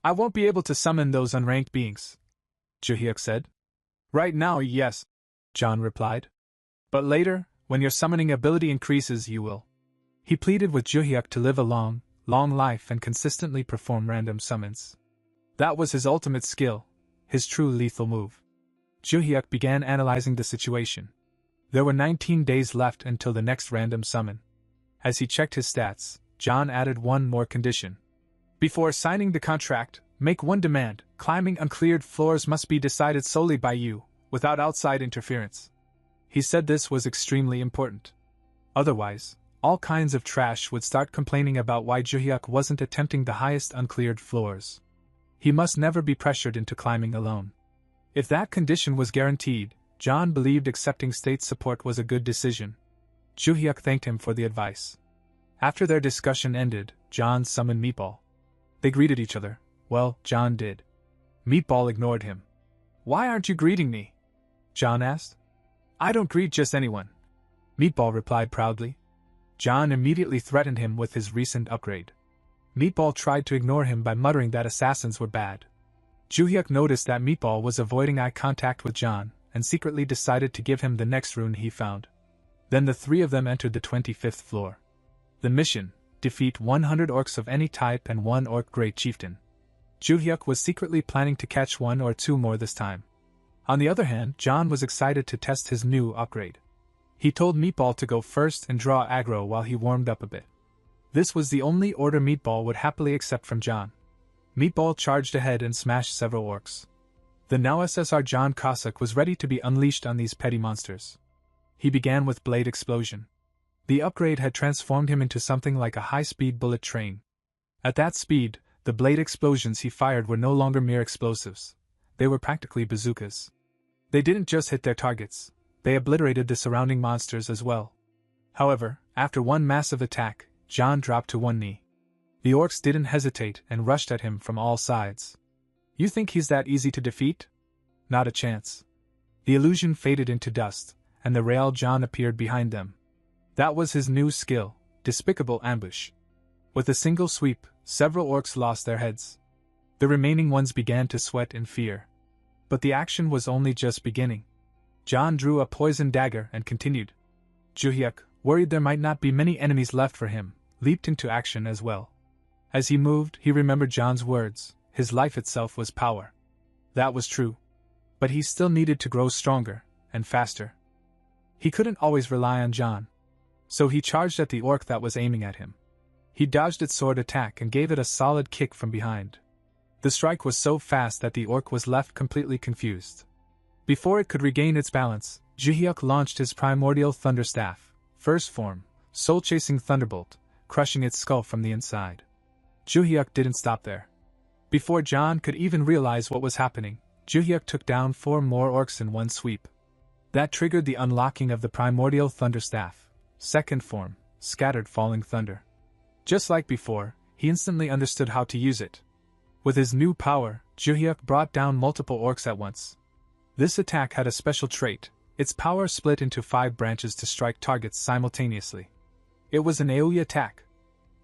"I won't be able to summon those unranked beings," Joo-hyuk said. "Right now, yes," John replied. "But later, when your summoning ability increases, you will." He pleaded with Joo-hyuk to live a long life and consistently perform random summons. That was his ultimate skill, his true lethal move. Joo-hyuk began analyzing the situation. There were 19 days left until the next random summon. As he checked his stats, John added one more condition. "Before signing the contract, make one demand: climbing uncleared floors must be decided solely by you, without outside interference." He said this was extremely important. Otherwise, all kinds of trash would start complaining about why Joo-hyuk wasn't attempting the highest uncleared floors. He must never be pressured into climbing alone. If that condition was guaranteed, John believed accepting state support was a good decision. Joo-hyuk thanked him for the advice. After their discussion ended, John summoned Meatball. They greeted each other. Well, John did. Meatball ignored him. "Why aren't you greeting me?" John asked. "I don't greet just anyone," Meatball replied proudly. John immediately threatened him with his recent upgrade. Meatball tried to ignore him by muttering that assassins were bad. Joo-hyuk noticed that Meatball was avoiding eye contact with John, and secretly decided to give him the next rune he found. Then the 3 of them entered the 25th floor. The mission, defeat 100 orcs of any type and 1 orc great chieftain. Juhyuk was secretly planning to catch 1 or 2 more this time. On the other hand, John was excited to test his new upgrade. He told Meatball to go first and draw aggro while he warmed up a bit. This was the only order Meatball would happily accept from John. Meatball charged ahead and smashed several orcs. The now SSR John Cossack was ready to be unleashed on these petty monsters. He began with Blade Explosion. The upgrade had transformed him into something like a high-speed bullet train. At that speed, the blade explosions he fired were no longer mere explosives. They were practically bazookas. They didn't just hit their targets, they obliterated the surrounding monsters as well. However, after one massive attack, John dropped to one knee. The orcs didn't hesitate and rushed at him from all sides. You think he's that easy to defeat? Not a chance. The illusion faded into dust, and the real John appeared behind them. That was his new skill, Despicable Ambush. With a single sweep, several orcs lost their heads. The remaining ones began to sweat in fear. But the action was only just beginning. John drew a poison dagger and continued. Juhyuk, worried there might not be many enemies left for him, leaped into action as well. As he moved, he remembered John's words, his life itself was power. That was true. But he still needed to grow stronger, and faster. He couldn't always rely on John. So he charged at the orc that was aiming at him. He dodged its sword attack and gave it a solid kick from behind. The strike was so fast that the orc was left completely confused. Before it could regain its balance, Juhyuk launched his primordial thunderstaff, first form, soul-chasing thunderbolt, crushing its skull from the inside. Juhyuk didn't stop there. Before John could even realize what was happening, Juhyuk took down 4 more orcs in one sweep. That triggered the unlocking of the primordial thunderstaff, second form, scattered falling thunder. Just like before, he instantly understood how to use it. With his new power, Juhyuk brought down multiple orcs at once. This attack had a special trait. Its power split into 5 branches to strike targets simultaneously. It was an AoE attack.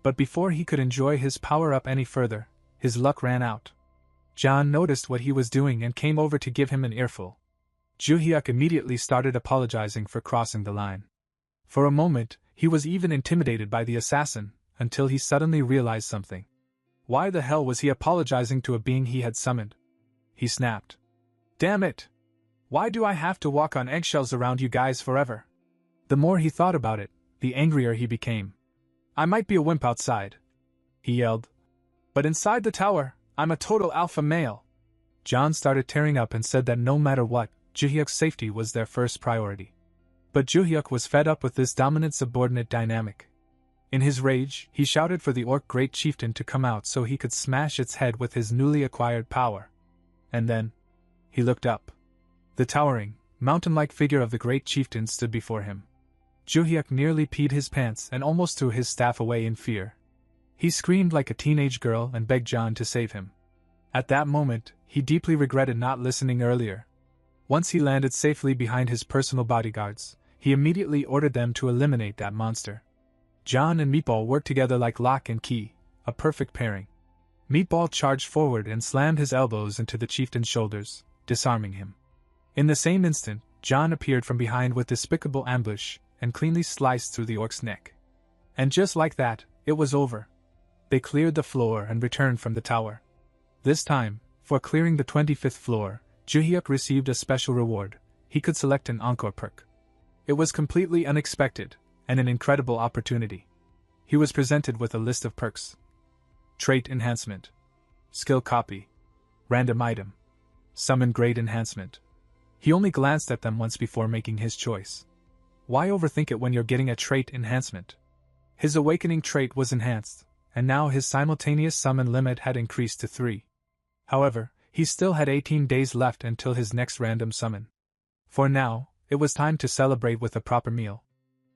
But before he could enjoy his power-up any further, his luck ran out. John noticed what he was doing and came over to give him an earful. Juhyuk immediately started apologizing for crossing the line. For a moment, he was even intimidated by the assassin, until he suddenly realized something. Why the hell was he apologizing to a being he had summoned? He snapped. Damn it! Why do I have to walk on eggshells around you guys forever? The more he thought about it, the angrier he became. I might be a wimp outside, he yelled. But inside the tower, I'm a total alpha male. John started tearing up and said that no matter what, Juhyuk's safety was their first priority. But Juhyuk was fed up with this dominant-subordinate dynamic. In his rage, he shouted for the orc great chieftain to come out so he could smash its head with his newly acquired power. And then, he looked up. The towering, mountain-like figure of the great chieftain stood before him. Juhyuk nearly peed his pants and almost threw his staff away in fear. He screamed like a teenage girl and begged John to save him. At that moment, he deeply regretted not listening earlier. Once he landed safely behind his personal bodyguards, he immediately ordered them to eliminate that monster. John and Meatball worked together like lock and key, a perfect pairing. Meatball charged forward and slammed his elbows into the chieftain's shoulders, disarming him. In the same instant, John appeared from behind with Despicable Ambush and cleanly sliced through the orc's neck. And just like that, it was over. They cleared the floor and returned from the tower. This time, for clearing the 25th floor, Juhyuk received a special reward. He could select an encore perk. It was completely unexpected, and an incredible opportunity. He was presented with a list of perks. Trait Enhancement, Skill Copy, Random Item, Summon Grade Enhancement. He only glanced at them once before making his choice. Why overthink it when you're getting a trait enhancement? His awakening trait was enhanced, and now his simultaneous summon limit had increased to 3. However, he still had 18 days left until his next random summon. For now, it was time to celebrate with a proper meal.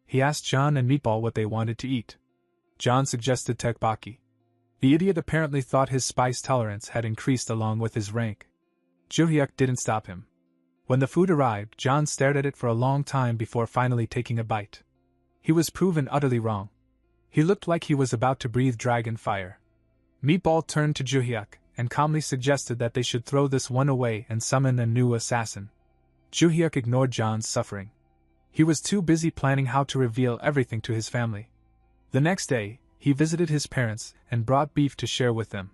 He asked John and Meatball what they wanted to eat. John suggested tteokbokki. The idiot apparently thought his spice tolerance had increased along with his rank. Juhyuk didn't stop him. When the food arrived, John stared at it for a long time before finally taking a bite. He was proven utterly wrong. He looked like he was about to breathe dragon fire. Meatball turned to Juhyuk and calmly suggested that they should throw this one away and summon a new assassin. Juhyuk ignored John's suffering. He was too busy planning how to reveal everything to his family. The next day, he visited his parents and brought beef to share with them.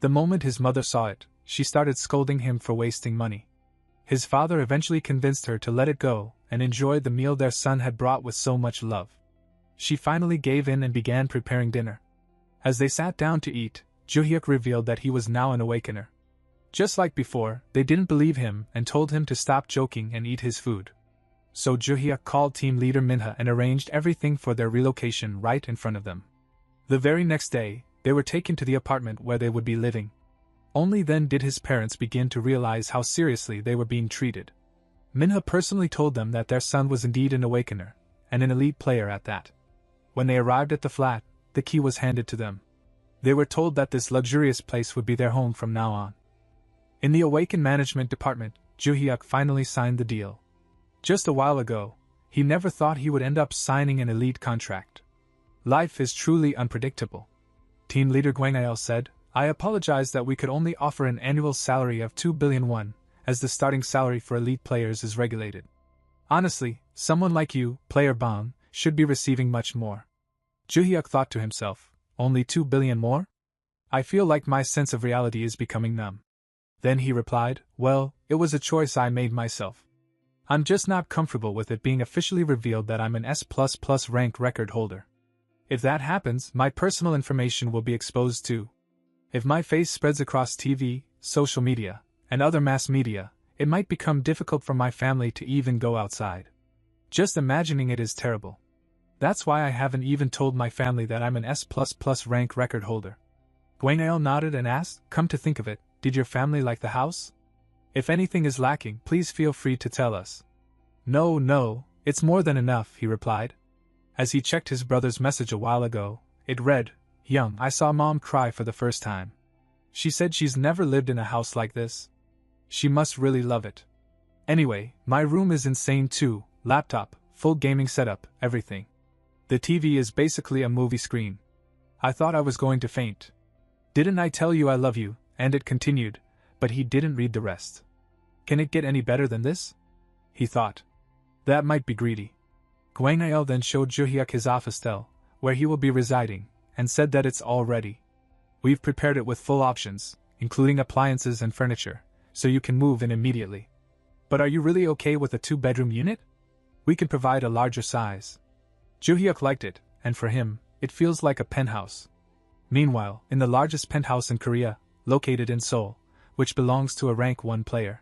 The moment his mother saw it, she started scolding him for wasting money. His father eventually convinced her to let it go and enjoy the meal their son had brought with so much love. She finally gave in and began preparing dinner. As they sat down to eat, Juhyuk revealed that he was now an awakener. Just like before, they didn't believe him and told him to stop joking and eat his food. So Juhyuk called team leader Minha and arranged everything for their relocation right in front of them. The very next day, they were taken to the apartment where they would be living. Only then did his parents begin to realize how seriously they were being treated. Minha personally told them that their son was indeed an awakener, and an elite player at that. When they arrived at the flat, the key was handed to them. They were told that this luxurious place would be their home from now on. In the Awaken Management Department, Juhyuk finally signed the deal. Just a while ago, he never thought he would end up signing an elite contract. Life is truly unpredictable. Team leader Gwangael said, "I apologize that we could only offer an annual salary of 2 billion won, as the starting salary for elite players is regulated. Honestly, someone like you, player Bang, should be receiving much more." Juhyuk thought to himself, only 2 billion more? I feel like my sense of reality is becoming numb. Then he replied, well, it was a choice I made myself. I'm just not comfortable with it being officially revealed that I'm an S++ rank record holder. If that happens, my personal information will be exposed too. If my face spreads across TV, social media, and other mass media, it might become difficult for my family to even go outside. Just imagining it is terrible. That's why I haven't even told my family that I'm an S++ rank record holder. Gwangael nodded and asked, come to think of it, did your family like the house? If anything is lacking, please feel free to tell us. No, it's more than enough, he replied. As he checked his brother's message a while ago, it read, Young, I saw Mom cry for the first time. She said she's never lived in a house like this. She must really love it. Anyway, my room is insane too, laptop, full gaming setup, everything. The TV is basically a movie screen. I thought I was going to faint. Didn't I tell you I love you? And it continued, but he didn't read the rest. Can it get any better than this? He thought. That might be greedy. Gwangael then showed Juhyuk his office cell, where he will be residing, and said that it's all ready. We've prepared it with full options, including appliances and furniture, so you can move in immediately. But are you really okay with a 2-bedroom unit? We can provide a larger size. Juhyuk liked it, and for him, it feels like a penthouse. Meanwhile, in the largest penthouse in Korea, located in Seoul, which belongs to a rank 1 player,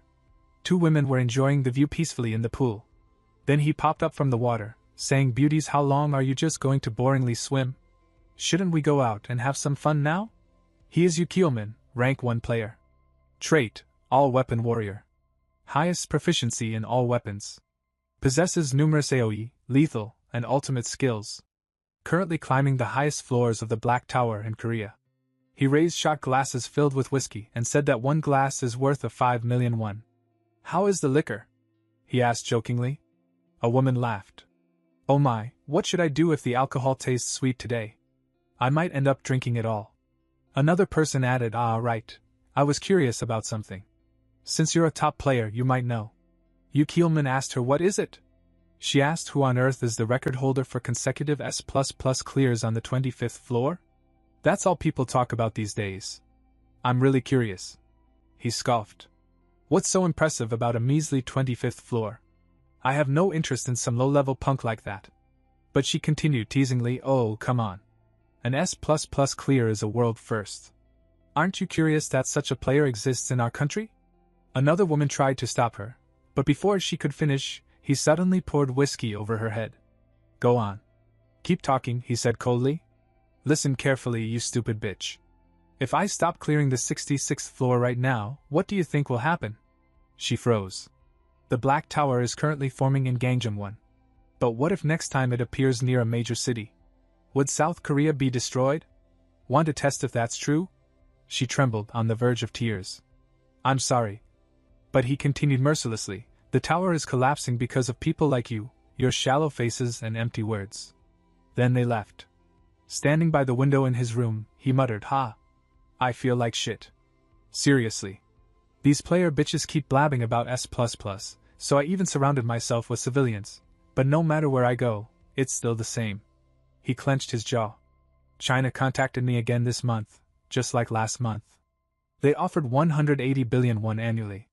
2 women were enjoying the view peacefully in the pool. Then he popped up from the water, saying, Beauties, how long are you just going to boringly swim? Shouldn't we go out and have some fun now? He is Yukiomin, rank 1 player. Trait, all-weapon warrior. Highest proficiency in all weapons. Possesses numerous AoE, lethal, and ultimate skills. Currently climbing the highest floors of the Black Tower in Korea. He raised shot glasses filled with whiskey and said that 1 glass is worth of 5 million won. How is the liquor? He asked jokingly. A woman laughed. Oh my, what should I do if the alcohol tastes sweet today? I might end up drinking it all. Another person added, right. I was curious about something. Since you're a top player, you might know. Yu Kielman asked her, what is it? She asked who on earth is the record holder for consecutive S++ clears on the 25th floor? That's all people talk about these days. I'm really curious. He scoffed. What's so impressive about a measly 25th floor? I have no interest in some low-level punk like that. But she continued teasingly, oh, come on. An S++ clear is a world first. Aren't you curious that such a player exists in our country? Another woman tried to stop her, but before she could finish, he suddenly poured whiskey over her head. Go on. Keep talking, he said coldly. Listen carefully, you stupid bitch. If I stop clearing the 66th floor right now, what do you think will happen? She froze. The Black Tower is currently forming in Gangjam-won. But what if next time it appears near a major city? Would South Korea be destroyed? Want to test if that's true? She trembled, on the verge of tears. I'm sorry. But he continued mercilessly, the tower is collapsing because of people like you, your shallow faces and empty words. Then they left. Standing by the window in his room, he muttered, I feel like shit. Seriously. These player bitches keep blabbing about S++, so I even surrounded myself with civilians, but no matter where I go, it's still the same. He clenched his jaw. China contacted me again this month, just like last month. They offered 180 billion won annually.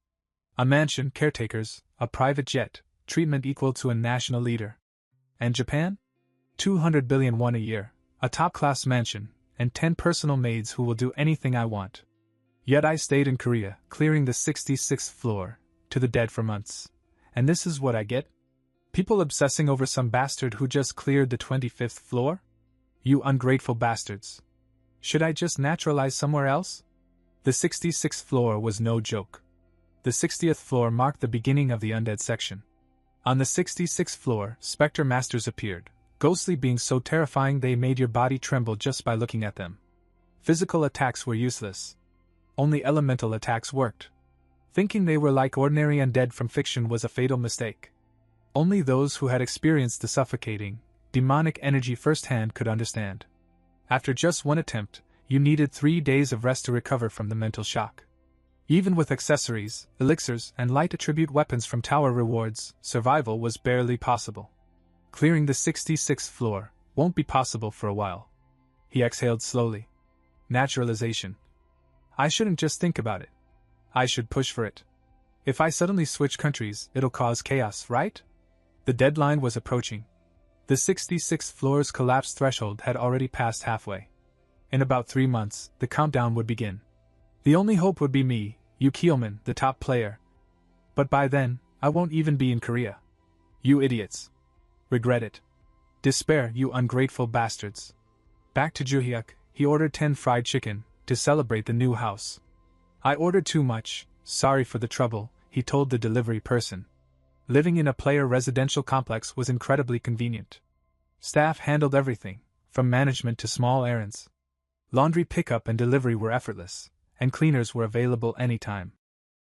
A mansion, caretakers, a private jet, treatment equal to a national leader. And Japan? 200 billion won a year, a top-class mansion, and 10 personal maids who will do anything I want. Yet I stayed in Korea, clearing the 66th floor, to the dead for months. And this is what I get? People obsessing over some bastard who just cleared the 25th floor? You ungrateful bastards. Should I just naturalize somewhere else? The 66th floor was no joke. The 60th floor marked the beginning of the undead section. On the 66th floor, specter masters appeared, ghostly beings so terrifying they made your body tremble just by looking at them. Physical attacks were useless. Only elemental attacks worked. Thinking they were like ordinary undead from fiction was a fatal mistake. Only those who had experienced the suffocating, demonic energy firsthand could understand. After just one attempt, you needed 3 days of rest to recover from the mental shock. Even with accessories, elixirs, and light attribute weapons from tower rewards, survival was barely possible. Clearing the 66th floor won't be possible for a while. He exhaled slowly. Naturalization. I shouldn't just think about it. I should push for it. If I suddenly switch countries, it'll cause chaos, right? The deadline was approaching. The 66th floor's collapse threshold had already passed halfway. In about 3 months, the countdown would begin. The only hope would be me, Yu Keelman, the top player. But by then, I won't even be in Korea. You idiots. Regret it. Despair, you ungrateful bastards. Back to Juhyuk, he ordered 10 fried chicken, to celebrate the new house. I ordered too much, sorry for the trouble, he told the delivery person. Living in a player residential complex was incredibly convenient. Staff handled everything, from management to small errands. Laundry pickup and delivery were effortless, and cleaners were available anytime.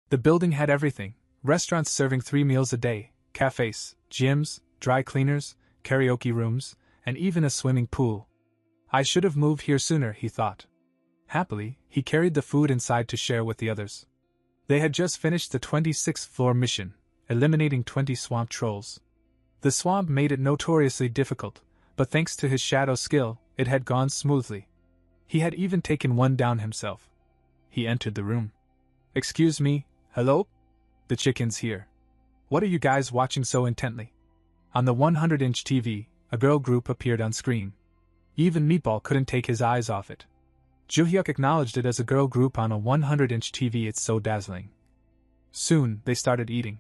The building had everything, restaurants serving 3 meals a day, cafes, gyms, dry cleaners, karaoke rooms, and even a swimming pool. I should have moved here sooner, he thought. Happily, he carried the food inside to share with the others. They had just finished the 26th floor mission, eliminating 20 swamp trolls. The swamp made it notoriously difficult, but thanks to his shadow skill, it had gone smoothly. He had even taken one down himself. He entered the room. Excuse me, hello? The chicken's here. What are you guys watching so intently? On the 100-inch TV, a girl group appeared on screen. Even Meatball couldn't take his eyes off it. Juhyuk acknowledged it as a girl group on a 100-inch TV. It's so dazzling. Soon, they started eating.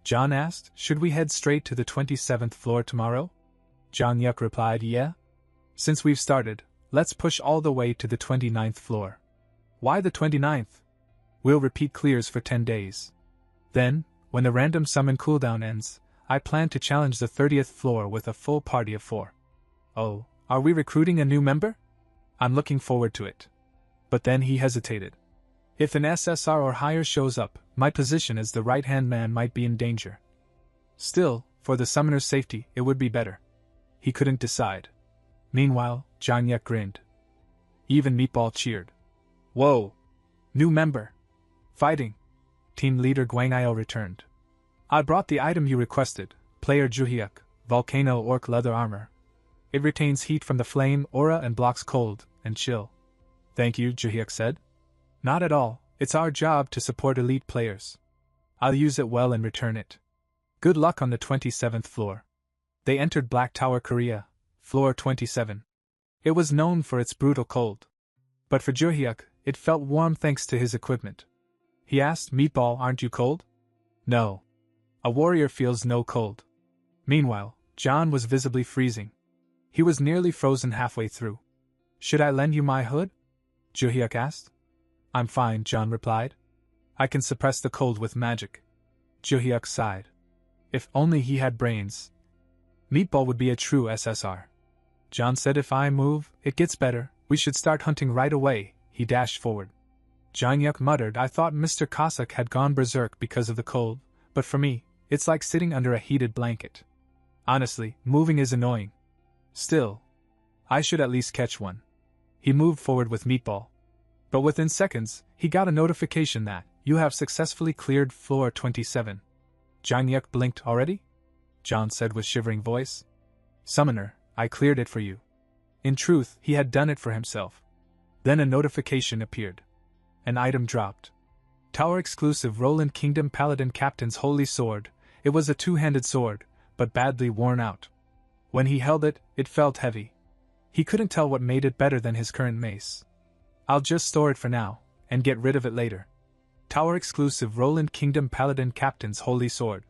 John asked, should we head straight to the 27th floor tomorrow? Jang-hyuk replied, yeah. Since we've started, let's push all the way to the 29th floor. Why the 29th? We'll repeat clears for 10 days. Then, when the random summon cooldown ends, I plan to challenge the 30th floor with a full party of 4. Oh, are we recruiting a new member? I'm looking forward to it. But then he hesitated. If an SSR or higher shows up, my position as the right-hand man might be in danger. Still, for the summoner's safety, it would be better. He couldn't decide. Meanwhile, Jang-hyuk grinned. Even Meatball cheered. Whoa! New member! Fighting! Team leader Gwang-il returned. I brought the item you requested, player Juhyuk, Volcano Orc leather armor. It retains heat from the flame aura and blocks cold and chill. Thank you, Juhyuk said. Not at all, it's our job to support elite players. I'll use it well and return it. Good luck on the 27th floor. They entered Black Tower, Korea, floor 27. It was known for its brutal cold. But for Juhyuk, it felt warm thanks to his equipment. He asked, Meatball, aren't you cold? No. A warrior feels no cold. Meanwhile, John was visibly freezing. He was nearly frozen halfway through. Should I lend you my hood? Juhyuk asked. I'm fine, John replied. I can suppress the cold with magic. Juhyuk sighed. If only he had brains. Meatball would be a true SSR. John said if I move, it gets better, we should start hunting right away. He dashed forward. Jang-hyuk muttered, I thought Mr. Cossack had gone berserk because of the cold, but for me, it's like sitting under a heated blanket. Honestly, moving is annoying. Still, I should at least catch one. He moved forward with Meatball. But within seconds, he got a notification that, you have successfully cleared floor 27. Jang-hyuk blinked. Already? John said with shivering voice. Summoner, I cleared it for you. In truth, he had done it for himself. Then a notification appeared. An item dropped. Tower exclusive Roland Kingdom Paladin Captain's Holy Sword. It was a two-handed sword, but badly worn out. When he held it, it felt heavy. He couldn't tell what made it better than his current mace. I'll just store it for now, and get rid of it later. Tower exclusive Roland Kingdom Paladin Captain's Holy Sword.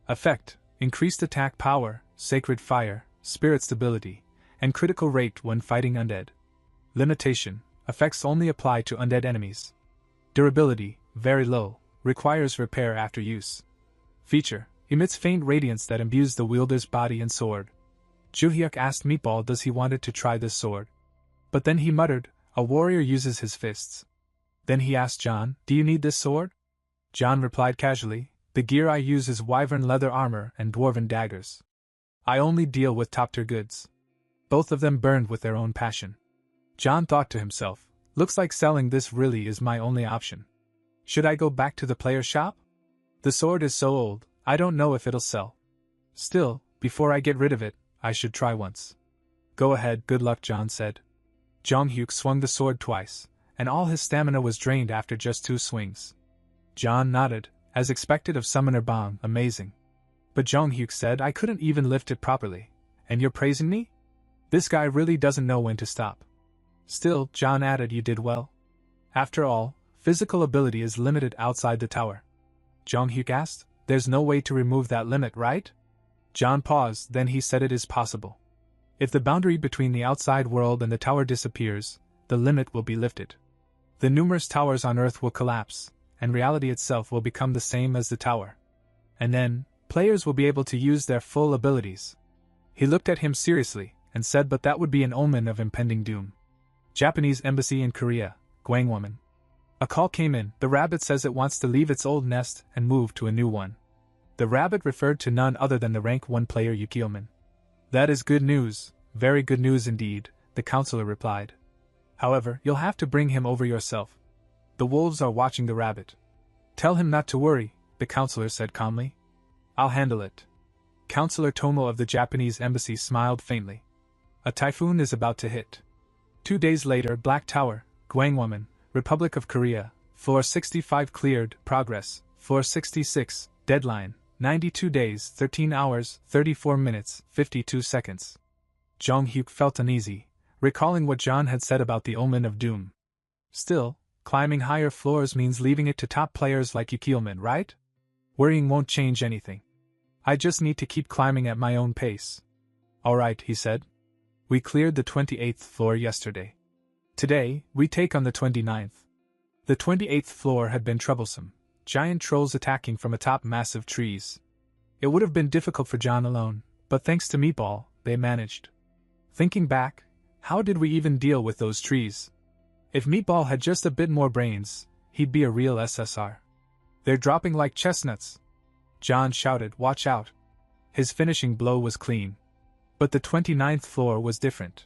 Effect: increased attack power, sacred fire, spirit stability, and critical rate when fighting undead. Limitation: effects only apply to undead enemies. Durability: very low, requires repair after use. Feature: emits faint radiance that imbues the wielder's body and sword. Juhyuk asked Meatball does he wanted to try this sword. But then he muttered, a warrior uses his fists. Then he asked John, do you need this sword? John replied casually, the gear I use is wyvern leather armor and dwarven daggers. I only deal with top-tier goods. Both of them burned with their own passion. John thought to himself, looks like selling this really is my only option. Should I go back to the player shop? The sword is so old, I don't know if it'll sell. Still, before I get rid of it, I should try once. Go ahead, good luck, John said. Jonghyuk swung the sword twice, and all his stamina was drained after just 2 swings. John nodded, as expected of Summoner Bong, amazing. But Jonghyuk said I couldn't even lift it properly, and you're praising me? This guy really doesn't know when to stop. Still, John added, you did well. After all, physical ability is limited outside the tower. Jonghyuk asked, there's no way to remove that limit, right? John paused, then he said it is possible. If the boundary between the outside world and the tower disappears, the limit will be lifted. The numerous towers on Earth will collapse, and reality itself will become the same as the tower. And then, players will be able to use their full abilities. He looked at him seriously, and said but that would be an omen of impending doom. Japanese Embassy in Korea, Gwangwoman. A call came in, the rabbit says it wants to leave its old nest and move to a new one. The rabbit referred to none other than the rank 1 player Yukioman. That is good news, very good news indeed, the counselor replied. However, you'll have to bring him over yourself. The wolves are watching the rabbit. Tell him not to worry, the counselor said calmly. I'll handle it. Counselor Tomo of the Japanese Embassy smiled faintly. A typhoon is about to hit. 2 days later, Black Tower, Gwangwoman, Republic of Korea, floor 65 cleared, progress, floor 66, deadline, 92 days, 13 hours, 34 minutes, 52 seconds. Jonghyuk felt uneasy, recalling what John had said about the omen of doom. Still, climbing higher floors means leaving it to top players like Yukioman, right? Worrying won't change anything. I just need to keep climbing at my own pace. Alright, he said. We cleared the 28th floor yesterday. Today, we take on the 29th. The 28th floor had been troublesome, giant trolls attacking from atop massive trees. It would have been difficult for John alone, but thanks to Meatball, they managed. Thinking back, how did we even deal with those trees? If Meatball had just a bit more brains, he'd be a real SSR. They're dropping like chestnuts. John shouted, watch out. His finishing blow was clean. But the 29th floor was different.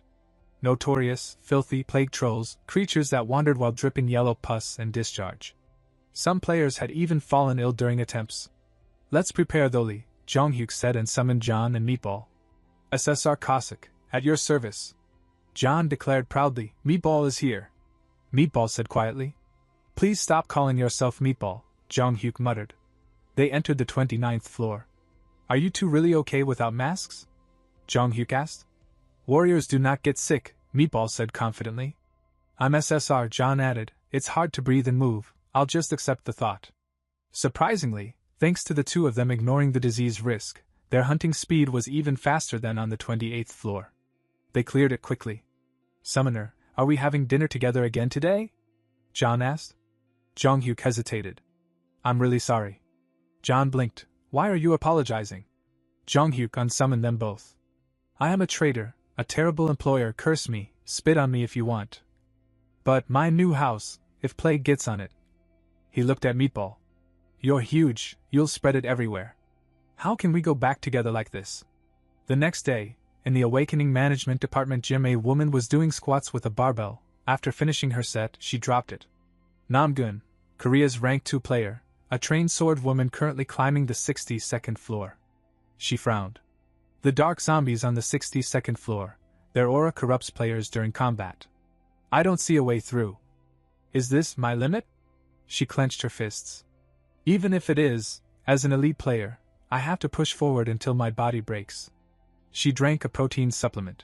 Notorious, filthy plague trolls, creatures that wandered while dripping yellow pus and discharge. Some players had even fallen ill during attempts. Let's prepare Tholi, Jonghyuk said and summoned John and Meatball. SSR Cossack, at your service. John declared proudly, Meatball is here. Meatball said quietly. Please stop calling yourself Meatball, Jonghyuk muttered. They entered the 29th floor. Are you two really okay without masks? Jonghyuk asked. Warriors do not get sick, Meatball said confidently. I'm SSR, John added. It's hard to breathe and move, I'll just accept the thought. Surprisingly, thanks to the two of them ignoring the disease risk, their hunting speed was even faster than on the 28th floor. They cleared it quickly. Summoner, are we having dinner together again today? John asked. Jonghyuk hesitated. I'm really sorry. John blinked. Why are you apologizing? Jonghyuk unsummoned them both. I am a traitor, a terrible employer, curse me, spit on me if you want. But my new house, if plague gets on it. He looked at Meatball. You're huge, you'll spread it everywhere. How can we go back together like this? The next day, in the Awakening Management Department gym, a woman was doing squats with a barbell. After finishing her set, she dropped it. Namgun, Korea's rank 2 player, a trained sword woman currently climbing the 62nd floor. She frowned. The dark zombies on the 62nd floor, Their aura corrupts players during combat. I don't see a way through. Is this my limit? She clenched her fists. Even if it is, as an elite player, I have to push forward until my body breaks. She drank a protein supplement.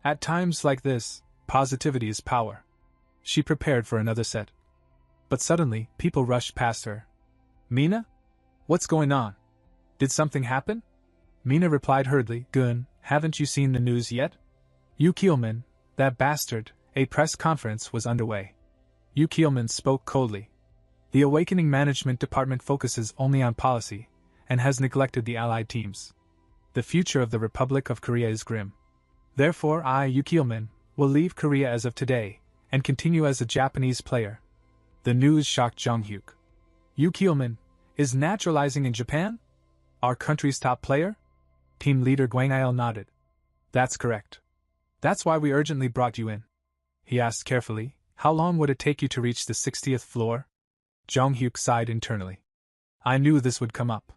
At times like this, positivity is power. She prepared for another set. But suddenly, people rushed past her. Mina? What's going on? Did something happen? Mina replied hurriedly, Gun, haven't you seen the news yet? Yu Kielman, that bastard, a press conference was underway. Yu Kielman spoke coldly. The Awakening Management Department focuses only on policy, and has neglected the allied teams. The future of the Republic of Korea is grim. Therefore I, Yu Kielman, will leave Korea as of today, and continue as a Japanese player. The news shocked Jong Hyuk. Yu Kielman is naturalizing in Japan? Our country's top player? Team leader Gwang-il nodded. That's correct. That's why we urgently brought you in. He asked carefully, how long would it take you to reach the 60th floor? Jong Hyuk sighed internally. I knew this would come up.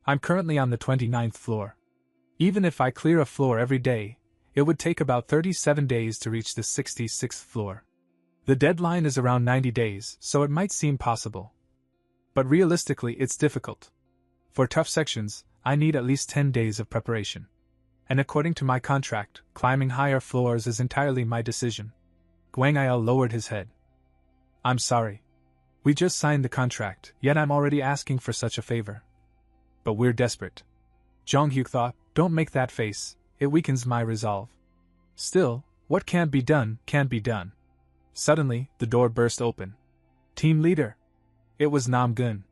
I'm currently on the 29th floor. Even if I clear a floor every day, it would take about 37 days to reach the 66th floor. The deadline is around 90 days, so it might seem possible. But realistically, it's difficult. For tough sections, I need at least 10 days of preparation. And according to my contract, climbing higher floors is entirely my decision. Gwang-il lowered his head. I'm sorry. We just signed the contract, yet I'm already asking for such a favor. But we're desperate. Jong Hyuk thought, don't make that face, it weakens my resolve. Still, what can't be done, can't be done. Suddenly, the door burst open. Team leader. It was Nam Gun.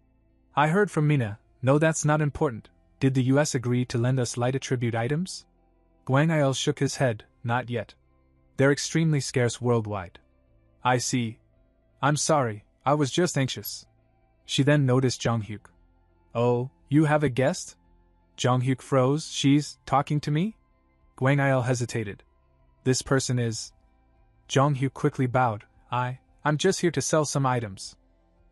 I heard from Mina. No, that's not important. Did the US agree to lend us light attribute items? Gwang-il shook his head, not yet. They're extremely scarce worldwide. I see. I'm sorry, I was just anxious. She then noticed Jong Hyuk. Oh, you have a guest? Jong Hyuk froze. She's talking to me? Gwang-il hesitated. This person is... Jong Hyuk quickly bowed. I'm just here to sell some items.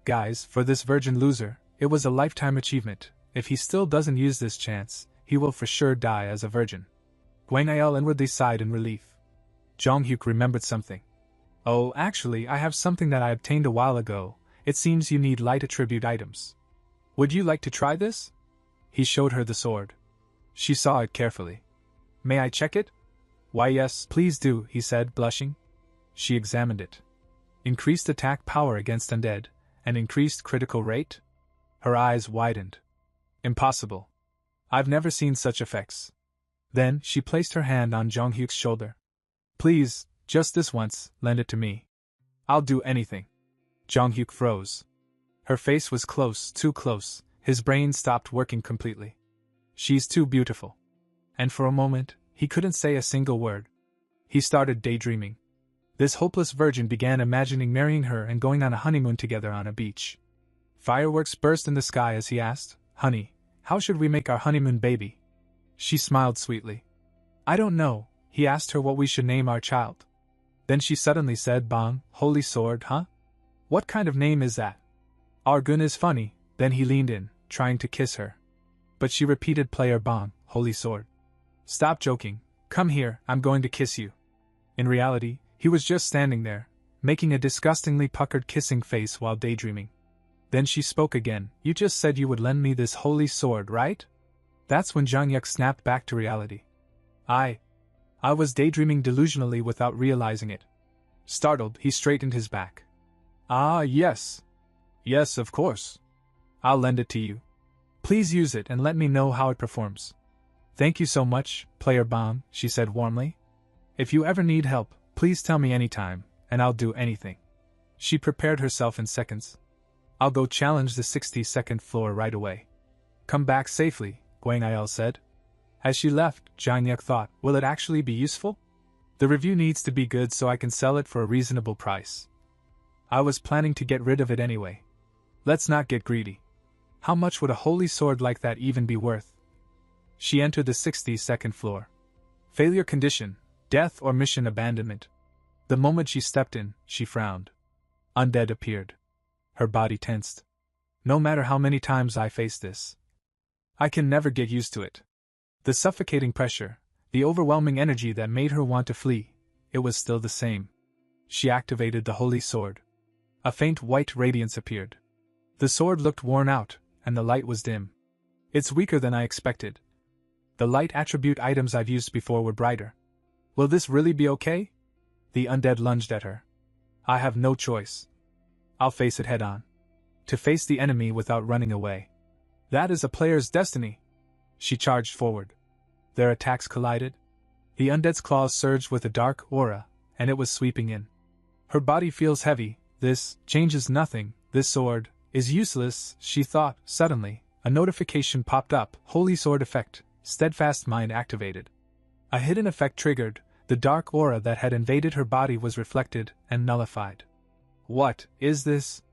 Guys, for this virgin loser, it was a lifetime achievement. If he still doesn't use this chance, he will for sure die as a virgin. Gwang-il inwardly sighed in relief. Jong Hyuk remembered something. Oh, actually, I have something that I obtained a while ago. It seems you need light attribute items. Would you like to try this? He showed her the sword. She saw it carefully. May I check it? Why yes, please do, he said, blushing. She examined it. Increased attack power against undead, and increased critical rate? Her eyes widened. Impossible. I've never seen such effects. Then, she placed her hand on Jong Hyuk's shoulder. Please, just this once, lend it to me. I'll do anything. Jong Hyuk froze. Her face was close, too close, his brain stopped working completely. She's too beautiful. And for a moment, he couldn't say a single word. He started daydreaming. This hopeless virgin began imagining marrying her and going on a honeymoon together on a beach. Fireworks burst in the sky as he asked, Honey, how should we make our honeymoon baby? She smiled sweetly. I don't know, he asked her what we should name our child. Then she suddenly said, Bang, holy sword, huh? What kind of name is that? Our Gun is funny. Then he leaned in, trying to kiss her. But she repeated player Bang, holy sword. Stop joking, come here, I'm going to kiss you. In reality, he was just standing there, making a disgustingly puckered kissing face while daydreaming. Then she spoke again, you just said you would lend me this holy sword, right? That's when Jong Hyuk snapped back to reality. I was daydreaming delusionally without realizing it. Startled, he straightened his back. Ah, yes. Yes, of course. I'll lend it to you. Please use it and let me know how it performs. Thank you so much, player Bang, she said warmly. If you ever need help, please tell me anytime, and I'll do anything. She prepared herself in seconds. I'll go challenge the 62nd floor right away. Come back safely, Gwang-il said. As she left, Jong Hyuk thought, will it actually be useful? The review needs to be good so I can sell it for a reasonable price. I was planning to get rid of it anyway. Let's not get greedy. How much would a holy sword like that even be worth? She entered the 62nd floor. Failure condition, death or mission abandonment. The moment she stepped in, she frowned. Undead appeared. Her body tensed. No matter how many times I face this, I can never get used to it. The suffocating pressure, The overwhelming energy that made her want to flee, it was still the same. She activated the holy sword. A faint white radiance appeared. The sword looked worn out, and the light was dim. It's weaker than I expected. The light attribute items I've used before were brighter. Will this really be okay? The undead lunged at her. I have no choice. I'll face it head on. To face the enemy without running away. That is a player's destiny. She charged forward. Their attacks collided. The undead's claws surged with a dark aura, and it was sweeping in. Her body feels heavy. This changes nothing. This sword is useless, she thought. Suddenly, a notification popped up. Holy sword effect. Steadfast mind activated. A hidden effect triggered. The dark aura that had invaded her body was reflected and nullified. What is this?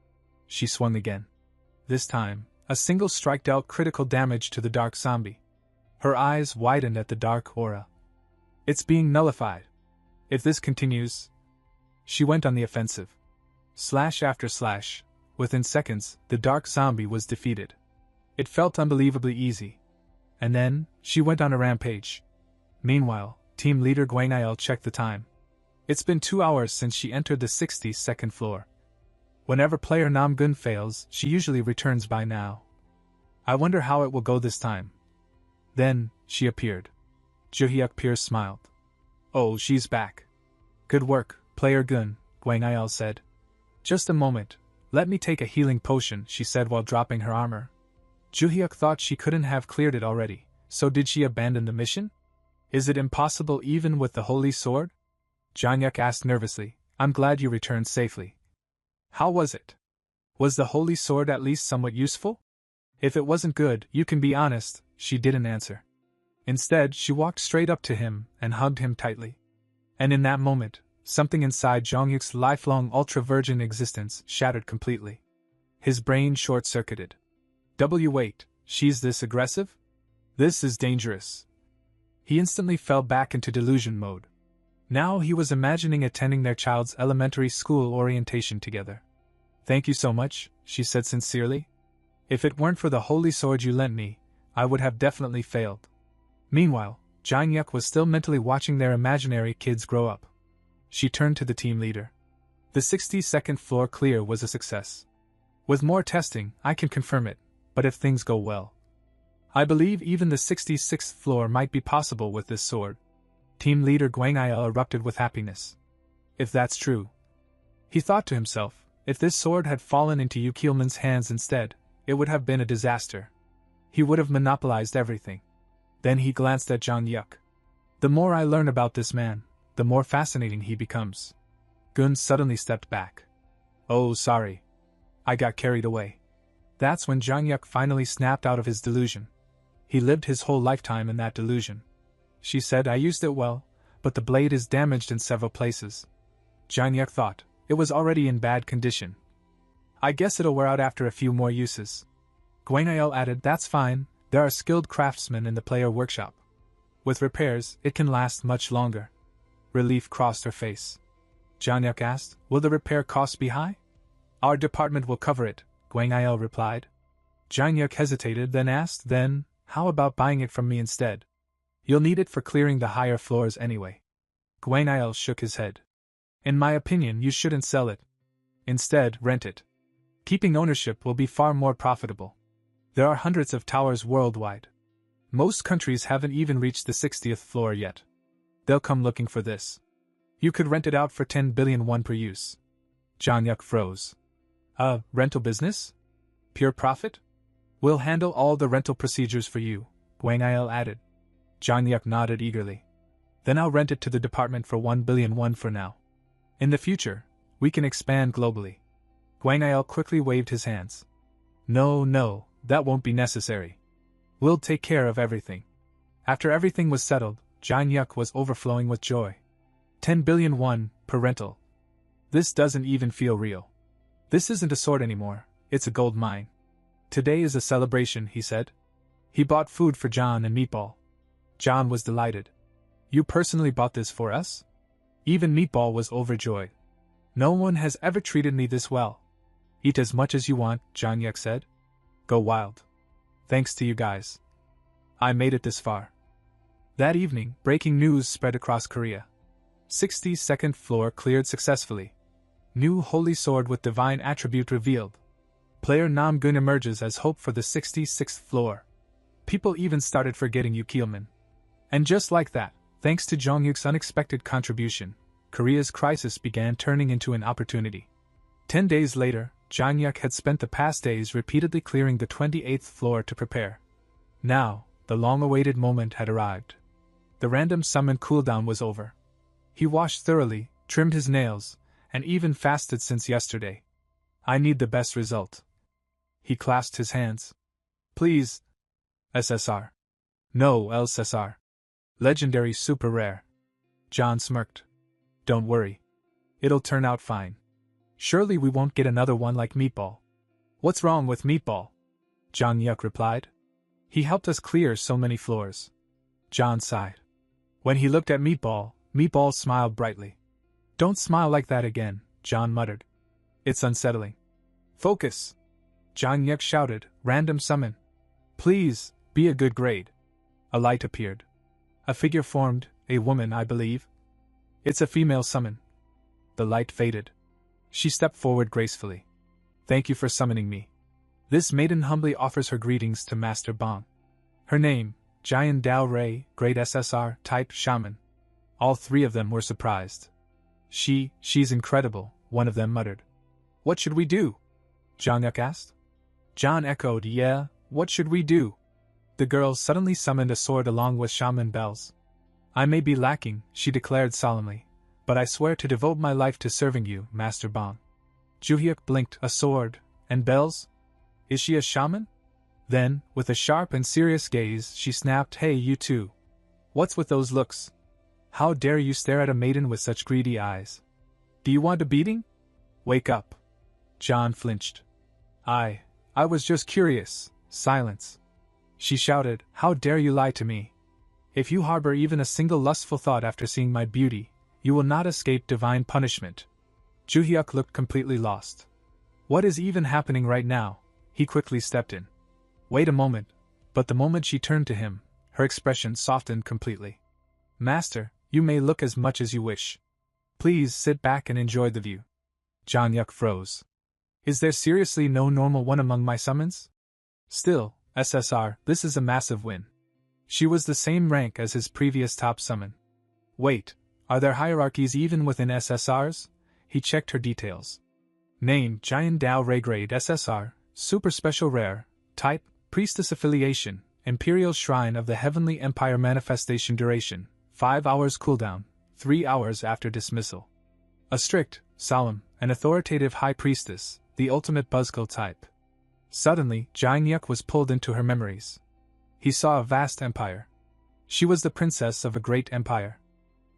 She swung again. This time, a single strike dealt critical damage to the dark zombie. Her eyes widened at the dark aura. It's being nullified. If this continues... She went on the offensive. Slash after slash. Within seconds, the dark zombie was defeated. It felt unbelievably easy. And then, she went on a rampage. Meanwhile, team leader Yahello checked the time. It's been 2 hours since she entered the 62nd floor. Whenever player Namgun fails, she usually returns by now. I wonder how it will go this time. Then, she appeared. Jaehyuk Pierce smiled. Oh, she's back. Good work, player Gun, Yahello said. Just a moment, let me take a healing potion, she said while dropping her armor. Jaehyuk thought she couldn't have cleared it already, so did she abandon the mission? Is it impossible even with the holy sword? Jaehyuk asked nervously. I'm glad you returned safely. How was it? Was the holy sword at least somewhat useful? If it wasn't good, you can be honest, she didn't answer. Instead, she walked straight up to him and hugged him tightly. And in that moment, something inside Jaehyuk's lifelong ultra-virgin existence shattered completely. His brain short-circuited. Wait, she's this aggressive? This is dangerous. He instantly fell back into delusion mode. Now he was imagining attending their child's elementary school orientation together. Thank you so much, she said sincerely. If it weren't for the holy sword you lent me, I would have definitely failed. Meanwhile, Jaehyuk was still mentally watching their imaginary kids grow up. She turned to the team leader. The 62nd floor clear was a success. With more testing, I can confirm it, but if things go well, I believe even the 66th floor might be possible with this sword. Team leader Yahello erupted with happiness. If that's true. He thought to himself, if this sword had fallen into Yu Kielman's hands instead, it would have been a disaster. He would have monopolized everything. Then he glanced at Jaehyuk. The more I learn about this man, the more fascinating he becomes. Gun suddenly stepped back. Oh, sorry. I got carried away. That's when Jaehyuk finally snapped out of his delusion. He lived his whole lifetime in that delusion. She said, I used it well, but the blade is damaged in several places. Jaehyuk thought, it was already in bad condition. I guess it'll wear out after a few more uses. Yahello added, that's fine, there are skilled craftsmen in the player workshop. With repairs, it can last much longer. Relief crossed her face. Jaehyuk asked, will the repair cost be high? Our department will cover it, Yahello replied. Jaehyuk hesitated, then asked, then, how about buying it from me instead? You'll need it for clearing the higher floors anyway. Yahello shook his head. In my opinion, you shouldn't sell it. Instead, rent it. Keeping ownership will be far more profitable. There are hundreds of towers worldwide. Most countries haven't even reached the 60th floor yet. They'll come looking for this. You could rent it out for 10 billion won per use. Jaehyuk froze. Rental business? Pure profit? We'll handle all the rental procedures for you, Yahello added. Jaehyuk nodded eagerly. Then I'll rent it to the department for 1 billion won for now. In the future, we can expand globally. Yahello quickly waved his hands. No, that won't be necessary. We'll take care of everything. After everything was settled, Jaehyuk was overflowing with joy. 10 billion won per rental. This doesn't even feel real. This isn't a sword anymore, it's a gold mine. Today is a celebration, he said. He bought food for John and Meatball. John was delighted. You personally bought this for us? Even Meatball was overjoyed. No one has ever treated me this well. Eat as much as you want, Jaehyuk said. Go wild. Thanks to you guys. I made it this far. That evening, breaking news spread across Korea. 62nd floor cleared successfully. New holy sword with divine attribute revealed. Player Namgun emerges as hope for the 66th floor. People even started forgetting Yu Keelman. And just like that, thanks to Jongyuk's unexpected contribution, Korea's crisis began turning into an opportunity. 10 days later, Jongyuk had spent the past days repeatedly clearing the 28th floor to prepare. Now, the long-awaited moment had arrived. The random summon cooldown was over. He washed thoroughly, trimmed his nails, and even fasted since yesterday. I need the best result. He clasped his hands. Please. SSR. No, LSSR. Legendary super rare. John smirked. Don't worry. It'll turn out fine. Surely we won't get another one like Meatball. What's wrong with Meatball? Jongyuk replied. He helped us clear so many floors. John sighed. When he looked at Meatball, Meatball smiled brightly. Don't smile like that again, John muttered. It's unsettling. Focus! Jongyuk shouted, random summon. Please, be a good grade. A light appeared. A figure formed, a woman, I believe. It's a female summon. The light faded. She stepped forward gracefully. Thank you for summoning me. This maiden humbly offers her greetings to Master Bong. Her name, Jian Dao Rei, Grade SSR, Type Shaman. All three of them were surprised. She's incredible, one of them muttered. What should we do? Jongyuk asked. John echoed, yeah, what should we do? The girl suddenly summoned a sword along with shaman bells. I may be lacking, she declared solemnly, but I swear to devote my life to serving you, Master Bong. Juhyuk blinked, a sword, and bells? Is she a shaman? Then, with a sharp and serious gaze, she snapped, hey, you two. What's with those looks? How dare you stare at a maiden with such greedy eyes? Do you want a beating? Wake up. John flinched. I was just curious. Silence. She shouted, how dare you lie to me? If you harbor even a single lustful thought after seeing my beauty, you will not escape divine punishment. Juhyuk looked completely lost. What is even happening right now? He quickly stepped in. Wait a moment, but the moment she turned to him, her expression softened completely. Master, you may look as much as you wish. Please sit back and enjoy the view. Jongyuk froze. Is there seriously no normal one among my summons? Still, SSR, this is a massive win. She was the same rank as his previous top summon. Wait, are there hierarchies even within SSRs? He checked her details. Name, Jian Dao Rei Grade SSR, Super Special Rare, Type, Priestess Affiliation, Imperial Shrine of the Heavenly Empire Manifestation Duration, 5 hours cooldown, 3 hours after dismissal. A strict, solemn, and authoritative High Priestess, the ultimate buzzkill type. Suddenly, Jongyuk was pulled into her memories. He saw a vast empire. She was the princess of a great empire.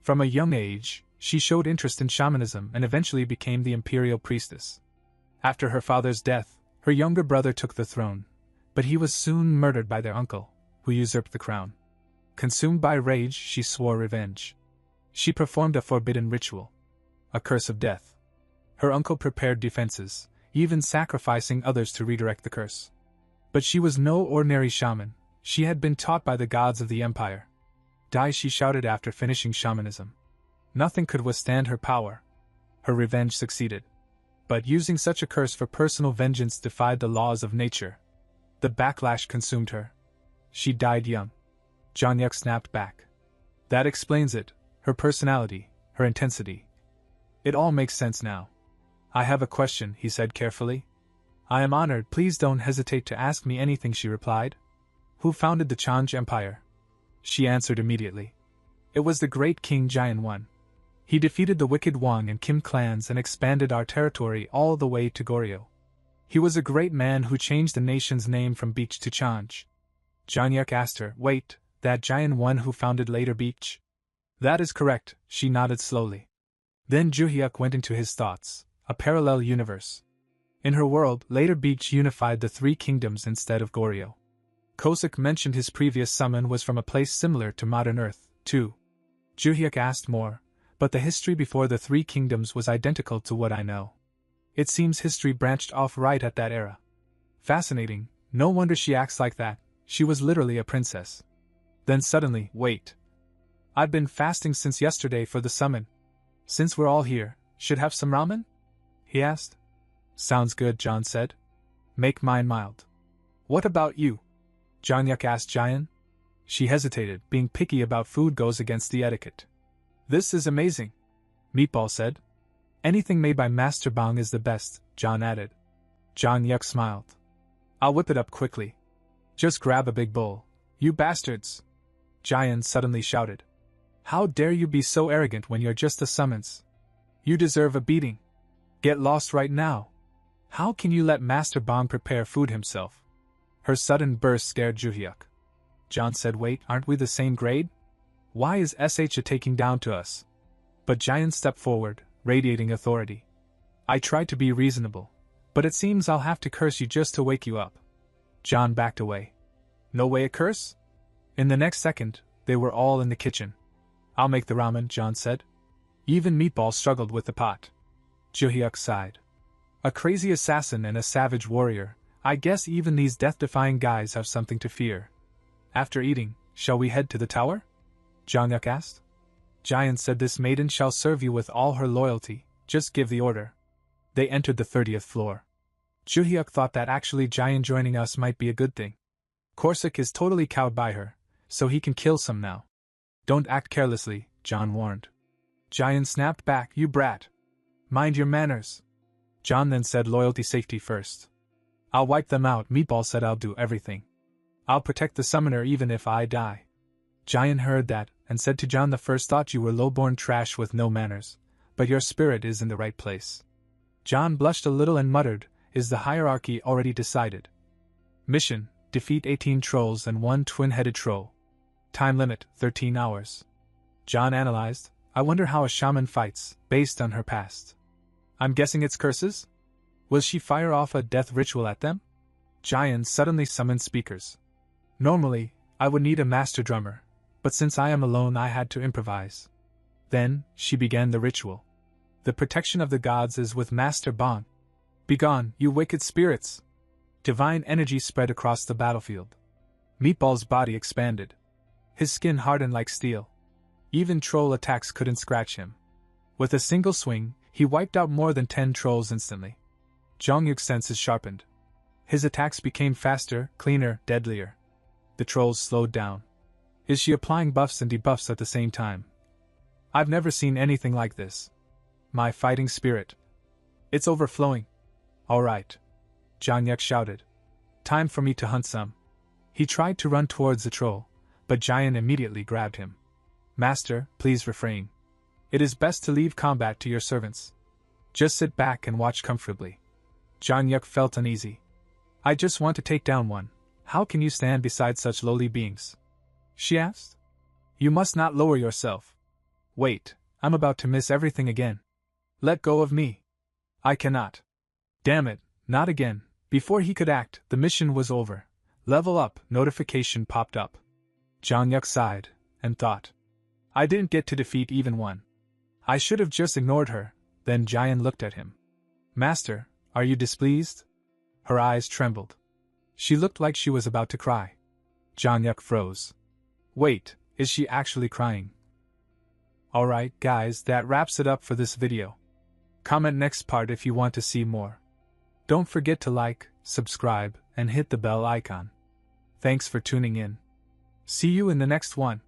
From a young age, she showed interest in shamanism and eventually became the imperial priestess. After her father's death, her younger brother took the throne, but he was soon murdered by their uncle, who usurped the crown. Consumed by rage, she swore revenge. She performed a forbidden ritual. A curse of death. Her uncle prepared defenses, even sacrificing others to redirect the curse. But she was no ordinary shaman. She had been taught by the gods of the empire. Die, she shouted after finishing shamanism. Nothing could withstand her power. Her revenge succeeded. But using such a curse for personal vengeance defied the laws of nature. The backlash consumed her. She died young. Jongyuk snapped back. That explains it, her personality, her intensity. It all makes sense now. I have a question, he said carefully. I am honored, please don't hesitate to ask me anything, she replied. Who founded the Change Empire? She answered immediately. It was the great King Jian One. He defeated the wicked Wang and Kim clans and expanded our territory all the way to Goryeo. He was a great man who changed the nation's name from Beach to Change. Jongyuk asked her, wait, that Jian One who founded later Beach? That is correct, she nodded slowly. Then Juhyuk went into his thoughts, a parallel universe. In her world, later Beach unified the three kingdoms instead of Goryeo. Kosik mentioned his previous summon was from a place similar to modern Earth, too. Juhyuk asked more, but the history before the three kingdoms was identical to what I know. It seems history branched off right at that era. Fascinating, no wonder she acts like that, she was literally a princess. Then suddenly, wait, I've been fasting since yesterday for the summon. Since we're all here, should have some ramen? He asked. Sounds good, John said. Make mine mild. What about you? Jang-yuk asked Jian. She hesitated, being picky about food goes against the etiquette. This is amazing, Meatball said. Anything made by Master Bang is the best, John added. Jang-yuk smiled. I'll whip it up quickly. Just grab a big bowl, you bastards! Jian suddenly shouted. How dare you be so arrogant when you're just a summons? You deserve a beating. Get lost right now. How can you let Master Bang prepare food himself? Her sudden burst scared Juhyuk. John said, wait, aren't we the same grade? Why is SH taking down to us? But Jian stepped forward, radiating authority. I tried to be reasonable, but it seems I'll have to curse you just to wake you up. John backed away. No way a curse? In the next second, they were all in the kitchen. I'll make the ramen, John said. Even Meatball struggled with the pot. Juhyuk sighed. A crazy assassin and a savage warrior, I guess even these death-defying guys have something to fear. After eating, shall we head to the tower? Jang-yuk asked. Jian said this maiden shall serve you with all her loyalty, just give the order. They entered the 30th floor. Juhyuk thought that actually Jian joining us might be a good thing. Corsic is totally cowed by her, so he can kill some now. Don't act carelessly, John warned. Jian snapped back, you brat. Mind your manners. John then said loyalty safety first. I'll wipe them out, Meatball said I'll do everything. I'll protect the summoner even if I die. Jian heard that, and said to John, the first thought you were low-born trash with no manners, but your spirit is in the right place. John blushed a little and muttered, is the hierarchy already decided? Mission, defeat 18 trolls and 1 twin-headed troll. Time limit, 13 hours. John analyzed, I wonder how a shaman fights, based on her past. I'm guessing it's curses? Will she fire off a death ritual at them? Jian suddenly summoned speakers. Normally, I would need a master drummer, but since I am alone I had to improvise. Then, she began the ritual. The protection of the gods is with Master Bang. Begone, you wicked spirits! Divine energy spread across the battlefield. Meatball's body expanded. His skin hardened like steel. Even troll attacks couldn't scratch him. With a single swing, he wiped out more than 10 trolls instantly. Jang-yuk's senses sharpened. His attacks became faster, cleaner, deadlier. The trolls slowed down. Is she applying buffs and debuffs at the same time? I've never seen anything like this. My fighting spirit. It's overflowing. Alright. Jang-yuk shouted. Time for me to hunt some. He tried to run towards the troll, but Jian immediately grabbed him. Master, please refrain. It is best to leave combat to your servants. Just sit back and watch comfortably. Jang-yuk felt uneasy. I just want to take down one. How can you stand beside such lowly beings? She asked. You must not lower yourself. Wait, I'm about to miss everything again. Let go of me. I cannot. Damn it, not again. Before he could act, the mission was over. Level up notification popped up. Jang-yuk sighed, and thought. I didn't get to defeat even one. I should have just ignored her. Then Jian looked at him. Master, are you displeased? Her eyes trembled. She looked like she was about to cry. Jang-yuk froze. Wait, is she actually crying? Alright guys, that wraps it up for this video. Comment next part if you want to see more. Don't forget to like, subscribe, and hit the bell icon. Thanks for tuning in. See you in the next one.